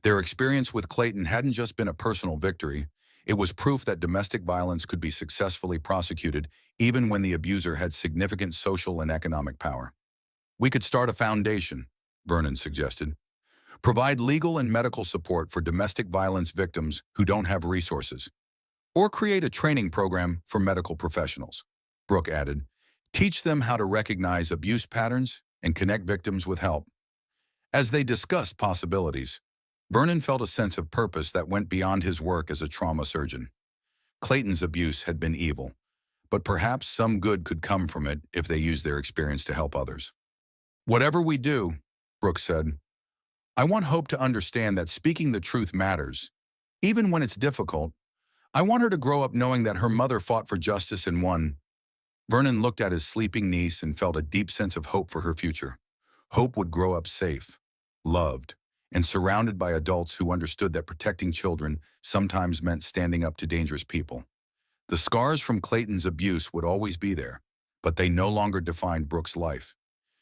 Their experience with Clayton hadn't just been a personal victory, it was proof that domestic violence could be successfully prosecuted even when the abuser had significant social and economic power. "We could start a foundation," Vernon suggested. "Provide legal and medical support for domestic violence victims who don't have resources. Or create a training program for medical professionals," Brooke added. "Teach them how to recognize abuse patterns and connect victims with help." As they discussed possibilities, Vernon felt a sense of purpose that went beyond his work as a trauma surgeon. Clayton's abuse had been evil, but perhaps some good could come from it if they used their experience to help others. "Whatever we do," Brooke said, "I want Hope to understand that speaking the truth matters. Even when it's difficult, I want her to grow up knowing that her mother fought for justice and won." Vernon looked at his sleeping niece and felt a deep sense of hope for her future. Hope would grow up safe, loved, and surrounded by adults who understood that protecting children sometimes meant standing up to dangerous people. The scars from Clayton's abuse would always be there, but they no longer defined Brooke's life.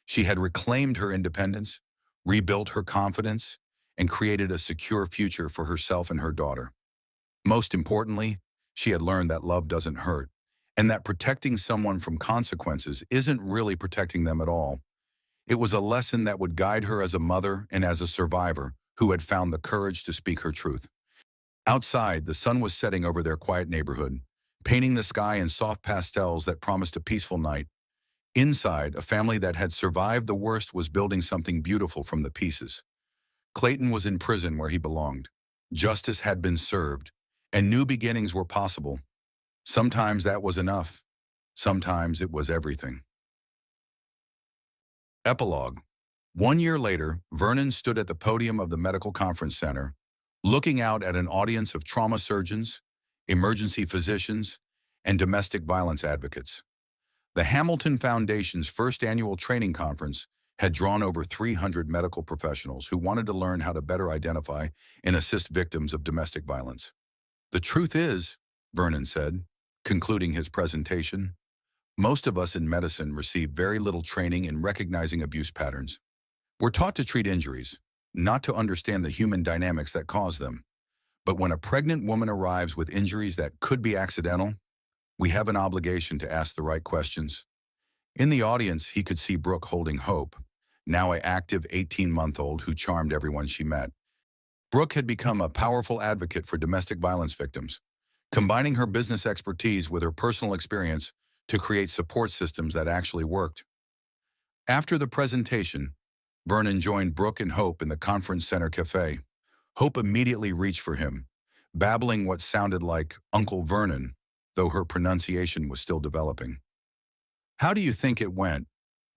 She had reclaimed her independence, rebuilt her confidence, and created a secure future for herself and her daughter. Most importantly, she had learned that love doesn't hurt, and that protecting someone from consequences isn't really protecting them at all. It was a lesson that would guide her as a mother and as a survivor who had found the courage to speak her truth. Outside, the sun was setting over their quiet neighborhood, painting the sky in soft pastels that promised a peaceful night. Inside, a family that had survived the worst was building something beautiful from the pieces. Clayton was in prison where he belonged. Justice had been served, and new beginnings were possible. Sometimes that was enough. Sometimes it was everything. Epilogue. 1 year later, Vernon stood at the podium of the medical conference center, looking out at an audience of trauma surgeons, emergency physicians, and domestic violence advocates. The Hamilton Foundation's first annual training conference had drawn over 300 medical professionals who wanted to learn how to better identify and assist victims of domestic violence. "The truth is," Vernon said, concluding his presentation, "most of us in medicine receive very little training in recognizing abuse patterns. We're taught to treat injuries, not to understand the human dynamics that cause them. But when a pregnant woman arrives with injuries that could be accidental, we have an obligation to ask the right questions." In the audience, he could see Brooke holding Hope, now an active 18-month-old who charmed everyone she met. Brooke had become a powerful advocate for domestic violence victims, combining her business expertise with her personal experience to create support systems that actually worked. After the presentation, Vernon joined Brooke and Hope in the conference center cafe. Hope immediately reached for him, babbling what sounded like Uncle Vernon, though her pronunciation was still developing. "How do you think it went?"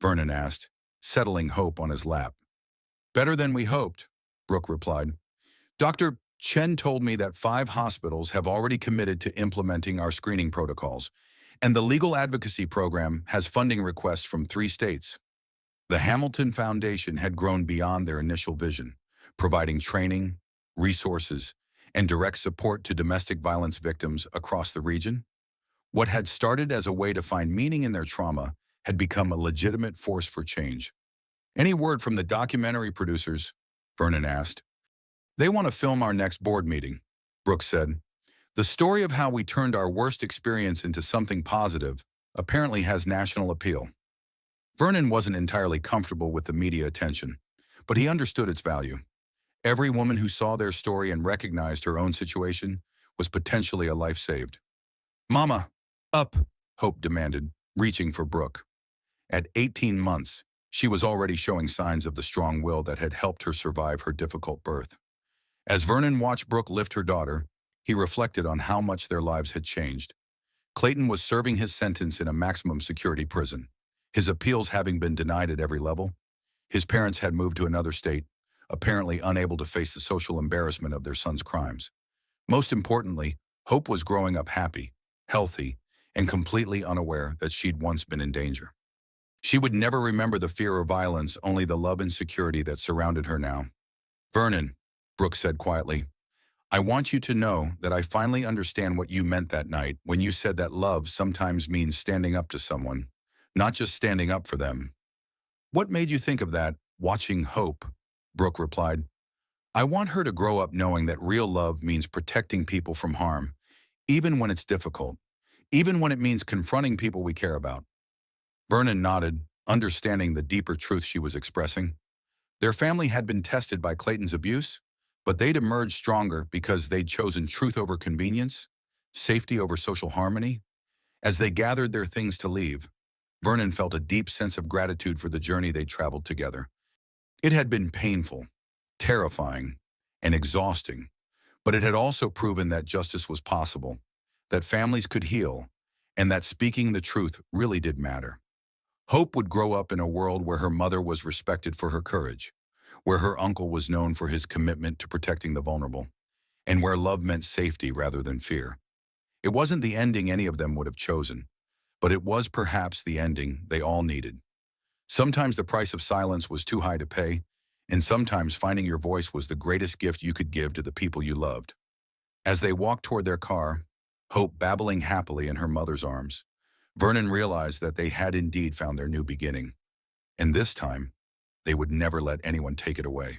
Vernon asked, settling Hope on his lap. "Better than we hoped," Brooke replied. "Dr. Chen told me that 5 hospitals have already committed to implementing our screening protocols, and the legal advocacy program has funding requests from 3 states. The Hamilton Foundation had grown beyond their initial vision, providing training, resources, and direct support to domestic violence victims across the region. What had started as a way to find meaning in their trauma had become a legitimate force for change. "Any word from the documentary producers?" Vernon asked. "They want to film our next board meeting," Brooke said. "The story of how we turned our worst experience into something positive apparently has national appeal." Vernon wasn't entirely comfortable with the media attention, but he understood its value. Every woman who saw their story and recognized her own situation was potentially a life saved. "Mama, up," Hope demanded, reaching for Brooke. At 18 months, she was already showing signs of the strong will that had helped her survive her difficult birth. As Vernon watched Brooke lift her daughter, he reflected on how much their lives had changed. Clayton was serving his sentence in a maximum security prison, his appeals having been denied at every level. His parents had moved to another state, apparently unable to face the social embarrassment of their son's crimes. Most importantly, Hope was growing up happy, healthy, and completely unaware that she'd once been in danger. She would never remember the fear or violence, only the love and security that surrounded her now. "Vernon," Brooke said quietly, "I want you to know that I finally understand what you meant that night when you said that love sometimes means standing up to someone, not just standing up for them." "What made you think of that, watching Hope?" Brooke replied. "I want her to grow up knowing that real love means protecting people from harm, even when it's difficult, even when it means confronting people we care about." Vernon nodded, understanding the deeper truth she was expressing. Their family had been tested by Clayton's abuse, but they'd emerged stronger because they'd chosen truth over convenience, safety over social harmony. As they gathered their things to leave, Vernon felt a deep sense of gratitude for the journey they'd traveled together. It had been painful, terrifying, and exhausting, but it had also proven that justice was possible, that families could heal, and that speaking the truth really did matter. Hope would grow up in a world where her mother was respected for her courage, where her uncle was known for his commitment to protecting the vulnerable, and where love meant safety rather than fear. It wasn't the ending any of them would have chosen, but it was perhaps the ending they all needed. Sometimes the price of silence was too high to pay, And sometimes finding your voice was the greatest gift you could give to the people you loved. As they walked toward their car, Hope babbling happily in her mother's arms, Vernon realized that they had indeed found their new beginning. And this time, they would never let anyone take it away.